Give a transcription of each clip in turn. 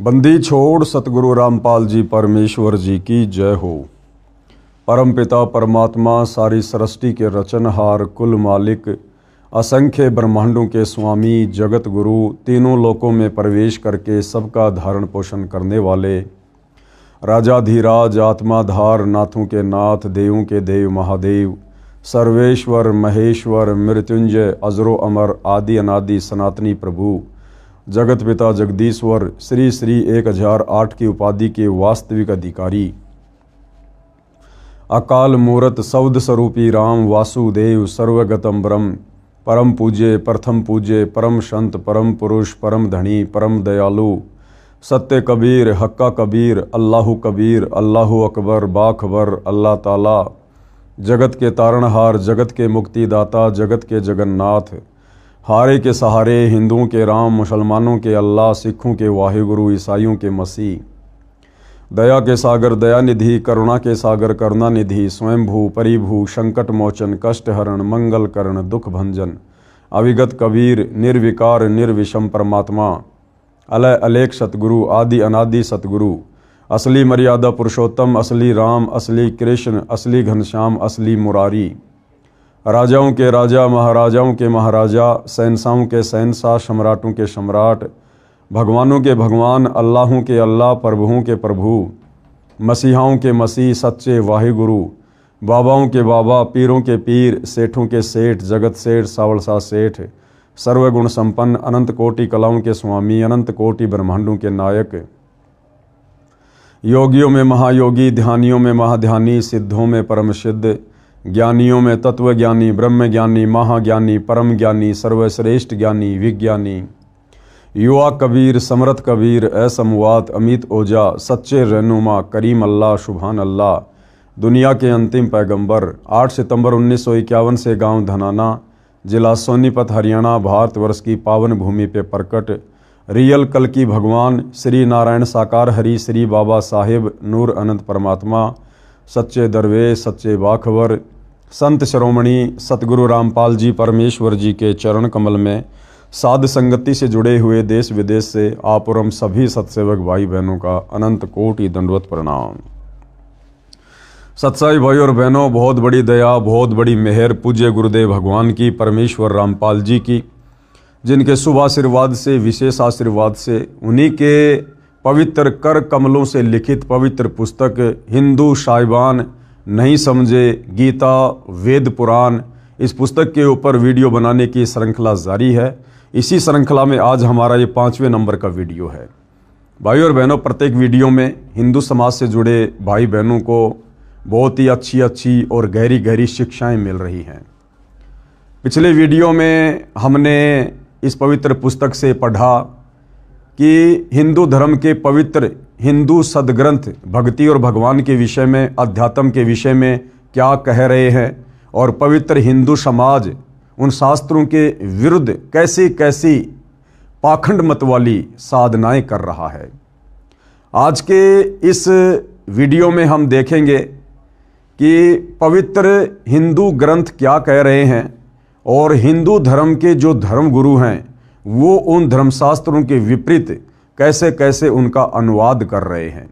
बंदी छोड़ सतगुरु रामपाल जी परमेश्वर जी की जय हो। परम पिता परमात्मा सारी सृष्टि के रचनहार, कुल मालिक, असंख्य ब्रह्मांडों के स्वामी, जगत गुरु, तीनों लोकों में प्रवेश करके सबका धारण पोषण करने वाले, राजाधीराज, आत्माधार, नाथों के नाथ, देवों के देव महादेव, सर्वेश्वर महेश्वर, मृत्युंजय, अजरो अमर, आदि अनादि सनातनी प्रभु, जगत पिता जगदीश्वर, श्री श्री 1008 की उपाधि के वास्तविक अधिकारी, अकाल मूरत सौद स्वरूपी राम वासुदेव, सर्वगतम ब्रह्म, परम पूज्य, प्रथम पूज्य, परम संत, परम पुरुष, परम धनी, परम दयालु, सत्य कबीर, हक्का कबीर, अल्लाहु कबीर, अल्लाहु अकबर, बाखबर, अल्लाह ताला, जगत के तारणहार, जगत के मुक्तिदाता, जगत के जगन्नाथ, हारे के सहारे, हिंदुओं के राम, मुसलमानों के अल्लाह, सिखों के वाहिगुरु, ईसाइयों के मसीह, दया के सागर दयानिधि, करुणा के सागर करुणानिधि, स्वयंभू परिभू, संकट मोचन, कष्ट हरण, मंगल करण, दुख भंजन, अविगत कबीर, निर्विकार निर्विषम परमात्मा, अलय अलेख सतगुरु, आदि अनादि सतगुरु, असली मर्यादा पुरुषोत्तम, असली राम, असली कृष्ण, असली घनश्याम, असली मुरारी, राजाओं के राजा, महाराजाओं के महाराजा, शहंशाहों के शहंशाह, सम्राटों के सम्राट, भगवानों के भगवान, अल्लाहों के अल्लाह, प्रभुओं के प्रभु, मसीहाओं के मसीह, सच्चे वाहिगुरु, बाबाओं के बाबा, पीरों के पीर, सेठों के सेठ, जगत सेठ, सावलसा सेठ, सर्वगुण संपन्न, अनंत कोटि कलाओं के स्वामी, अनंत कोटि ब्रह्मांडों के नायक, योगियों में महायोगी, ध्यानियों में महाध्यानी, सिद्धों में परम सिद्ध, ज्ञानियों में तत्वज्ञानी, ब्रह्म ज्ञानी, महाज्ञानी, परम ज्ञानी, सर्वश्रेष्ठ ज्ञानी, विज्ञानी, युवा कबीर, समरथ कबीर, असमवात, अमित ओझा, सच्चे रहनुमा, करीम अल्लाह, सुभान अल्लाह, दुनिया के अंतिम पैगंबर, 8 सितंबर 1951 से गांव धनाना, जिला सोनीपत, हरियाणा, भारतवर्ष की पावन भूमि पे प्रकट रियल कल की भगवान श्री नारायण साकार हरि, श्री बाबा साहेब नूर अनंत परमात्मा, सच्चे दरवेश, सच्चे बाखबर, संत शिरोमणि सतगुरु रामपाल जी परमेश्वर जी के चरण कमल में साध संगति से जुड़े हुए देश विदेश से आप और हम सभी सत्सेवक भाई बहनों का अनंत कोटि दंडवत प्रणाम। सत्साई भाई और बहनों, बहुत बड़ी दया, बहुत बड़ी मेहर पूज्य गुरुदेव भगवान की, परमेश्वर रामपाल जी की, जिनके शुभ आशीर्वाद से, विशेष आशीर्वाद से, उन्हीं के पवित्र कर कमलों से लिखित पवित्र पुस्तक हिंदू साहिबान नहीं समझे गीता वेद पुराण, इस पुस्तक के ऊपर वीडियो बनाने की श्रृंखला जारी है। इसी श्रृंखला में आज हमारा ये 5वें नंबर का वीडियो है। भाई और बहनों, प्रत्येक वीडियो में हिंदू समाज से जुड़े भाई बहनों को बहुत ही अच्छी और गहरी गहरी शिक्षाएं मिल रही हैं। पिछले वीडियो में हमने इस पवित्र पुस्तक से पढ़ा कि हिंदू धर्म के पवित्र हिंदू सदग्रंथ भक्ति और भगवान के विषय में, अध्यात्म के विषय में क्या कह रहे हैं और पवित्र हिंदू समाज उन शास्त्रों के विरुद्ध कैसी कैसी पाखंड मत वाली साधनाएं कर रहा है। आज के इस वीडियो में हम देखेंगे कि पवित्र हिंदू ग्रंथ क्या कह रहे हैं और हिंदू धर्म के जो धर्म गुरु हैं वो उन धर्मशास्त्रों के विपरीत कैसे कैसे उनका अनुवाद कर रहे हैं,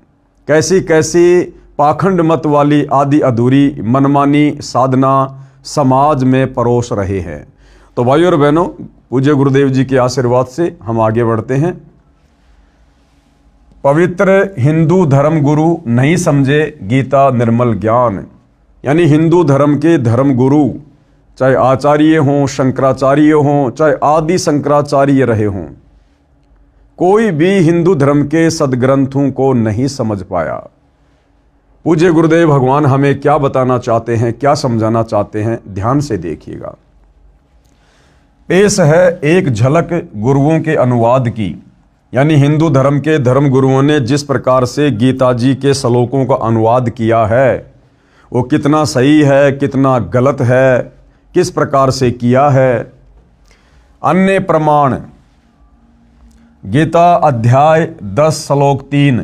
कैसी कैसी पाखंड मत वाली आदि अधूरी मनमानी साधना समाज में परोस रहे हैं। तो भाई और बहनों, पूज्य गुरुदेव जी के आशीर्वाद से हम आगे बढ़ते हैं। पवित्र हिंदू धर्म गुरु नहीं समझे गीता निर्मल ज्ञान, यानी हिंदू धर्म के धर्म गुरु, चाहे आचार्य हों, शंकराचार्य हों, चाहे आदि शंकराचार्य रहे हों, कोई भी हिंदू धर्म के सदग्रंथों को नहीं समझ पाया। पूज्य गुरुदेव भगवान हमें क्या बताना चाहते हैं, क्या समझाना चाहते हैं, ध्यान से देखिएगा। पेश है एक झलक गुरुओं के अनुवाद की, यानी हिंदू धर्म के धर्म गुरुओं ने जिस प्रकार से गीता जी के श्लोकों का अनुवाद किया है वो कितना सही है, कितना गलत है, किस प्रकार से किया है। अन्य प्रमाण, गीता अध्याय 10 श्लोक 3,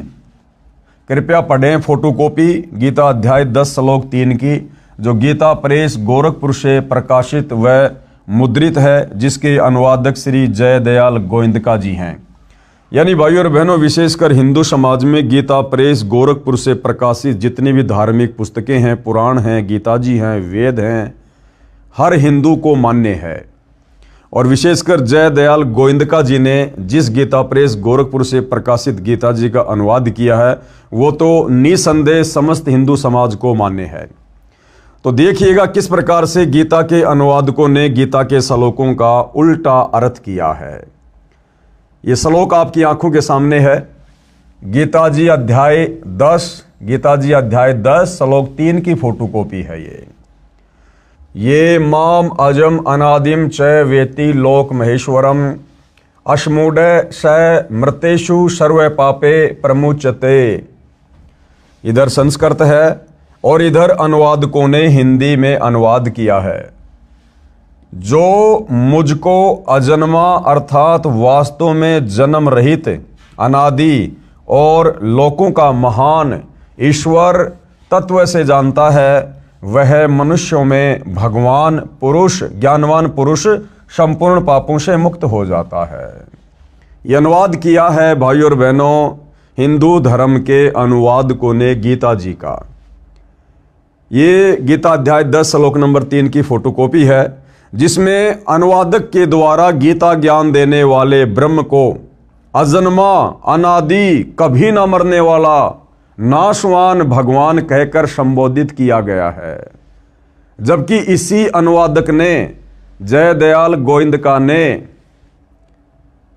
कृपया पढ़ें फोटोकॉपी गीता अध्याय 10 श्लोक 3 की, जो गीता प्रेस गोरखपुर से प्रकाशित व मुद्रित है, जिसके अनुवादक श्री जय दयाल गोविंदका जी हैं। यानी भाइयों और बहनों, विशेषकर हिंदू समाज में गीता प्रेस गोरखपुर से प्रकाशित जितनी भी धार्मिक पुस्तकें हैं, पुराण हैं, गीता जी हैं, वेद हैं, हर हिंदू को मान्य है। और विशेषकर जय दयाल गोविंदका जी ने जिस गीता प्रेस गोरखपुर से प्रकाशित गीता जी का अनुवाद किया है, वो तो निसंदेह समस्त हिंदू समाज को मान्य है। तो देखिएगा किस प्रकार से गीता के अनुवादकों ने गीता के श्लोकों का उल्टा अर्थ किया है। ये श्लोक आपकी आंखों के सामने है। गीता जी अध्याय 10 श्लोक 3 की फोटोकॉपी है ये माम अजम अनादिम च वेति लोक महेश्वरम अश्मूढ़ स मृतेषु सर्व पापे प्रमुचते। इधर संस्कृत है और इधर अनुवादकों ने हिंदी में अनुवाद किया है। जो मुझको अजन्मा अर्थात वास्तव में जन्म रहित अनादि और लोकों का महान ईश्वर तत्व से जानता है, वह मनुष्यों में भगवान पुरुष, ज्ञानवान पुरुष संपूर्ण पापों से मुक्त हो जाता है। यह अनुवाद किया है भाइयों और बहनों हिंदू धर्म के अनुवादकों ने गीता जी का। ये गीता अध्याय 10 श्लोक नंबर 3 की फोटोकॉपी है, जिसमें अनुवादक के द्वारा गीता ज्ञान देने वाले ब्रह्म को अजन्मा अनादि कभी न मरने वाला नाशवान भगवान कहकर संबोधित किया गया है। जबकि इसी अनुवादक ने जय दयाल गोविंदका ने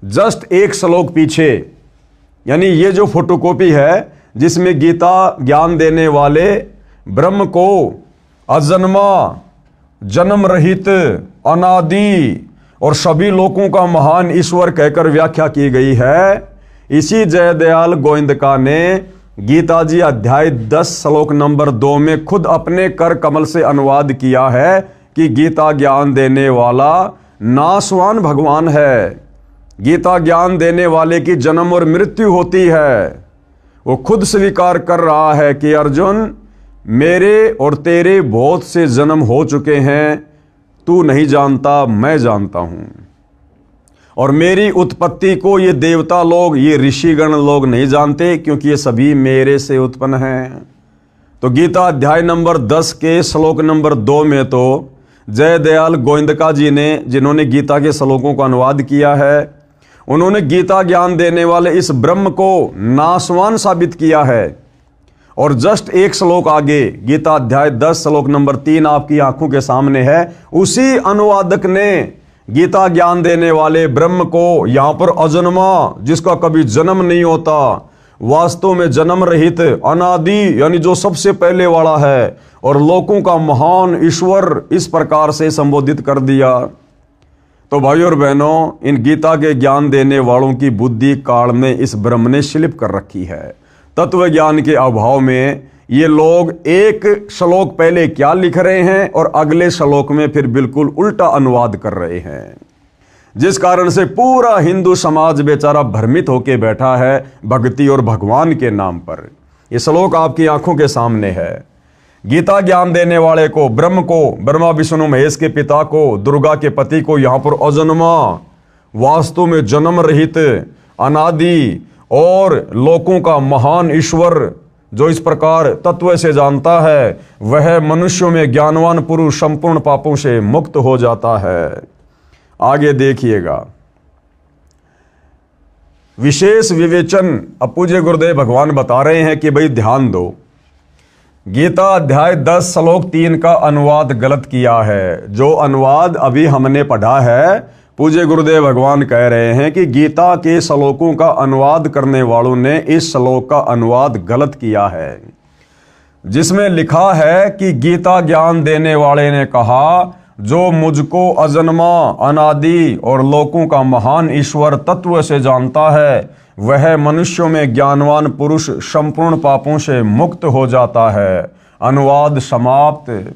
जस्ट एक श्लोक पीछे, यानी ये जो फोटोकॉपी है जिसमें गीता ज्ञान देने वाले ब्रह्म को अजन्मा, जन्म रहित, अनादि और सभी लोगों का महान ईश्वर कहकर व्याख्या की गई है, इसी जय दयाल गोविंदका ने गीता जी अध्याय 10 श्लोक नंबर 2 में खुद अपने कर कमल से अनुवाद किया है कि गीता ज्ञान देने वाला नाशवान भगवान है। गीता ज्ञान देने वाले की जन्म और मृत्यु होती है। वो खुद स्वीकार कर रहा है कि अर्जुन, मेरे और तेरे बहुत से जन्म हो चुके हैं, तू नहीं जानता, मैं जानता हूं। और मेरी उत्पत्ति को ये देवता लोग, ये ऋषिगण लोग नहीं जानते, क्योंकि ये सभी मेरे से उत्पन्न हैं। तो गीता अध्याय नंबर 10 के श्लोक नंबर 2 में तो जय दयाल गोविंदका जी ने, जिन्होंने गीता के श्लोकों का अनुवाद किया है, उन्होंने गीता ज्ञान देने वाले इस ब्रह्म को नाशवान साबित किया है। और जस्ट एक श्लोक आगे गीता अध्याय 10 श्लोक नंबर 3 आपकी आंखों के सामने है। उसी अनुवादक ने गीता ज्ञान देने वाले ब्रह्म को यहां पर अजन्मा, जिसका कभी जन्म नहीं होता, वास्तव में जन्म रहित, अनादि यानी जो सबसे पहले वाला है, और लोकों का महान ईश्वर इस प्रकार से संबोधित कर दिया। तो भाइयों और बहनों, इन गीता के ज्ञान देने वालों की बुद्धि काल में इस ब्रह्म ने स्लिप कर रखी है। तत्व ज्ञान के अभाव में ये लोग एक श्लोक पहले क्या लिख रहे हैं और अगले श्लोक में फिर बिल्कुल उल्टा अनुवाद कर रहे हैं, जिस कारण से पूरा हिंदू समाज बेचारा भ्रमित होकर बैठा है भक्ति और भगवान के नाम पर। ये श्लोक आपकी आंखों के सामने है। गीता ज्ञान देने वाले को, ब्रह्म को, ब्रह्मा विष्णु महेश के पिता को, दुर्गा के पति को यहां पर अजन्मा, वास्तव में जन्म रहित, अनादि और लोकों का महान ईश्वर जो इस प्रकार तत्व से जानता है, वह मनुष्यों में ज्ञानवान पुरुष संपूर्ण पापों से मुक्त हो जाता है। आगे देखिएगा, विशेष विवेचन अब पूज्य गुरुदेव भगवान बता रहे हैं कि भाई ध्यान दो, गीता अध्याय 10 श्लोक 3 का अनुवाद गलत किया है। जो अनुवाद अभी हमने पढ़ा है, पूज्य गुरुदेव भगवान कह रहे हैं कि गीता के श्लोकों का अनुवाद करने वालों ने इस श्लोक का अनुवाद गलत किया है, जिसमें लिखा है कि गीता ज्ञान देने वाले ने कहा, जो मुझको अजन्मा, अनादि और लोकों का महान ईश्वर तत्व से जानता है, वह मनुष्यों में ज्ञानवान पुरुष संपूर्ण पापों से मुक्त हो जाता है। अनुवाद समाप्त।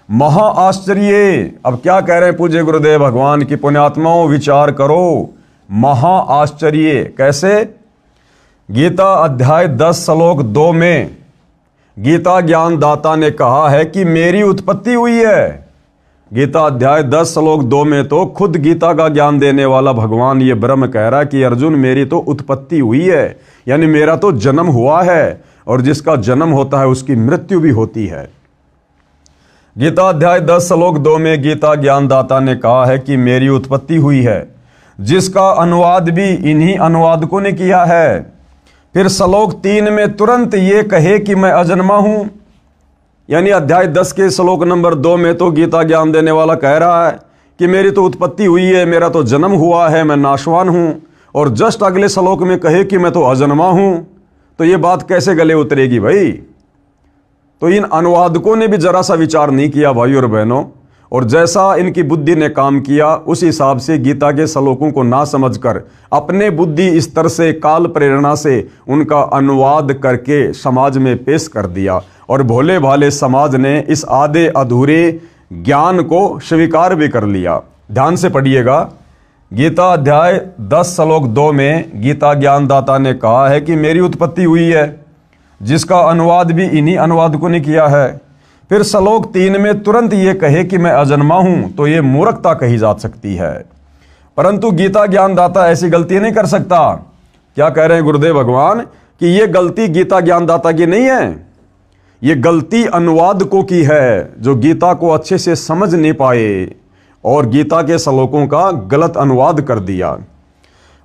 महा आश्चर्य। अब क्या कह रहे हैं पूज्य गुरुदेव भगवान की पुण्यात्माओं, विचार करो। महा आश्चर्य कैसे? गीता अध्याय 10 श्लोक 2 में गीता ज्ञान दाता ने कहा है कि मेरी उत्पत्ति हुई है, गीता अध्याय 10 श्लोक 2 में तो खुद गीता का ज्ञान देने वाला भगवान ये ब्रह्म कह रहा है कि अर्जुन मेरी तो उत्पत्ति हुई है, यानी मेरा तो जन्म हुआ है, और जिसका जन्म होता है उसकी मृत्यु भी होती है। गीता अध्याय 10 श्लोक 2 में गीता ज्ञानदाता ने कहा है कि मेरी उत्पत्ति हुई है, जिसका अनुवाद भी इन्हीं अनुवादकों ने किया है। फिर श्लोक 3 में तुरंत ये कहे कि मैं अजन्मा हूं, यानी अध्याय 10 के श्लोक नंबर 2 में तो गीता ज्ञान देने वाला कह रहा है कि मेरी तो उत्पत्ति हुई है, मेरा तो जन्म हुआ है, मैं नाशवान हूं, और जस्ट अगले श्लोक में कहे कि मैं तो अजन्मा हूं, तो ये बात कैसे गले उतरेगी भाई। तो इन अनुवादकों ने भी जरा सा विचार नहीं किया भाई और बहनों, और जैसा इनकी बुद्धि ने काम किया उस हिसाब से गीता के श्लोकों को ना समझकर अपने बुद्धि स्तर से काल प्रेरणा से उनका अनुवाद करके समाज में पेश कर दिया, और भोले भाले समाज ने इस आधे अधूरे ज्ञान को स्वीकार भी कर लिया। ध्यान से पढ़िएगा, गीता अध्याय 10 श्लोक 2 में गीता ज्ञानदाता ने कहा है कि मेरी उत्पत्ति हुई है, जिसका अनुवाद भी इन्हीं अनुवादकों ने किया है। फिर श्लोक 3 में तुरंत ये कहे कि मैं अजन्मा हूं, तो ये मूर्खता कही जा सकती है। परंतु गीता ज्ञानदाता ऐसी गलती नहीं कर सकता। क्या कह रहे हैं गुरुदेव भगवान कि ये गलती गीता ज्ञानदाता की नहीं है, ये गलती अनुवादकों की है, जो गीता को अच्छे से समझ नहीं पाए और गीता के श्लोकों का गलत अनुवाद कर दिया।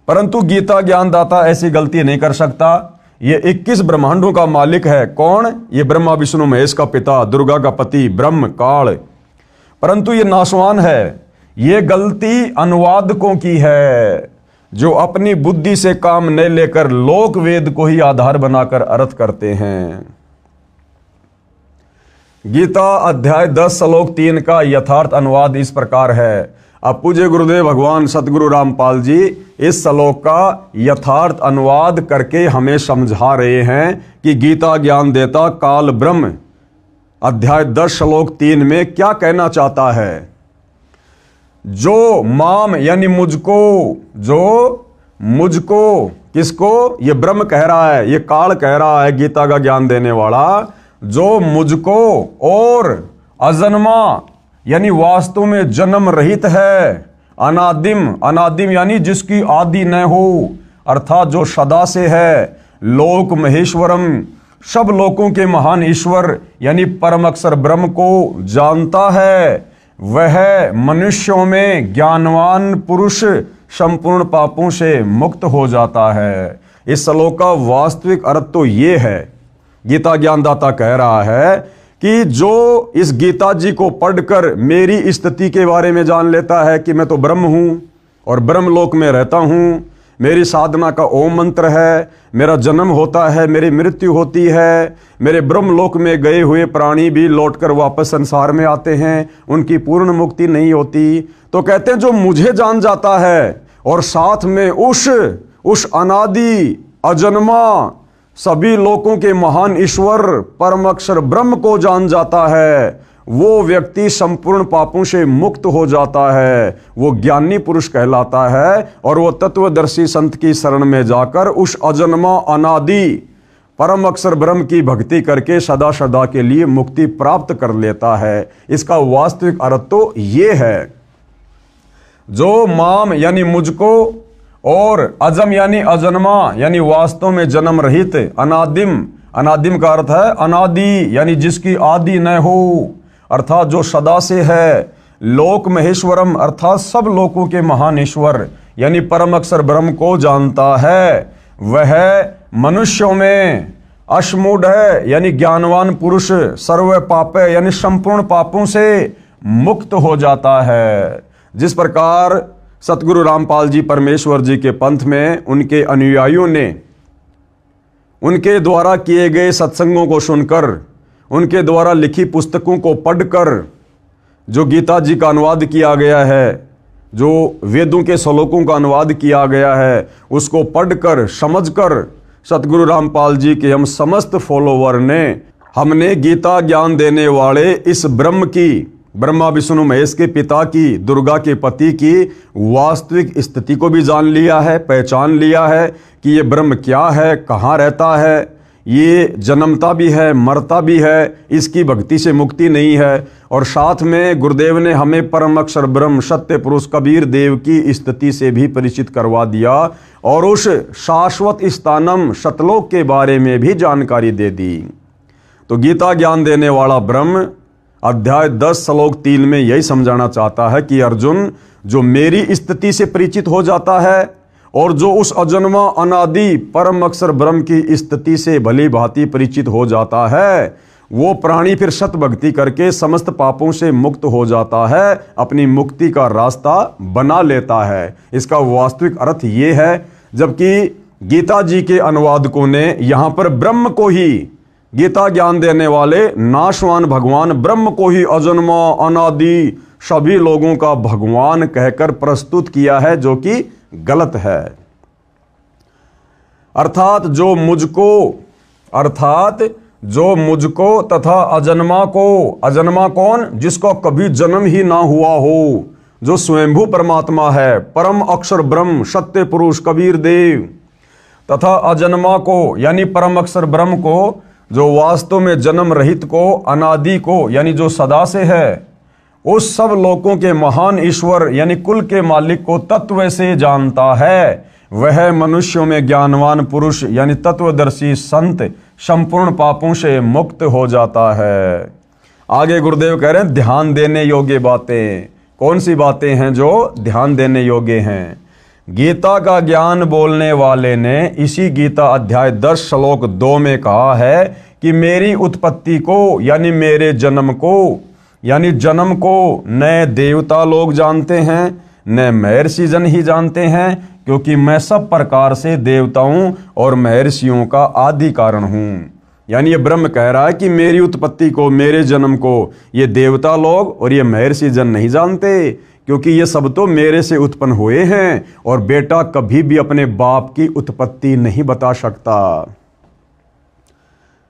परंतु गीता ज्ञानदाता ऐसी गलती नहीं कर सकता। ये 21 ब्रह्मांडों का मालिक है। कौन? ये ब्रह्मा विष्णु महेश का पिता, दुर्गा का पति, ब्रह्म काल। परंतु ये नाशवान है। ये गलती अनुवादकों की है, जो अपनी बुद्धि से काम न लेकर लोक वेद को ही आधार बनाकर अर्थ करते हैं। गीता अध्याय 10 श्लोक 3 का यथार्थ अनुवाद इस प्रकार है। अब पूज्य गुरुदेव भगवान सतगुरु रामपाल जी इस श्लोक का यथार्थ अनुवाद करके हमें समझा रहे हैं कि गीता ज्ञान देता काल ब्रह्म अध्याय 10 श्लोक 3 में क्या कहना चाहता है। जो माम यानी मुझको, जो मुझको, किसको? ये ब्रह्म कह रहा है, ये काल कह रहा है, गीता का ज्ञान देने वाला, जो मुझको और अजन्मा यानी वास्तव में जन्म रहित है, अनादिम, अनादिम यानी जिसकी आदि न हो, अर्थात जो सदा से है, लोक महेश्वरम, सब लोकों के महान ईश्वर यानी परम अक्षर ब्रह्म को जानता है, वह मनुष्यों में ज्ञानवान पुरुष संपूर्ण पापों से मुक्त हो जाता है। इस श्लोक का वास्तविक अर्थ तो ये है, गीता ज्ञानदाता कह रहा है कि जो इस गीता जी को पढ़कर मेरी स्थिति के बारे में जान लेता है कि मैं तो ब्रह्म हूं और ब्रह्मलोक में रहता हूं, मेरी साधना का ओम मंत्र है, मेरा जन्म होता है, मेरी मृत्यु होती है, मेरे ब्रह्मलोक में गए हुए प्राणी भी लौटकर वापस संसार में आते हैं, उनकी पूर्ण मुक्ति नहीं होती। तो कहते हैं जो मुझे जान जाता है और साथ में उस अनादि अजन्मा सभी लोकों के महान ईश्वर परम अक्षर ब्रह्म को जान जाता है, वो व्यक्ति संपूर्ण पापों से मुक्त हो जाता है, वो ज्ञानी पुरुष कहलाता है, और वो तत्वदर्शी संत की शरण में जाकर उस अजन्मा अनादि परम अक्षर ब्रह्म की भक्ति करके सदा सदा के लिए मुक्ति प्राप्त कर लेता है। इसका वास्तविक अर्थ तो ये है, जो माम यानी मुझको और अजम यानी अजन्मा यानी वास्तव में जन्म रहित, अनादिम, अनादिम का अर्थ है अनादि यानी जिसकी आदि न हो, अर्थात जो सदा से है, लोक महेश्वरम अर्थात सब लोकों के महान ईश्वर यानी परम अक्षर ब्रह्म को जानता है, वह मनुष्यों में अश्मूढ़ है यानी ज्ञानवान पुरुष, सर्व पाप यानी संपूर्ण पापों से मुक्त हो जाता है। जिस प्रकार सतगुरु रामपाल जी परमेश्वर जी के पंथ में उनके अनुयायियों ने उनके द्वारा किए गए सत्संगों को सुनकर, उनके द्वारा लिखी पुस्तकों को पढ़कर जो गीता जी का अनुवाद किया गया है, जो वेदों के श्लोकों का अनुवाद किया गया है, उसको पढ़कर समझकर सतगुरु रामपाल जी के हम समस्त फॉलोवर ने, हमने गीता ज्ञान देने वाले इस ब्रह्म की, ब्रह्मा विष्णु महेश के पिता की, दुर्गा के पति की वास्तविक स्थिति को भी जान लिया है, पहचान लिया है कि ये ब्रह्म क्या है, कहाँ रहता है, ये जन्मता भी है, मरता भी है, इसकी भक्ति से मुक्ति नहीं है। और साथ में गुरुदेव ने हमें परम अक्षर ब्रह्म सत्य पुरुष कबीर देव की स्थिति से भी परिचित करवा दिया और उस शाश्वत स्थानम सतलोक के बारे में भी जानकारी दे दी। तो गीता ज्ञान देने वाला ब्रह्म अध्याय 10 श्लोक 3 में यही समझाना चाहता है कि अर्जुन, जो मेरी स्थिति से परिचित हो जाता है और जो उस अजन्मा अनादि परम अक्षर ब्रह्म की स्थिति से भली भांति परिचित हो जाता है, वो प्राणी फिर सत भक्ति करके समस्त पापों से मुक्त हो जाता है, अपनी मुक्ति का रास्ता बना लेता है। इसका वास्तविक अर्थ ये है, जबकि गीता जी के अनुवादकों ने यहाँ पर ब्रह्म को ही, गीता ज्ञान देने वाले नाशवान भगवान ब्रह्म को ही अजन्मा अनादि सभी लोगों का भगवान कहकर प्रस्तुत किया है, जो कि गलत है। अर्थात जो मुझको तथा अजन्मा को, अजन्मा कौन? जिसको कभी जन्म ही ना हुआ हो, जो स्वयंभू परमात्मा है, परम अक्षर ब्रह्म सत्य पुरुष कबीर देव, तथा अजन्मा को यानी परम अक्षर ब्रह्म को, जो वास्तव में जन्म रहित को, अनादि को यानी जो सदा से है, उस सब लोगों के महान ईश्वर यानी कुल के मालिक को तत्व से जानता है, वह मनुष्यों में ज्ञानवान पुरुष यानी तत्वदर्शी संत संपूर्ण पापों से मुक्त हो जाता है। आगे गुरुदेव कह रहे हैं ध्यान देने योग्य बातें। कौन सी बातें हैं जो ध्यान देने योग्य हैं? गीता का ज्ञान बोलने वाले ने इसी गीता अध्याय 10 श्लोक 2 में कहा है कि मेरी उत्पत्ति को यानी मेरे जन्म को, यानी जन्म को न देवता लोग जानते हैं न महर्षि जन ही जानते हैं, क्योंकि मैं सब प्रकार से देवताओं और महर्षियों का आदि कारण हूँ। यानी ये ब्रह्म कह रहा है कि मेरी उत्पत्ति को, मेरे जन्म को ये देवता लोग और ये महर्षि जन नहीं जानते, क्योंकि ये सब तो मेरे से उत्पन्न हुए हैं और बेटा कभी भी अपने बाप की उत्पत्ति नहीं बता सकता।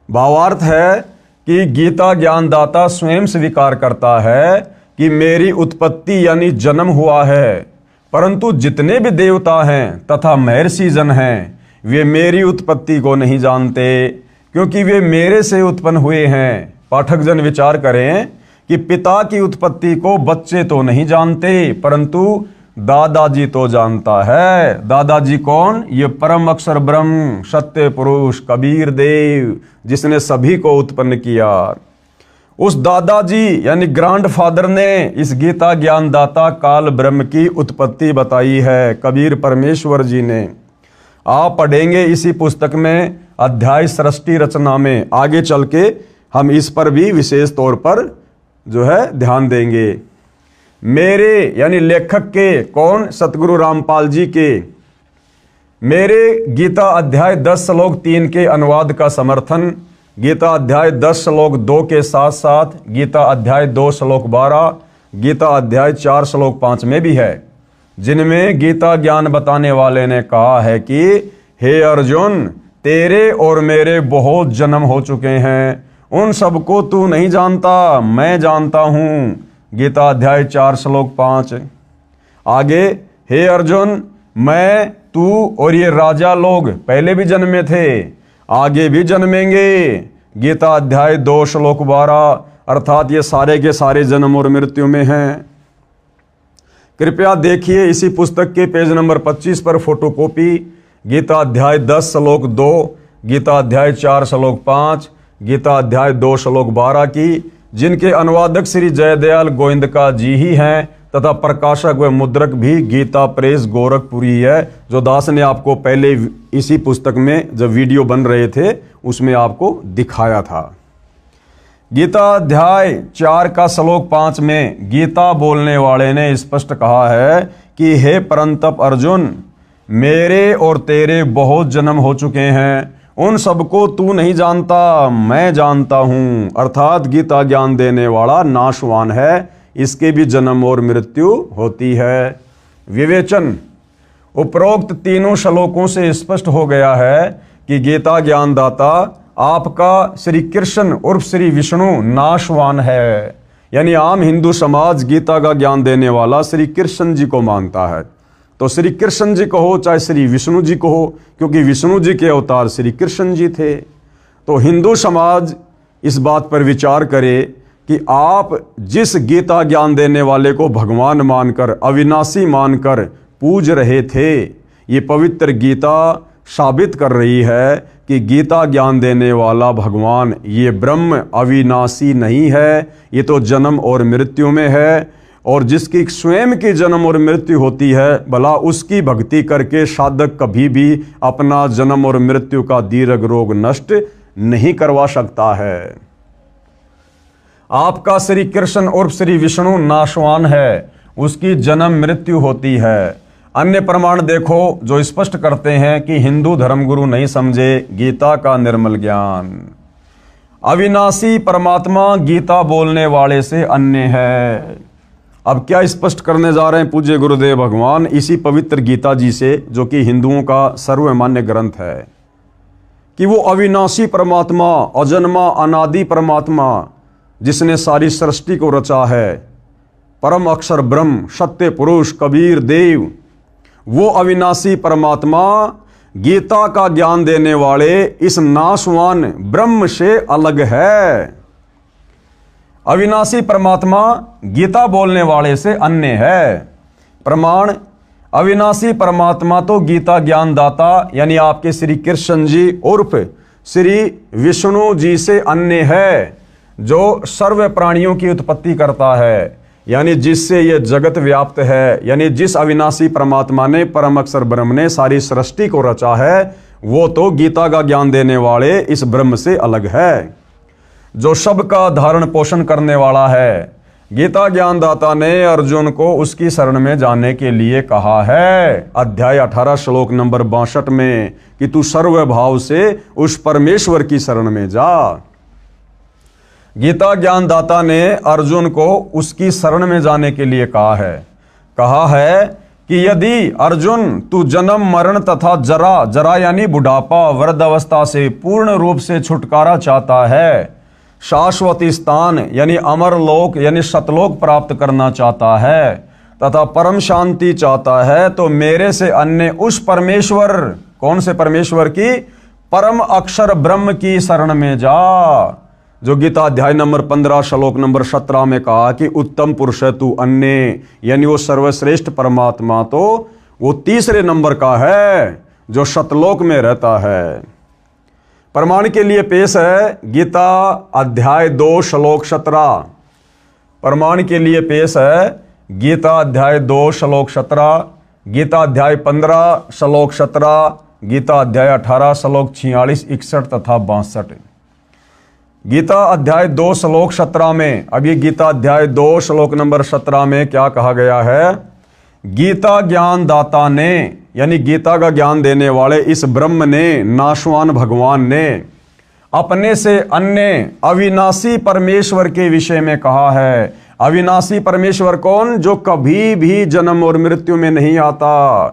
भावार्थ है कि गीता ज्ञानदाता स्वयं स्वीकार करता है कि मेरी उत्पत्ति यानी जन्म हुआ है, परंतु जितने भी देवता हैं तथा महर्षि जन हैं वे मेरी उत्पत्ति को नहीं जानते, क्योंकि वे मेरे से उत्पन्न हुए हैं। पाठक जन विचार करें कि पिता की उत्पत्ति को बच्चे तो नहीं जानते, परंतु दादाजी तो जानता है। दादाजी कौन? ये परम अक्षर ब्रह्म सत्य पुरुष कबीर देव, जिसने सभी को उत्पन्न किया। उस दादाजी यानी ग्रैंडफादर ने इस गीता ज्ञानदाता काल ब्रह्म की उत्पत्ति बताई है, कबीर परमेश्वर जी ने। आप पढ़ेंगे इसी पुस्तक में अध्याय सृष्टि रचना में, आगे चल के हम इस पर भी विशेष तौर पर जो है ध्यान देंगे। मेरे यानी लेखक के, कौन? सतगुरु रामपाल जी के। मेरे गीता अध्याय 10 श्लोक 3 के अनुवाद का समर्थन गीता अध्याय 10 श्लोक 2 के साथ साथ गीता अध्याय 2 श्लोक 12, गीता अध्याय 4 श्लोक 5 में भी है, जिनमें गीता ज्ञान बताने वाले ने कहा है कि हे अर्जुन, तेरे और मेरे बहुत जन्म हो चुके हैं, उन सबको तू नहीं जानता, मैं जानता हूँ। गीता अध्याय 4 श्लोक 5। आगे, हे अर्जुन, मैं, तू और ये राजा लोग पहले भी जन्मे थे, आगे भी जन्मेंगे। गीता अध्याय 2 श्लोक 12, अर्थात ये सारे के सारे जन्म और मृत्यु में हैं। कृपया देखिए इसी पुस्तक के पेज नंबर 25 पर फोटोकॉपी गीता अध्याय 10 श्लोक 2, गीता अध्याय 4 श्लोक 5, गीता अध्याय 2 श्लोक 12 की, जिनके अनुवादक श्री जयदयाल गोविंदका जी ही हैं तथा प्रकाशक व मुद्रक भी गीता प्रेस गोरखपुरी है, जो दास ने आपको पहले इसी पुस्तक में जब वीडियो बन रहे थे उसमें आपको दिखाया था। गीता अध्याय 4 का श्लोक 5 में गीता बोलने वाले ने स्पष्ट कहा है कि हे परंतप अर्जुन, मेरे और तेरे बहुत जन्म हो चुके हैं, उन सबको तू नहीं जानता, मैं जानता हूँ। अर्थात गीता ज्ञान देने वाला नाशवान है, इसके भी जन्म और मृत्यु होती है। विवेचन, उपरोक्त तीनों श्लोकों से स्पष्ट हो गया है कि गीता ज्ञानदाता आपका श्री कृष्ण उर्फ श्री विष्णु नाशवान है। यानी आम हिंदू समाज गीता का ज्ञान देने वाला श्री कृष्ण जी को मानता है, तो श्री कृष्ण जी कहो चाहे श्री विष्णु जी कहो, क्योंकि विष्णु जी के अवतार श्री कृष्ण जी थे। तो हिंदू समाज इस बात पर विचार करे कि आप जिस गीता ज्ञान देने वाले को भगवान मानकर, अविनाशी मानकर पूज रहे थे, ये पवित्र गीता साबित कर रही है कि गीता ज्ञान देने वाला भगवान ये ब्रह्म अविनाशी नहीं है, ये तो जन्म और मृत्यु में है। और जिसकी स्वयं की जन्म और मृत्यु होती है, भला उसकी भक्ति करके साधक कभी भी अपना जन्म और मृत्यु का दीर्घ रोग नष्ट नहीं करवा सकता है। आपका श्री कृष्ण और श्री विष्णु नाशवान है, उसकी जन्म मृत्यु होती है। अन्य प्रमाण देखो जो स्पष्ट करते हैं कि हिंदू धर्मगुरु नहीं समझे गीता का निर्मल ज्ञान। अविनाशी परमात्मा गीता बोलने वाले से अन्य है। अब क्या स्पष्ट करने जा रहे हैं पूज्य गुरुदेव भगवान इसी पवित्र गीता जी से, जो कि हिंदुओं का सर्वमान्य ग्रंथ है, कि वो अविनाशी परमात्मा, अजन्मा अनादि परमात्मा, जिसने सारी सृष्टि को रचा है, परम अक्षर ब्रह्म, सत्य पुरुष, कबीर देव, वो अविनाशी परमात्मा गीता का ज्ञान देने वाले इस नाशवान ब्रह्म से अलग है। अविनाशी परमात्मा गीता बोलने वाले से अन्य है। प्रमाण, अविनाशी परमात्मा तो गीता ज्ञान दाता यानी आपके श्री कृष्ण जी उर्फ श्री विष्णु जी से अन्य है, जो सर्व प्राणियों की उत्पत्ति करता है, यानी जिससे ये जगत व्याप्त है। यानी जिस अविनाशी परमात्मा ने, परम अक्षर ब्रह्म ने सारी सृष्टि को रचा है, वो तो गीता का ज्ञान देने वाले इस ब्रह्म से अलग है, जो सबका धारण पोषण करने वाला है। गीता ज्ञानदाता ने अर्जुन को उसकी शरण में जाने के लिए कहा है, अध्याय 18 श्लोक नंबर 62 में, कि तू सर्वभाव से उस परमेश्वर की शरण में जा। गीता ज्ञानदाता ने अर्जुन को उसकी शरण में जाने के लिए कहा है कि यदि अर्जुन तू जन्म मरण तथा जरा यानी बुढ़ापा, वृद्धावस्था से पूर्ण रूप से छुटकारा चाहता है, शाश्वत स्थान यानी अमर लोक यानी सतलोक प्राप्त करना चाहता है, तथा परम शांति चाहता है, तो मेरे से अन्य उस परमेश्वर, कौन से परमेश्वर की? परम अक्षर ब्रह्म की शरण में जा, जो गीता अध्याय नंबर 15 श्लोक नंबर 17 में कहा कि उत्तम पुरुष है तू अन्य, यानी वो सर्वश्रेष्ठ परमात्मा तो वो तीसरे नंबर का है, जो सतलोक में रहता है। प्रमाण के लिए पेश है गीता अध्याय 2 श्लोक 17। प्रमाण के लिए पेश है गीता अध्याय 2 श्लोक 17, गीता अध्याय 15 श्लोक 17, गीता अध्याय 18 श्लोक 46, 61 तथा 62। गीता अध्याय 2 श्लोक 17 में, अब ये गीता अध्याय 2 श्लोक नंबर 17 में क्या कहा गया है? गीता ज्ञान दाता ने, यानी गीता का ज्ञान देने वाले इस ब्रह्म ने, नाशवान भगवान ने अपने से अन्य अविनाशी परमेश्वर के विषय में कहा है। अविनाशी परमेश्वर कौन? जो कभी भी जन्म और मृत्यु में नहीं आता,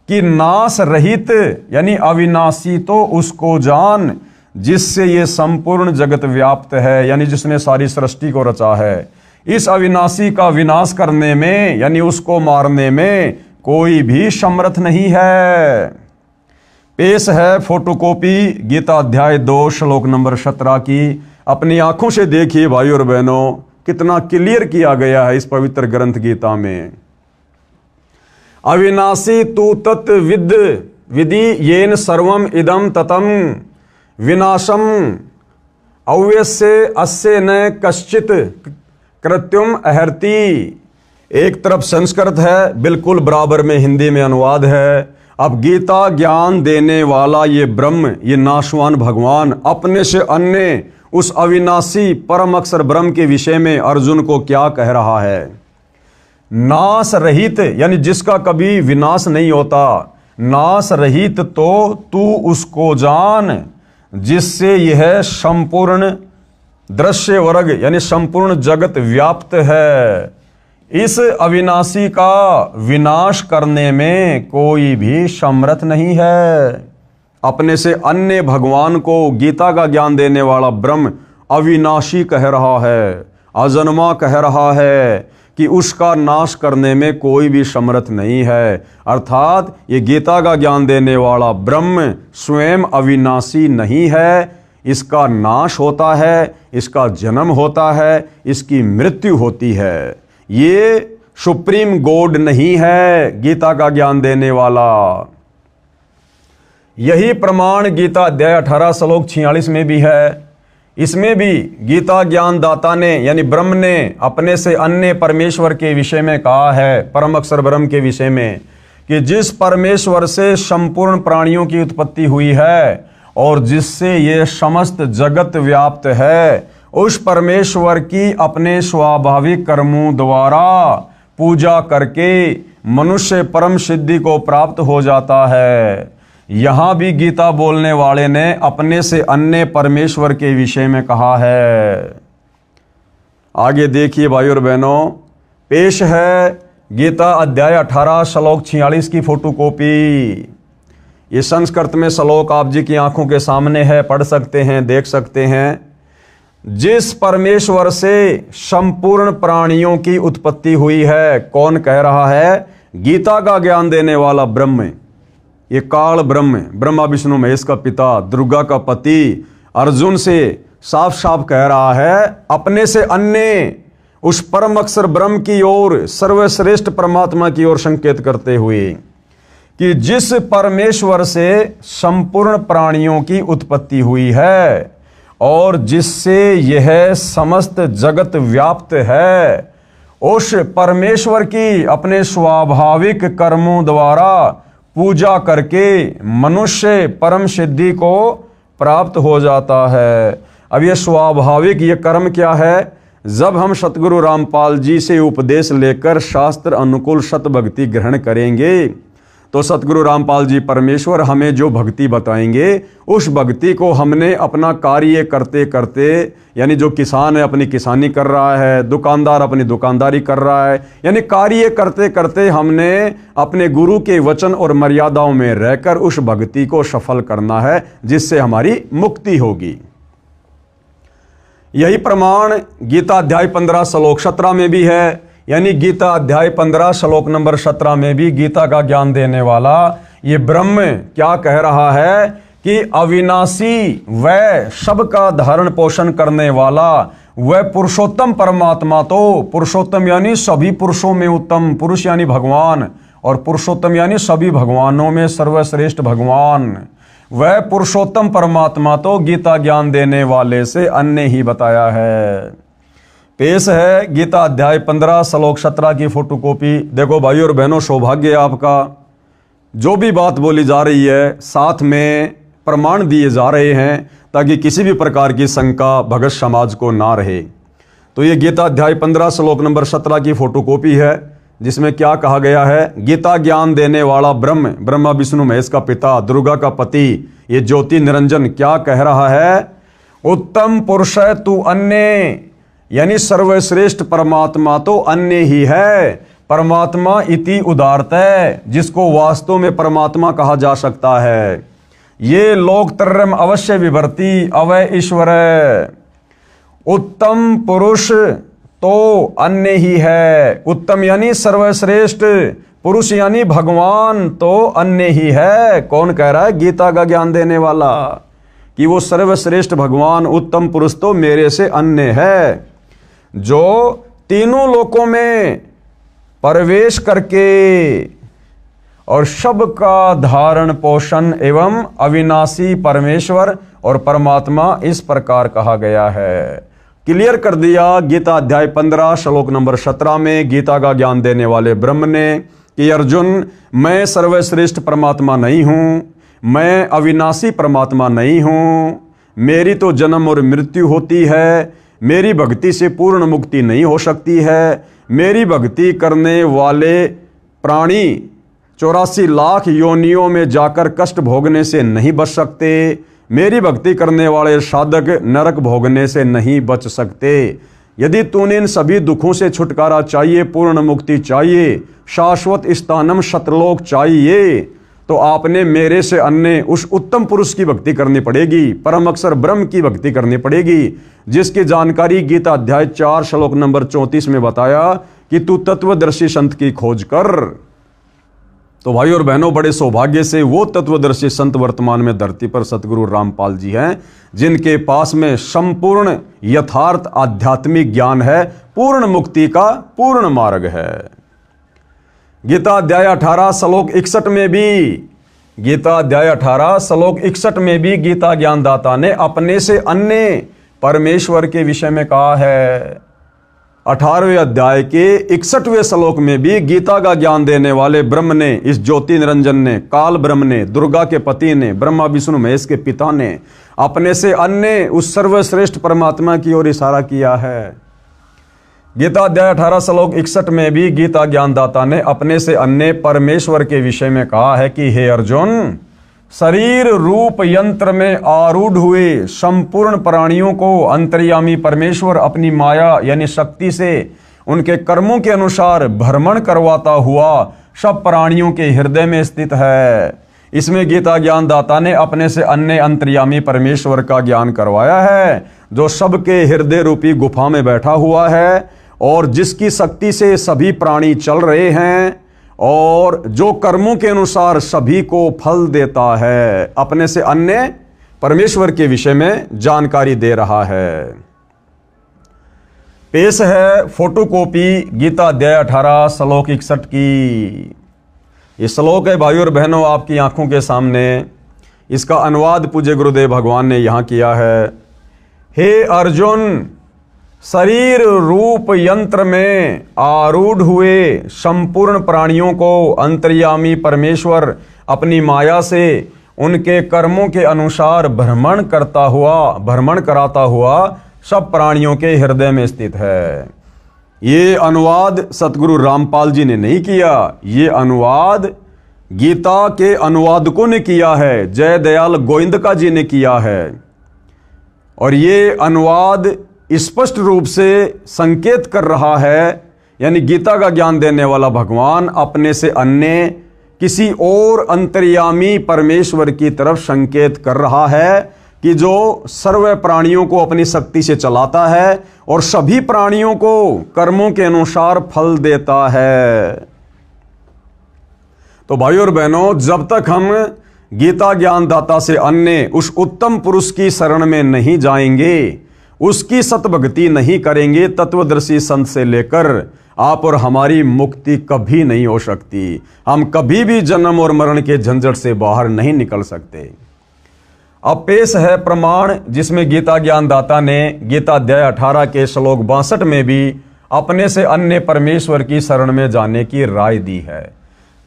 कि नाश रहित यानी अविनाशी तो उसको जान जिससे ये संपूर्ण जगत व्याप्त है, यानी जिसने सारी सृष्टि को रचा है। इस अविनाशी का विनाश करने में यानी उसको मारने में कोई भी समर्थ नहीं है। पेश है फोटोकॉपी गीता अध्याय 2 श्लोक नंबर 17 की। अपनी आंखों से देखिए भाई और बहनों, कितना क्लियर किया गया है इस पवित्र ग्रंथ गीता में। अविनाशी तू तत् विधि येन सर्वम इदम ततम विनाशम अव्यस्य अस्य न कश्चित कृत्युम अहर्ति। एक तरफ संस्कृत है, बिल्कुल बराबर में हिंदी में अनुवाद है। अब गीता ज्ञान देने वाला ये ब्रह्म, ये नाशवान भगवान अपने से अन्य उस अविनाशी परम अक्षर ब्रह्म के विषय में अर्जुन को क्या कह रहा है? नाश रहित यानी जिसका कभी विनाश नहीं होता, नाश रहित तो तू उसको जान जिससे यह संपूर्ण दृश्य वर्ग यानी संपूर्ण जगत व्याप्त है। इस अविनाशी का विनाश करने में कोई भी समर्थ नहीं है। अपने से अन्य भगवान को गीता का ज्ञान देने वाला ब्रह्म अविनाशी कह रहा है, अजन्मा कह रहा है कि उसका नाश करने में कोई भी समर्थ नहीं है। अर्थात ये गीता का ज्ञान देने वाला ब्रह्म स्वयं अविनाशी नहीं है, इसका नाश होता है, इसका जन्म होता है, इसकी मृत्यु होती है। ये सुप्रीम गॉड नहीं है गीता का ज्ञान देने वाला। यही प्रमाण गीता अध्याय 18 श्लोक 46 में भी है। इसमें भी गीता ज्ञान दाता ने यानी ब्रह्म ने अपने से अन्य परमेश्वर के विषय में कहा है, परम अक्षर ब्रह्म के विषय में, कि जिस परमेश्वर से संपूर्ण प्राणियों की उत्पत्ति हुई है और जिससे ये समस्त जगत व्याप्त है, उस परमेश्वर की अपने स्वाभाविक कर्मों द्वारा पूजा करके मनुष्य परम सिद्धि को प्राप्त हो जाता है। यहां भी गीता बोलने वाले ने अपने से अन्य परमेश्वर के विषय में कहा है। आगे देखिए भाई और बहनों, पेश है गीता अध्याय 18 श्लोक 46 की फोटोकॉपी। ये संस्कृत में श्लोक आप जी की आंखों के सामने है, पढ़ सकते हैं, देख सकते हैं। जिस परमेश्वर से संपूर्ण प्राणियों की उत्पत्ति हुई है, कौन कह रहा है? गीता का ज्ञान देने वाला ब्रह्म। ये काल ब्रह्म, ब्रह्मा विष्णु महेश का पिता, दुर्गा का पति, अर्जुन से साफ साफ कह रहा है अपने से अन्य उस परम अक्षर ब्रह्म की ओर, सर्वश्रेष्ठ परमात्मा की ओर संकेत करते हुए कि जिस परमेश्वर से संपूर्ण प्राणियों की उत्पत्ति हुई है और जिससे यह समस्त जगत व्याप्त है, उस परमेश्वर की अपने स्वाभाविक कर्मों द्वारा पूजा करके मनुष्य परम सिद्धि को प्राप्त हो जाता है। अब ये स्वाभाविक ये कर्म क्या है? जब हम सतगुरु रामपाल जी से उपदेश लेकर शास्त्र अनुकूल सत भक्ति ग्रहण करेंगे तो सतगुरु रामपाल जी परमेश्वर हमें जो भक्ति बताएंगे, उस भक्ति को हमने अपना कार्य करते करते, यानी जो किसान है अपनी किसानी कर रहा है, दुकानदार अपनी दुकानदारी कर रहा है, यानी कार्य करते करते हमने अपने गुरु के वचन और मर्यादाओं में रहकर उस भक्ति को सफल करना है, जिससे हमारी मुक्ति होगी। यही प्रमाण गीता अध्याय 15 श्लोक 17 में भी है। यानी गीता अध्याय 15 श्लोक नंबर 17 में भी गीता का ज्ञान देने वाला ये ब्रह्म क्या कह रहा है कि अविनाशी व सबका धारण पोषण करने वाला वह पुरुषोत्तम परमात्मा, तो पुरुषोत्तम यानी सभी पुरुषों में उत्तम, पुरुष यानी भगवान, और पुरुषोत्तम यानी सभी भगवानों में सर्वश्रेष्ठ भगवान, वह पुरुषोत्तम परमात्मा तो गीता ज्ञान देने वाले से अन्य ही बताया है। पेश है गीता अध्याय 15 श्लोक 17 की फोटोकॉपी। देखो भाई और बहनों, सौभाग्य है आपका, जो भी बात बोली जा रही है साथ में प्रमाण दिए जा रहे हैं ताकि किसी भी प्रकार की शंका भगत समाज को ना रहे। तो ये गीता अध्याय 15 श्लोक नंबर 17 की फोटोकॉपी है, जिसमें क्या कहा गया है? गीता ज्ञान देने वाला ब्रह्म, ब्रह्मा विष्णु महेश का पिता, दुर्गा का पति, ये ज्योति निरंजन क्या कह रहा है? उत्तम पुरुष है तू अन्य, यानी सर्वश्रेष्ठ परमात्मा तो अन्य ही है। परमात्मा इति उदारत है, जिसको वास्तव में परमात्मा कहा जा सकता है। ये लोकत्रयम अवश्य विभर्ति अवय ईश्वर। उत्तम पुरुष तो अन्य ही है, उत्तम यानी सर्वश्रेष्ठ, पुरुष यानी भगवान तो अन्य ही है। कौन कह रहा है? गीता का ज्ञान देने वाला, कि वो सर्वश्रेष्ठ भगवान उत्तम पुरुष तो मेरे से अन्य है, जो तीनों लोकों में प्रवेश करके और सबका धारण पोषण एवं अविनाशी परमेश्वर और परमात्मा इस प्रकार कहा गया है। क्लियर कर दिया गीता अध्याय 15 श्लोक नंबर 17 में गीता का ज्ञान देने वाले ब्रह्म ने कि अर्जुन, मैं सर्वश्रेष्ठ परमात्मा नहीं हूं, मैं अविनाशी परमात्मा नहीं हूं, मेरी तो जन्म और मृत्यु होती है, मेरी भक्ति से पूर्ण मुक्ति नहीं हो सकती है, मेरी भक्ति करने वाले प्राणी 84 लाख योनियों में जाकर कष्ट भोगने से नहीं बच सकते, मेरी भक्ति करने वाले साधक नरक भोगने से नहीं बच सकते। यदि तूने इन सभी दुखों से छुटकारा चाहिए, पूर्ण मुक्ति चाहिए, शाश्वत स्थानम सतलोक चाहिए, तो आपने मेरे से अन्य उस उत्तम पुरुष की भक्ति करनी पड़ेगी, परम अक्षर ब्रह्म की भक्ति करनी पड़ेगी, जिसकी जानकारी गीता अध्याय 4 श्लोक नंबर 34 में बताया कि तू तत्वदर्शी संत की खोज कर। तो भाई और बहनों, बड़े सौभाग्य से वो तत्वदर्शी संत वर्तमान में धरती पर सतगुरु रामपाल जी हैं, जिनके पास में संपूर्ण यथार्थ आध्यात्मिक ज्ञान है, पूर्ण मुक्ति का पूर्ण मार्ग है। गीता अध्याय 18 श्लोक 61 में भी, गीता अध्याय 18 श्लोक 61 में भी गीता ज्ञानदाता ने अपने से अन्य परमेश्वर के विषय में कहा है। 18वें अध्याय के 61वें श्लोक में भी गीता का ज्ञान देने वाले ब्रह्म ने, इस ज्योति निरंजन ने, काल ब्रह्म ने, दुर्गा के पति ने, ब्रह्मा विष्णु महेश के पिता ने अपने से अन्य उस सर्वश्रेष्ठ परमात्मा की ओर इशारा किया है। गीता अध्याय 18 श्लोक 61 में भी गीता ज्ञानदाता ने अपने से अन्य परमेश्वर के विषय में कहा है कि हे अर्जुन, शरीर रूप यंत्र में आरूढ़ हुए संपूर्ण प्राणियों को अंतर्यामी परमेश्वर अपनी माया यानी शक्ति से उनके कर्मों के अनुसार भ्रमण करवाता हुआ सब प्राणियों के हृदय में स्थित है। इसमें गीता ज्ञानदाता ने अपने से अन्य अंतर्यामी परमेश्वर का ज्ञान करवाया है, जो सबके हृदय रूपी गुफा में बैठा हुआ है और जिसकी शक्ति से सभी प्राणी चल रहे हैं और जो कर्मों के अनुसार सभी को फल देता है। अपने से अन्य परमेश्वर के विषय में जानकारी दे रहा है। पेश है फोटोकॉपी गीता अध्याय 18 श्लोक 61 की। ये श्लोक है भाइयों और बहनों आपकी आंखों के सामने। इसका अनुवाद पूज्य गुरुदेव भगवान ने यहां किया है। हे अर्जुन, शरीर रूप यंत्र में आरूढ़ हुए संपूर्ण प्राणियों को अंतर्यामी परमेश्वर अपनी माया से उनके कर्मों के अनुसार भ्रमण कराता हुआ सब प्राणियों के हृदय में स्थित है। ये अनुवाद सतगुरु रामपाल जी ने नहीं किया, ये अनुवाद गीता के अनुवादकों ने किया है, जय दयाल गोविंदका जी ने किया है। और ये अनुवाद स्पष्ट रूप से संकेत कर रहा है, यानी गीता का ज्ञान देने वाला भगवान अपने से अन्य किसी और अंतर्यामी परमेश्वर की तरफ संकेत कर रहा है कि जो सर्व प्राणियों को अपनी शक्ति से चलाता है और सभी प्राणियों को कर्मों के अनुसार फल देता है। तो भाइयों और बहनों, जब तक हम गीता ज्ञानदाता से अन्य उस उत्तम पुरुष की शरण में नहीं जाएंगे, उसकी सतभक्ति नहीं करेंगे, तत्वदर्शी संत से लेकर आप और हमारी मुक्ति कभी नहीं हो सकती। हम कभी भी जन्म और मरण के झंझट से बाहर नहीं निकल सकते। अब पेश है प्रमाण, जिसमें गीता ज्ञानदाता ने गीता अध्याय 18 के श्लोक 62 में भी अपने से अन्य परमेश्वर की शरण में जाने की राय दी है।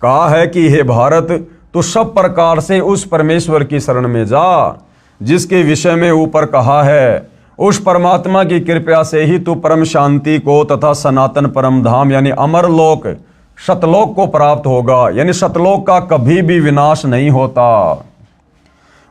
कहा है कि हे भारत, तू सब प्रकार से उस परमेश्वर की शरण में जा जिसके विषय में ऊपर कहा है। उस परमात्मा की कृपा से ही तू परम शांति को तथा सनातन परम धाम यानी अमर लोक सतलोक को प्राप्त होगा, यानी सतलोक का कभी भी विनाश नहीं होता।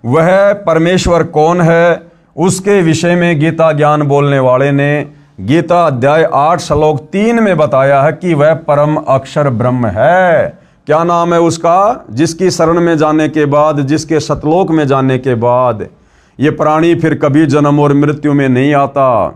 वह परमेश्वर कौन है, उसके विषय में गीता ज्ञान बोलने वाले ने गीता अध्याय 8 श्लोक 3 में बताया है कि वह परम अक्षर ब्रह्म है। क्या नाम है उसका? जिसकी शरण में जाने के बाद, जिसके सतलोक में जाने के बाद ये प्राणी फिर कभी जन्म और मृत्यु में नहीं आता,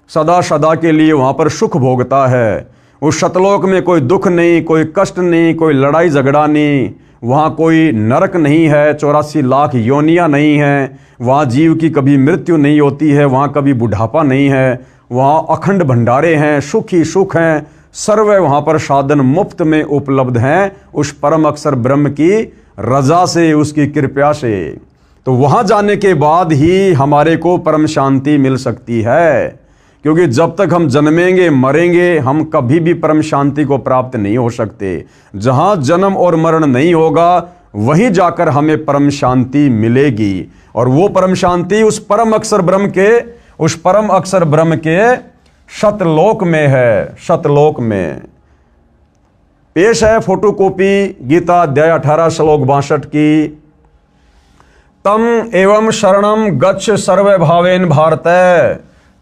सदा सदा के लिए वहाँ पर सुख भोगता है। उस सतलोक में कोई दुख नहीं, कोई कष्ट नहीं, कोई लड़ाई झगड़ा नहीं, वहाँ कोई नरक नहीं है, 84 लाख योनियाँ नहीं हैं, वहाँ जीव की कभी मृत्यु नहीं होती है, वहाँ कभी बुढ़ापा नहीं है, वहाँ अखंड भंडारे हैं, सुख ही सुख हैं, सर्व वहाँ पर साधन मुफ्त में उपलब्ध हैं उस परम अक्षर ब्रह्म की रजा से, उसकी कृपा से। तो वहाँ जाने के बाद ही हमारे को परम शांति मिल सकती है, क्योंकि जब तक हम जन्मेंगे मरेंगे हम कभी भी परम शांति को प्राप्त नहीं हो सकते। जहाँ जन्म और मरण नहीं होगा वहीं जाकर हमें परम शांति मिलेगी, और वो परम शांति उस परम अक्षर ब्रह्म के सतलोक में है, सतलोक में। पेश है फोटोकॉपी गीता अध्याय 18 श्लोक 62 की। तम एवं शरणम गच्छ सर्वभावेन भारत,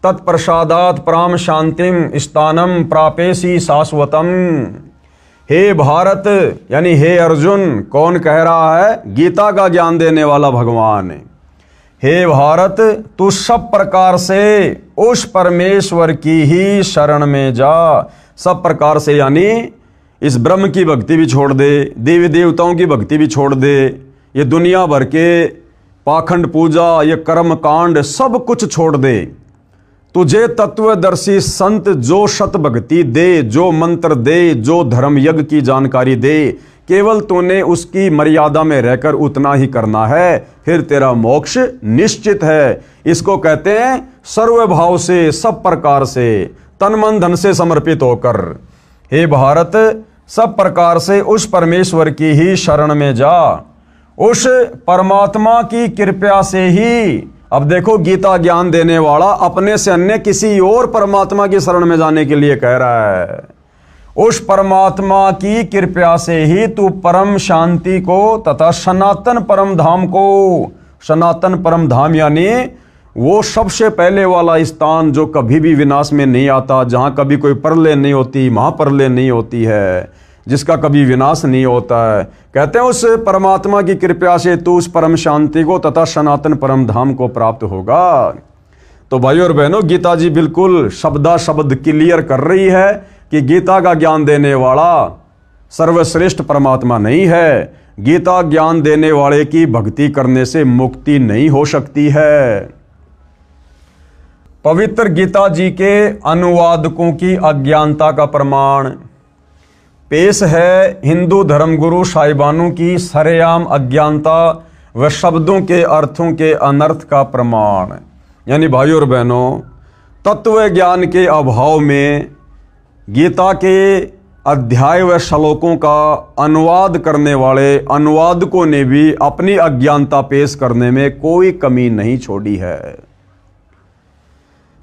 तत्प्रसादात् प्राम शांतिम स्थानम प्रापेसी शाश्वतम। हे भारत यानी हे अर्जुन, कौन कह रहा है? गीता का ज्ञान देने वाला भगवान। हे भारत, तू सब प्रकार से उस परमेश्वर की ही शरण में जा। सब प्रकार से यानी इस ब्रह्म की भक्ति भी छोड़ दे, देवी देवताओं की भक्ति भी छोड़ दे, ये दुनिया भर के पाखंड पूजा, ये कर्म कांड सब कुछ छोड़ दे। तुझे तत्वदर्शी संत जो शत भक्ति दे, जो मंत्र दे, जो धर्म यज्ञ की जानकारी दे, केवल तूने उसकी मर्यादा में रहकर उतना ही करना है, फिर तेरा मोक्ष निश्चित है। इसको कहते हैं सर्वभाव से, सब प्रकार से, तन मन धन से समर्पित होकर। हे भारत, सब प्रकार से उस परमेश्वर की ही शरण में जा, उस परमात्मा की कृपा से ही। अब देखो, गीता ज्ञान देने वाला अपने से अन्य किसी और परमात्मा की शरण में जाने के लिए कह रहा है। उस परमात्मा की कृपा से ही तू परम शांति को तथा सनातन परम धाम को, सनातन परम धाम यानी वो सबसे पहले वाला स्थान जो कभी भी विनाश में नहीं आता, जहां कभी कोई प्रलय नहीं होती, महाप्रलय नहीं होती है, जिसका कभी विनाश नहीं होता है। कहते हैं उस परमात्मा की कृपा से तू उस परम शांति को तथा सनातन परम धाम को प्राप्त होगा। तो भाइयों और बहनों, गीता जी बिल्कुल शब्दा शब्द क्लियर कर रही है कि गीता का ज्ञान देने वाला सर्वश्रेष्ठ परमात्मा नहीं है। गीता ज्ञान देने वाले की भक्ति करने से मुक्ति नहीं हो सकती है। पवित्र गीता जी के अनुवादकों की अज्ञानता का प्रमाण पेश है हिंदू धर्मगुरु साहिबानों की सरेआम अज्ञानता व शब्दों के अर्थों के अनर्थ का प्रमाण। यानी भाइयों और बहनों, तत्व ज्ञान के अभाव में गीता के अध्याय व श्लोकों का अनुवाद करने वाले अनुवादकों ने भी अपनी अज्ञानता पेश करने में कोई कमी नहीं छोड़ी है।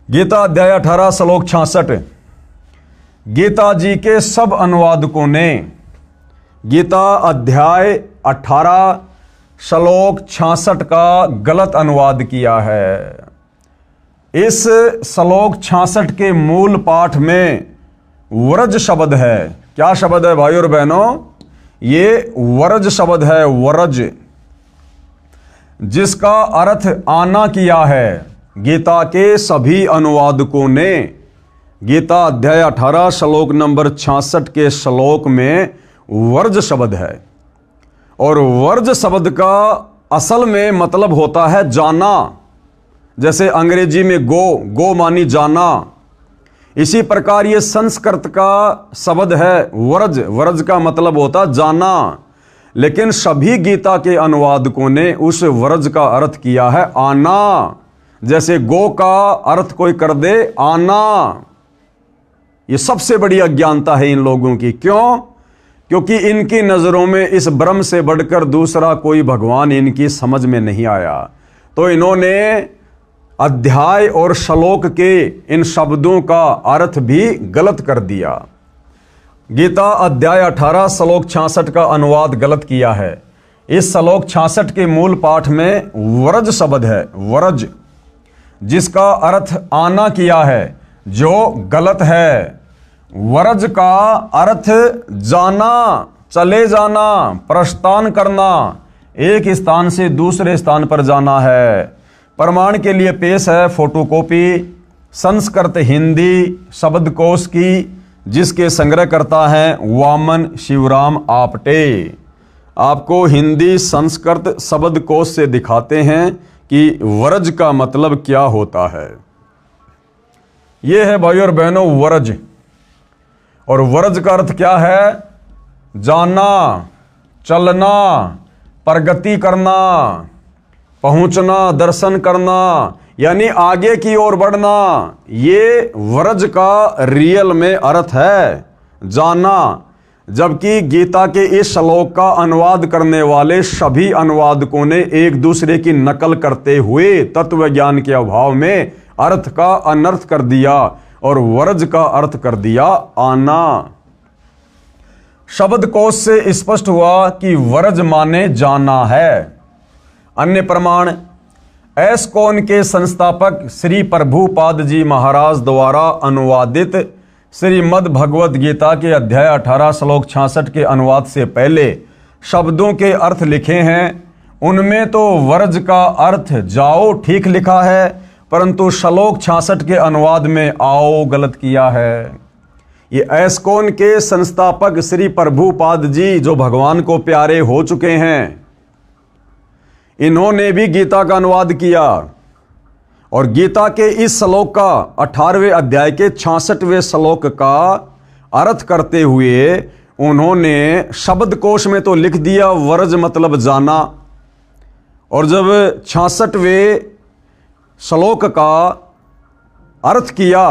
गीता अध्याय 18 श्लोक 66। गीता जी के सब अनुवादकों ने गीता अध्याय 18 श्लोक 66 का गलत अनुवाद किया है। इस श्लोक 66 के मूल पाठ में वरज शब्द है। क्या शब्द है भाइयों और बहनों? ये वरज शब्द है, वरज, जिसका अर्थ आना किया है। गीता के सभी अनुवादकों ने गीता अध्याय 18 श्लोक नंबर 66 के श्लोक में वर्ज शब्द है, और वर्ज शब्द का असल में मतलब होता है जाना। जैसे अंग्रेजी में गो मानी जाना, इसी प्रकार ये संस्कृत का शब्द है वर्ज। वर्ज का मतलब होता जाना, लेकिन सभी गीता के अनुवादकों ने उस वर्ज का अर्थ किया है आना। जैसे गो का अर्थ कोई कर दे आना। ये सबसे बड़ी अज्ञानता है इन लोगों की। क्यों? क्योंकि इनकी नजरों में इस ब्रह्म से बढ़कर दूसरा कोई भगवान इनकी समझ में नहीं आया, तो इन्होंने अध्याय और श्लोक के इन शब्दों का अर्थ भी गलत कर दिया। गीता अध्याय 18 श्लोक 66 का अनुवाद गलत किया है। इस श्लोक 66 के मूल पाठ में वरज शब्द है, वरज, जिसका अर्थ आना किया है, जो गलत है। वरज का अर्थ जाना, चले जाना, प्रस्थान करना, एक स्थान से दूसरे स्थान पर जाना है। प्रमाण के लिए पेश है फोटोकॉपी संस्कृत हिंदी शब्दकोश की, जिसके संग्रहकर्ता हैं वामन शिवराम आपटे। आपको हिंदी संस्कृत शब्दकोश से दिखाते हैं कि वरज का मतलब क्या होता है। यह है भाइयों और बहनों वरज, और वरज का अर्थ क्या है? जाना, चलना, प्रगति करना, पहुंचना, दर्शन करना, यानी आगे की ओर बढ़ना। ये वरज का रियल में अर्थ है, जाना। जबकि गीता के इस श्लोक का अनुवाद करने वाले सभी अनुवादकों ने एक दूसरे की नकल करते हुए तत्व ज्ञान के अभाव में अर्थ का अनर्थ कर दिया और वरज का अर्थ कर दिया आना। शब्दकोश से स्पष्ट हुआ कि वरज माने जाना है। अन्य प्रमाण एस्कॉन के संस्थापक श्री प्रभुपाद जी महाराज द्वारा अनुवादित श्रीमद् भगवद गीता के अध्याय 18 श्लोक 66 के अनुवाद से पहले शब्दों के अर्थ लिखे हैं। उनमें तो वर्ज का अर्थ जाओ ठीक लिखा है, परंतु श्लोक 66 के अनुवाद में आओ गलत किया है। ये एस्कॉन के संस्थापक श्री प्रभुपाद जी जो भगवान को प्यारे हो चुके हैं, इन्होंने भी गीता का अनुवाद किया और गीता के इस श्लोक का 18वें अध्याय के 66वें श्लोक का अर्थ करते हुए उन्होंने शब्दकोश में तो लिख दिया वर्ज मतलब जाना, और जब 66वें श्लोक का अर्थ किया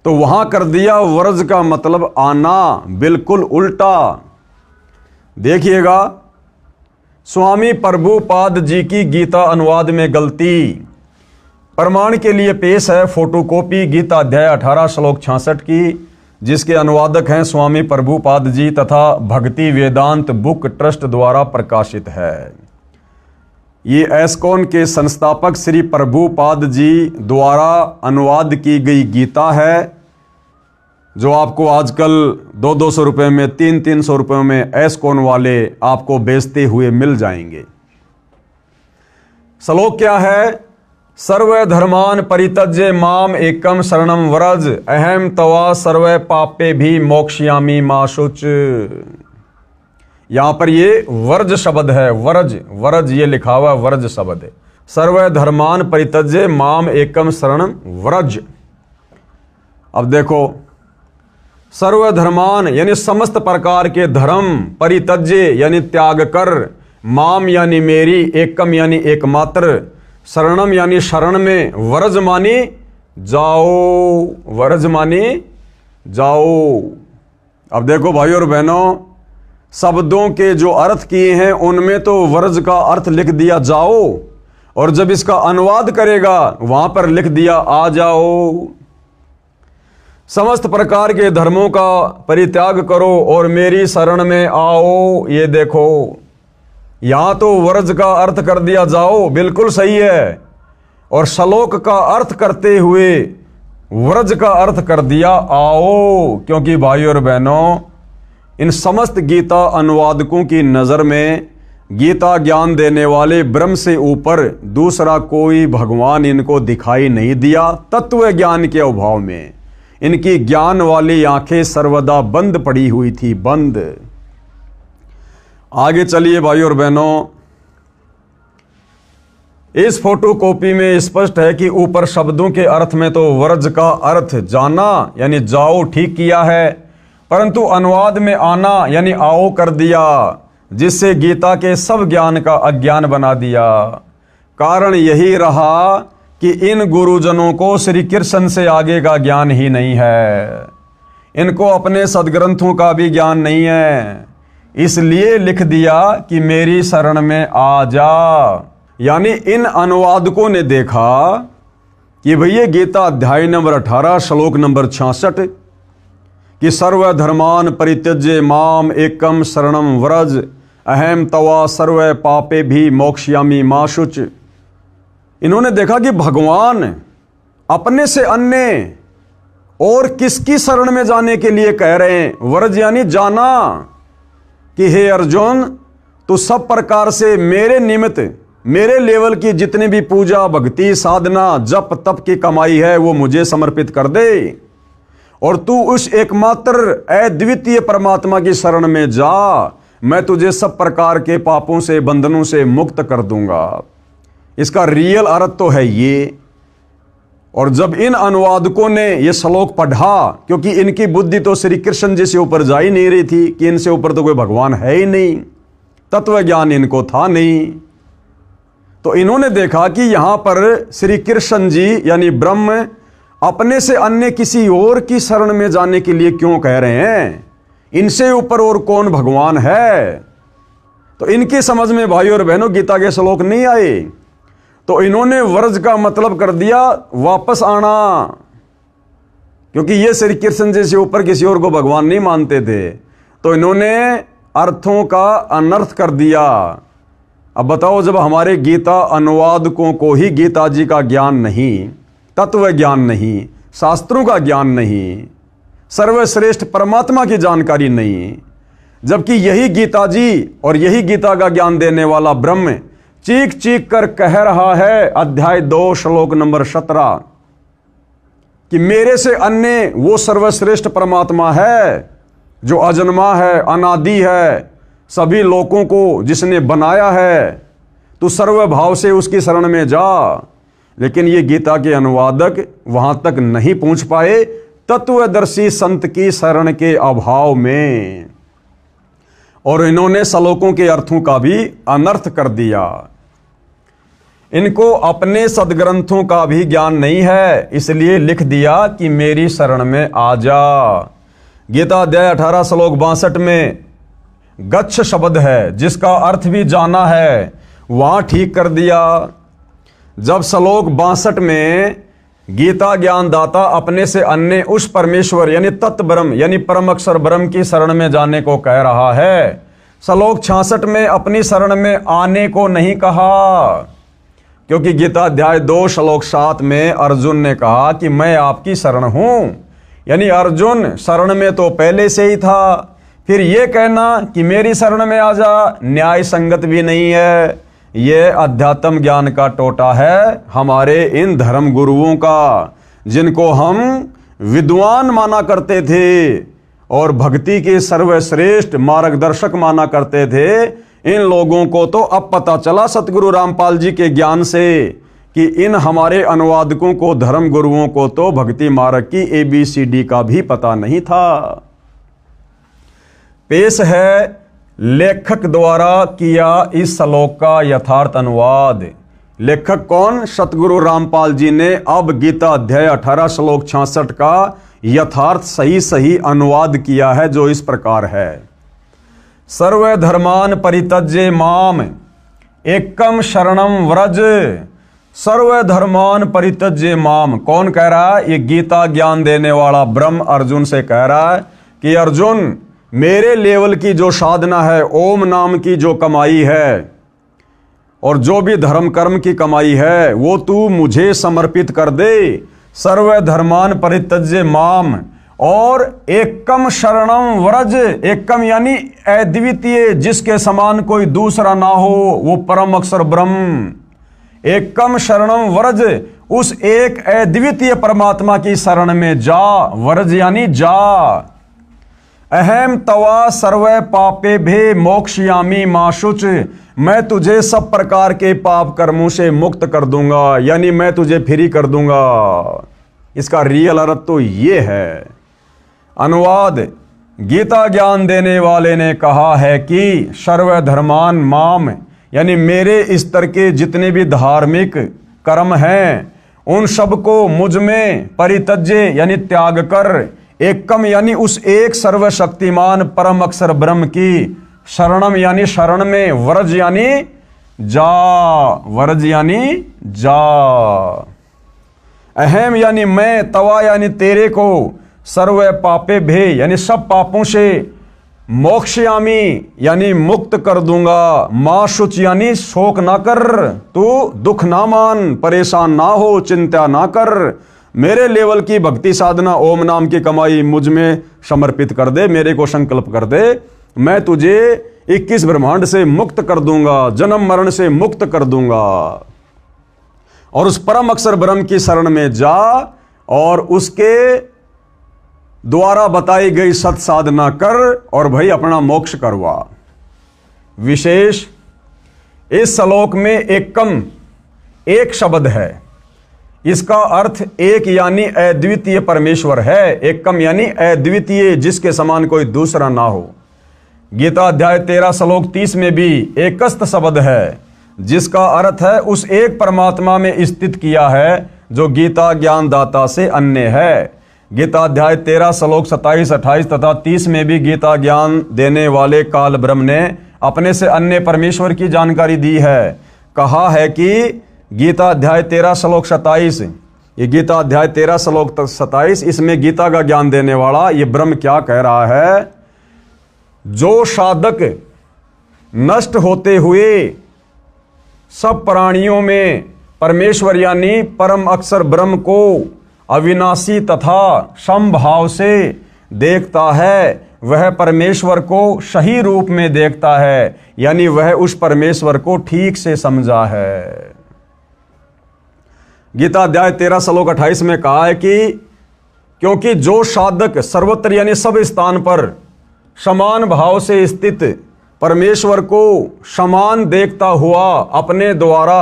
तो वहां कर दिया वर्ज का मतलब आना, बिल्कुल उल्टा। देखिएगा, स्वामी प्रभुपाद जी की गीता अनुवाद में गलती प्रमाण के लिए पेश है फोटोकॉपी गीता अध्याय 18 श्लोक 66 की, जिसके अनुवादक हैं स्वामी प्रभुपाद जी तथा भक्ति वेदांत बुक ट्रस्ट द्वारा प्रकाशित है। ये एस्कॉन के संस्थापक श्री प्रभुपाद जी द्वारा अनुवाद की गई गीता है, जो आपको आजकल 200-200 रुपये में, 300-300 रुपये में एस्कॉन वाले आपको बेचते हुए मिल जाएंगे। श्लोक क्या है? सर्व धर्मान परित्यज्य माम एकम शरणम व्रज अहम तवा सर्व पापे भी मोक्ष्यामि मा शुच। यहां पर ये वर्ज शब्द है, वर्ज, वर्ज ये लिखा हुआ वर्ज शब्द है। सर्व धर्मान परित्यज्य माम एकम शरणम व्रज। अब देखो, सर्वधर्मान यानी समस्त प्रकार के धर्म, परित्यज्य यानी त्याग कर, माम यानी मेरी, एकम यानी एकमात्र, शरणम यानी शरण में, व्रज मानी जाओ, व्रज मानी जाओ। अब देखो भाई और बहनों, शब्दों के जो अर्थ किए हैं उनमें तो व्रज का अर्थ लिख दिया जाओ, और जब इसका अनुवाद करेगा वहां पर लिख दिया आ जाओ। समस्त प्रकार के धर्मों का परित्याग करो और मेरी शरण में आओ। ये देखो, यहां तो व्रज का अर्थ कर दिया जाओ, बिल्कुल सही है, और श्लोक का अर्थ करते हुए व्रज का अर्थ कर दिया आओ। क्योंकि भाई और बहनों, इन समस्त गीता अनुवादकों की नजर में गीता ज्ञान देने वाले ब्रह्म से ऊपर दूसरा कोई भगवान इनको दिखाई नहीं दिया। तत्व ज्ञान के अभाव में इनकी ज्ञान वाली आंखें सर्वदा बंद पड़ी हुई थी, बंद। आगे चलिए भाई और बहनों, इस फोटोकॉपी में स्पष्ट है कि ऊपर शब्दों के अर्थ में तो व्रज का अर्थ जाना यानी जाओ ठीक किया है, परंतु अनुवाद में आना यानी आओ कर दिया, जिससे गीता के सब ज्ञान का अज्ञान बना दिया। कारण यही रहा कि इन गुरुजनों को श्री कृष्ण से आगे का ज्ञान ही नहीं है, इनको अपने सदग्रंथों का भी ज्ञान नहीं है, इसलिए लिख दिया कि मेरी शरण में आ जा। यानी इन अनुवादकों ने देखा कि भैया गीता अध्याय नंबर 18 श्लोक नंबर 66 कि सर्वधर्मान परित्यज्य माम एकम शरणम व्रज अहम तवा सर्व पापे भी मोक्ष्यामि मा शुच। इन्होंने देखा कि भगवान अपने से अन्य और किसकी शरण में जाने के लिए कह रहे हैं? व्रज यानी जाना, कि हे अर्जुन, तू सब प्रकार से मेरे निमित्त, मेरे लेवल की जितनी भी पूजा भक्ति साधना जप तप की कमाई है वो मुझे समर्पित कर दे, और तू उस एकमात्र अद्वितीय परमात्मा की शरण में जा, मैं तुझे सब प्रकार के पापों से बंधनों से मुक्त कर दूंगा। इसका रियल अर्थ तो है ये। और जब इन अनुवादकों ने यह श्लोक पढ़ा, क्योंकि इनकी बुद्धि तो श्री कृष्ण जी से ऊपर जा ही नहीं रही थी कि इनसे ऊपर तो कोई भगवान है ही नहीं, तत्व ज्ञान इनको था नहीं, तो इन्होंने देखा कि यहां पर श्री कृष्ण जी यानी ब्रह्म अपने से अन्य किसी और की शरण में जाने के लिए क्यों कह रहे हैं? इनसे ऊपर और कौन भगवान है? तो इनकी समझ में भाई और बहनों गीता के श्लोक नहीं आए, तो इन्होंने व्रज का मतलब कर दिया वापस आना, क्योंकि ये श्री कृष्ण जी से ऊपर किसी और को भगवान नहीं मानते थे, तो इन्होंने अर्थों का अनर्थ कर दिया। अब बताओ, जब हमारे गीता अनुवादकों को ही गीता जी का ज्ञान नहीं, तत्व ज्ञान नहीं, शास्त्रों का ज्ञान नहीं, सर्वश्रेष्ठ परमात्मा की जानकारी नहीं, जबकि यही गीता जी और यही गीता का ज्ञान देने वाला ब्रह्म चीख चीख कर कह रहा है, अध्याय 2 श्लोक नंबर 17 कि मेरे से अन्य वो सर्वश्रेष्ठ परमात्मा है जो अजन्मा है, अनादि है, सभी लोगों को जिसने बनाया है, तू सर्वभाव से उसकी शरण में जा। लेकिन ये गीता के अनुवादक वहां तक नहीं पहुंच पाए, तत्वदर्शी संत की शरण के अभाव में, और इन्होंने श्लोकों के अर्थों का भी अनर्थ कर दिया। इनको अपने सदग्रंथों का भी ज्ञान नहीं है, इसलिए लिख दिया कि मेरी शरण में आ जा। गीता अध्याय 18 श्लोक 62 में गच्छ शब्द है, जिसका अर्थ भी जाना है, वहां ठीक कर दिया। जब श्लोक 62 में गीता ज्ञानदाता अपने से अन्य उस परमेश्वर यानी तत्व ब्रह्म यानी परम अक्षर ब्रह्म की शरण में जाने को कह रहा है, श्लोक 66 में अपनी शरण में आने को नहीं कहा, क्योंकि गीता अध्याय 2 श्लोक 7 में अर्जुन ने कहा कि मैं आपकी शरण हूं, यानी अर्जुन शरण में तो पहले से ही था। फिर यह कहना कि मेरी शरण में आ जा, न्याय संगत भी नहीं है। यह अध्यात्म ज्ञान का टोटा है हमारे इन धर्म गुरुओं का, जिनको हम विद्वान माना करते थे और भक्ति के सर्वश्रेष्ठ मार्गदर्शक माना करते थे। इन लोगों को तो अब पता चला सतगुरु रामपाल जी के ज्ञान से कि इन हमारे अनुवादकों को, धर्म गुरुओं को तो भक्ति मार्ग की ABCD का भी पता नहीं था। पेश है लेखक द्वारा किया इस श्लोक का यथार्थ अनुवाद। लेखक कौन? सतगुरु रामपाल जी ने अब गीता अध्याय 18 श्लोक 66 का यथार्थ सही अनुवाद किया है, जो इस प्रकार है। सर्वधर्मान परित्यज्य माम एकम शरणम व्रज। सर्वधर्मान परित्यज्य माम कौन कह रहा है? ये गीता ज्ञान देने वाला ब्रह्म अर्जुन से कह रहा है कि अर्जुन, मेरे लेवल की जो साधना है, ओम नाम की जो कमाई है और जो भी धर्म कर्म की कमाई है, वो तू मुझे समर्पित कर दे। सर्वधर्मान परित्यज्य माम और एकम शरणम व्रज। एकम यानी अद्वितीय, जिसके समान कोई दूसरा ना हो, वो परम अक्षर ब्रह्म। एकम शरणम व्रज, उस एक अद्वितीय परमात्मा की शरण में जा। व्रज यानी जा। अहम तवा सर्व पापे भे मोक्षयामी माशुच। मैं तुझे सब प्रकार के पाप कर्मों से मुक्त कर दूंगा, यानी मैं तुझे फ्री कर दूंगा। इसका रियल अर्थ तो ये है। अनुवाद, गीता ज्ञान देने वाले ने कहा है कि सर्वधर्मान माम, यानी मेरे स्तर के जितने भी धार्मिक कर्म हैं, उन सबको मुझ में परित्यज्य यानी त्याग कर, एकम यानी उस एक सर्वशक्तिमान परम अक्षर ब्रह्म की शरणम यानी शरण में, व्रज यानी जा। व्रज यानी जा। अहम यानी मैं, तवा यानी तेरे को, सर्व पापे भे यानी सब पापों से, मोक्षयामी यानी मुक्त कर दूंगा, मां शुच यानी शोक ना कर, तू दुख ना मान, परेशान ना हो, चिंता ना कर। मेरे लेवल की भक्ति साधना, ओम नाम की कमाई मुझ में समर्पित कर दे, मेरे को संकल्प कर दे। मैं तुझे 21 ब्रह्मांड से मुक्त कर दूंगा, जन्म मरण से मुक्त कर दूंगा। और उस परम अक्षर ब्रह्म की शरण में जा और उसके द्वारा बताई गई सत साधना कर और भाई अपना मोक्ष करवा। विशेष इस श्लोक में एकम एक शब्द है, इसका अर्थ एक यानी अद्वितीय परमेश्वर है। एकम यानी अद्वितीय, जिसके समान कोई दूसरा ना हो। गीता अध्याय 13 श्लोक 30 में भी एकस्त शब्द है, जिसका अर्थ है उस एक परमात्मा में स्थित किया है, जो गीता ज्ञानदाता से अन्य है। गीता अध्याय 13 श्लोक 27, 28 तथा 30 में भी गीता ज्ञान देने वाले काल ब्रह्म ने अपने से अन्य परमेश्वर की जानकारी दी है। कहा है कि गीता अध्याय 13 श्लोक 27, ये गीता अध्याय 13 श्लोक 27, इसमें गीता का ज्ञान देने वाला ये ब्रह्म क्या कह रहा है? जो साधक नष्ट होते हुए सब प्राणियों में परमेश्वर यानी परम अक्षर ब्रह्म को अविनाशी तथा समभाव से देखता है, वह परमेश्वर को सही रूप में देखता है, यानी वह उस परमेश्वर को ठीक से समझा है। गीता अध्याय 13 श्लोक 28 में कहा है कि क्योंकि जो साधक सर्वत्र यानी सब स्थान पर समान भाव से स्थित परमेश्वर को समान देखता हुआ अपने द्वारा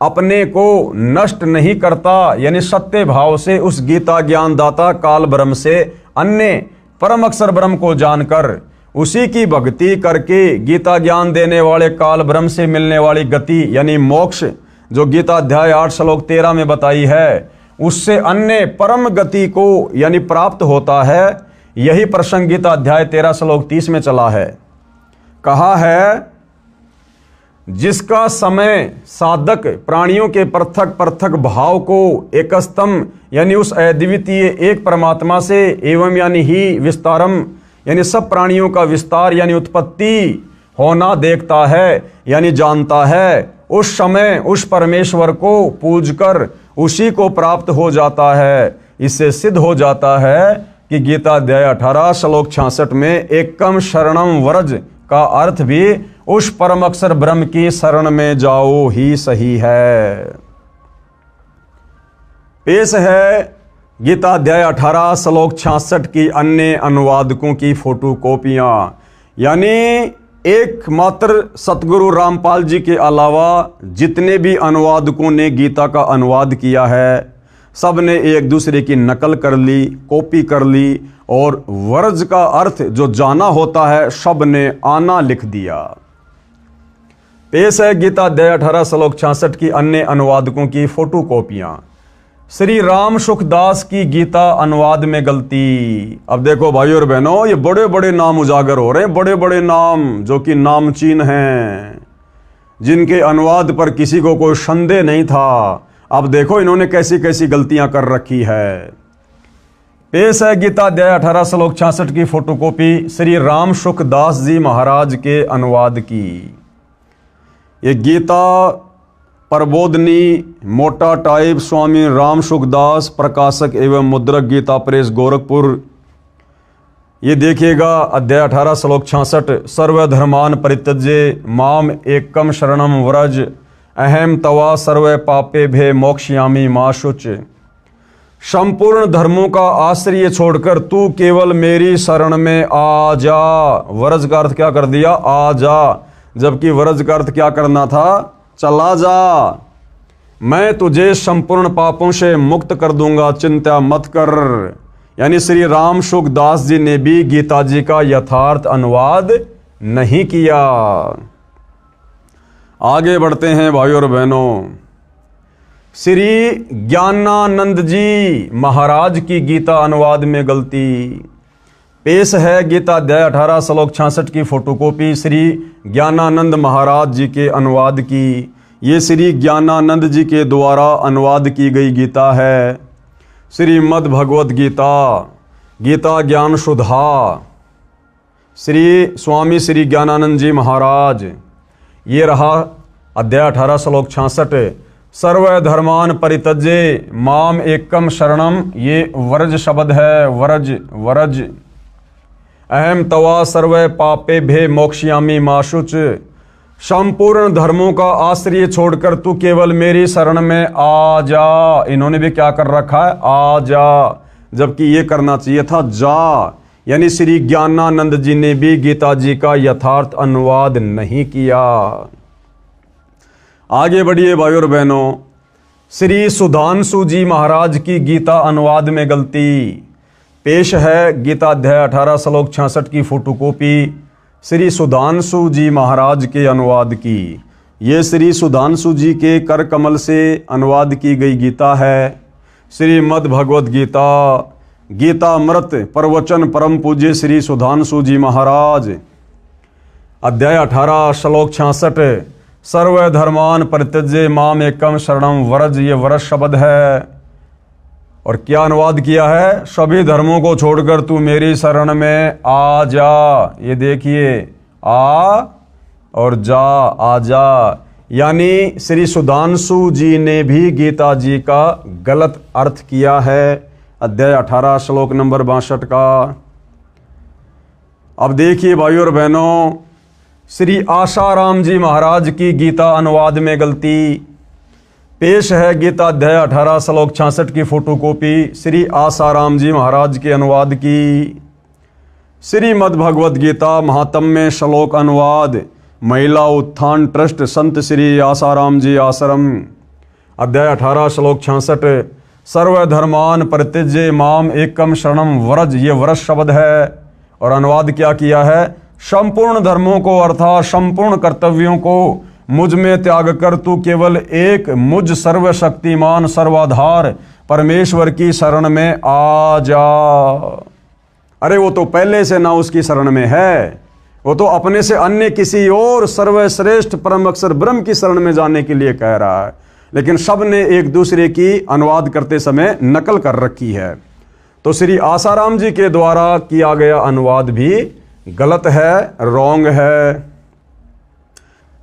अपने को नष्ट नहीं करता, यानी सत्य भाव से उस गीता ज्ञानदाता काल ब्रह्म से अन्य परम अक्षर ब्रह्म को जानकर उसी की भक्ति करके गीता ज्ञान देने वाले काल ब्रह्म से मिलने वाली गति यानी मोक्ष जो गीता अध्याय 8 श्लोक 13 में बताई है, उससे अन्य परम गति को यानी प्राप्त होता है। यही प्रसंग गीता अध्याय 13 श्लोक 30 में चला है। कहा है, जिसका समय साधक प्राणियों के पृथक पृथक भाव को एकस्तम यानी उस अद्वितीय एक परमात्मा से एवं यानी ही विस्तारम यानी सब प्राणियों का विस्तार यानी उत्पत्ति होना देखता है यानी जानता है, उस समय उस परमेश्वर को पूजकर उसी को प्राप्त हो जाता है। इससे सिद्ध हो जाता है कि गीता अध्याय 18 श्लोक 66 में एकम शरणम व्रज का अर्थ भी उस परम अक्षर ब्रह्म की शरण में जाओ ही सही है। पेश है गीता अध्याय 18 श्लोक 66 की अन्य अनुवादकों की फोटो कॉपियां, यानी एकमात्र सतगुरु रामपाल जी के अलावा जितने भी अनुवादकों ने गीता का अनुवाद किया है, सब ने एक दूसरे की नकल कर ली, कॉपी कर ली और वर्ज का अर्थ जो जाना होता है सब ने आना लिख दिया। पेश है गीता अध्याय 18 श्लोक 66 की अन्य अनुवादकों की फोटो कॉपियां। श्री राम सुखदास की गीता अनुवाद में गलती। अब देखो भाई और बहनों, ये बड़े बड़े नाम उजागर हो रहे हैं, बड़े बड़े नाम जो कि नामचीन हैं, जिनके अनुवाद पर किसी को कोई संदेह नहीं था। अब देखो इन्होंने कैसी कैसी गलतियां कर रखी है। पेश है गीता अध्याय 18 श्लोक 66 की फोटोकॉपी श्री राम सुखदास जी महाराज के अनुवाद की। ये गीता प्रबोधनी मोटा टाइप स्वामी राम सुखदास प्रकाशक एवं मुद्रक गीता प्रेस गोरखपुर। ये देखिएगा अध्याय 18 श्लोक 66 सर्वधर्मान परित्यज्य माम एकम शरणम व्रज अहम तवा सर्व पापे भे मोक्षयामि मा शुच। संपूर्ण धर्मों का आश्रय छोड़कर तू केवल मेरी शरण में आ जा। व्रज का अर्थ क्या कर दिया? आ जा, जबकि व्रज का अर्थ क्या करना था? चला जा। मैं तुझे संपूर्ण पापों से मुक्त कर दूंगा, चिंता मत कर। यानी श्री राम सुखदास जी ने भी गीता जी का यथार्थ अनुवाद नहीं किया। आगे बढ़ते हैं भाई और बहनों। श्री ज्ञानानंद जी महाराज की गीता अनुवाद में गलती। पेश है गीता अध्याय 18 श्लोक 66 की फोटोकॉपी श्री ज्ञानानंद महाराज जी के अनुवाद की। ये श्री ज्ञानानंद जी के द्वारा अनुवाद की गई गीता है। श्रीमद् भगवत गीता, गीता ज्ञान सुधा, श्री स्वामी श्री ज्ञानानंद जी महाराज। ये रहा अध्याय 18 श्लोक 66 सर्वधर्मान परित्यज्य माम एकम शरणम। ये व्रज शब्द है, व्रज व्रज। अहम तवा सर्व पापे भे मोक्षयामि मा शुच। संपूर्ण धर्मों का आश्रय छोड़कर तू केवल मेरी शरण में आ जा। इन्होंने भी क्या कर रखा है? आ जा, जबकि ये करना चाहिए था जा। यानी श्री ज्ञानानंद जी ने भी गीता जी का यथार्थ अनुवाद नहीं किया। आगे बढ़िए भाई और बहनों। श्री सुधांशु जी महाराज की गीता अनुवाद में गलती। पेश है गीता अध्याय 18 श्लोक 66 की फोटोकॉपी श्री सुधांशु जी महाराज के अनुवाद की। ये श्री सुधांशु जी के कर कमल से अनुवाद की गई गीता है। श्रीमद् भगवत गीता, गीतामृत प्रवचन परम पूज्य श्री सुधांशु जी महाराज। अध्याय 18 श्लोक 66 सर्वधर्मान परित्यज्य माम एकम शरणम व्रज। ये व्रज शब्द है। और क्या अनुवाद किया है? सभी धर्मों को छोड़कर तू मेरी शरण में आ जा। ये देखिए, आ और जा, आ जा। यानी श्री सुधांशु जी ने भी गीता जी का गलत अर्थ किया है। अध्याय 18 श्लोक नंबर 62 का। अब देखिए भाई और बहनों, श्री आसाराम जी महाराज की गीता अनुवाद में गलती। पेश है गीता अध्याय 18 श्लोक 66 की फोटोकॉपी श्री आसाराम जी महाराज के अनुवाद की। श्रीमद् भगवद गीता महात्म्य श्लोक अनुवाद महिला उत्थान ट्रस्ट संत श्री आसाराम जी आश्रम। अध्याय 18 श्लोक 66। सर्वधर्मान परित्यज्य माम एकम शरणम व्रज, ये व्रज शब्द है। और अनुवाद क्या किया है? संपूर्ण धर्मों को अर्थात संपूर्ण कर्तव्यों को मुझ में त्याग कर तू केवल एक मुझ सर्वशक्तिमान सर्वाधार परमेश्वर की शरण में आ जा। अरे वो तो पहले से ना उसकी शरण में है, वो तो अपने से अन्य किसी और सर्वश्रेष्ठ परम अक्षर ब्रह्म की शरण में जाने के लिए कह रहा है। लेकिन सब ने एक दूसरे की अनुवाद करते समय नकल कर रखी है। तो श्री आसाराम जी के द्वारा किया गया अनुवाद भी गलत है, रॉन्ग है।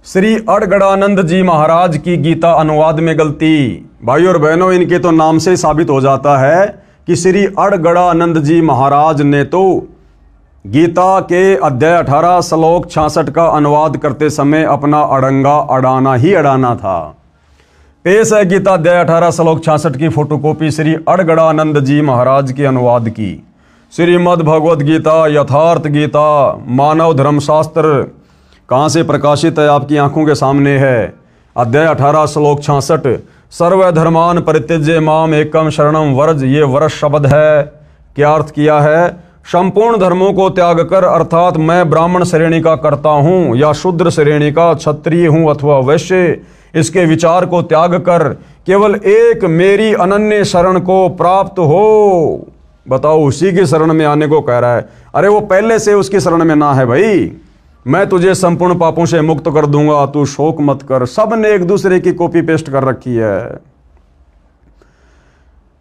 श्री अड़गड़ानंद जी महाराज की गीता अनुवाद में गलती। भाई और बहनों, इनके तो नाम से साबित हो जाता है कि श्री अड़गड़ानंद जी महाराज ने तो गीता के अध्याय 18 श्लोक 66 का अनुवाद करते समय अपना अड़ंगा अड़ाना ही अड़ाना था। पेश है गीता अध्याय 18 श्लोक 66 की फोटोकॉपी श्री अड़गड़ानंद जी महाराज के अनुवाद की। श्रीमद् भगवद गीता यथार्थ गीता मानव धर्मशास्त्र कहाँ से प्रकाशित है? आपकी आंखों के सामने है। अध्याय 18 श्लोक 66। सर्वधर्मान परित्यज्य माम एकम शरणम व्रज, ये व्रज शब्द है। क्या अर्थ किया है? संपूर्ण धर्मों को त्याग कर, अर्थात मैं ब्राह्मण श्रेणी का करता हूँ या शूद्र श्रेणी का, क्षत्रिय हूँ अथवा वैश्य, इसके विचार को त्याग कर केवल एक मेरी अनन्य शरण को प्राप्त हो। बताओ, उसी की शरण में आने को कह रहा है। अरे वो पहले से उसकी शरण में ना है भाई। मैं तुझे संपूर्ण पापों से मुक्त कर दूंगा, तू शोक मत कर। सब ने एक दूसरे की कॉपी पेस्ट कर रखी है।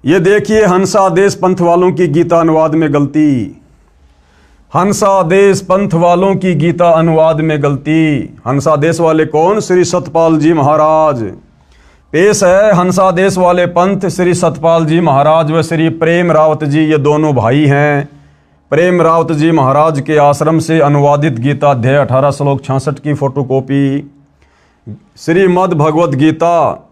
ये देखिए हंसादेश पंथ वालों की गीता अनुवाद में गलती। हंसादेश पंथ वालों की गीता अनुवाद में गलती। हंसादेश वाले कौन? श्री सतपाल जी महाराज। पेश है हंसादेश वाले पंथ श्री सतपाल जी महाराज व श्री प्रेम रावत जी, ये दोनों भाई हैं। प्रेम रावत जी महाराज के आश्रम से अनुवादित गीता अध्याय 18 श्लोक 66 की फोटोकॉपी। श्रीमद् भगवद गीता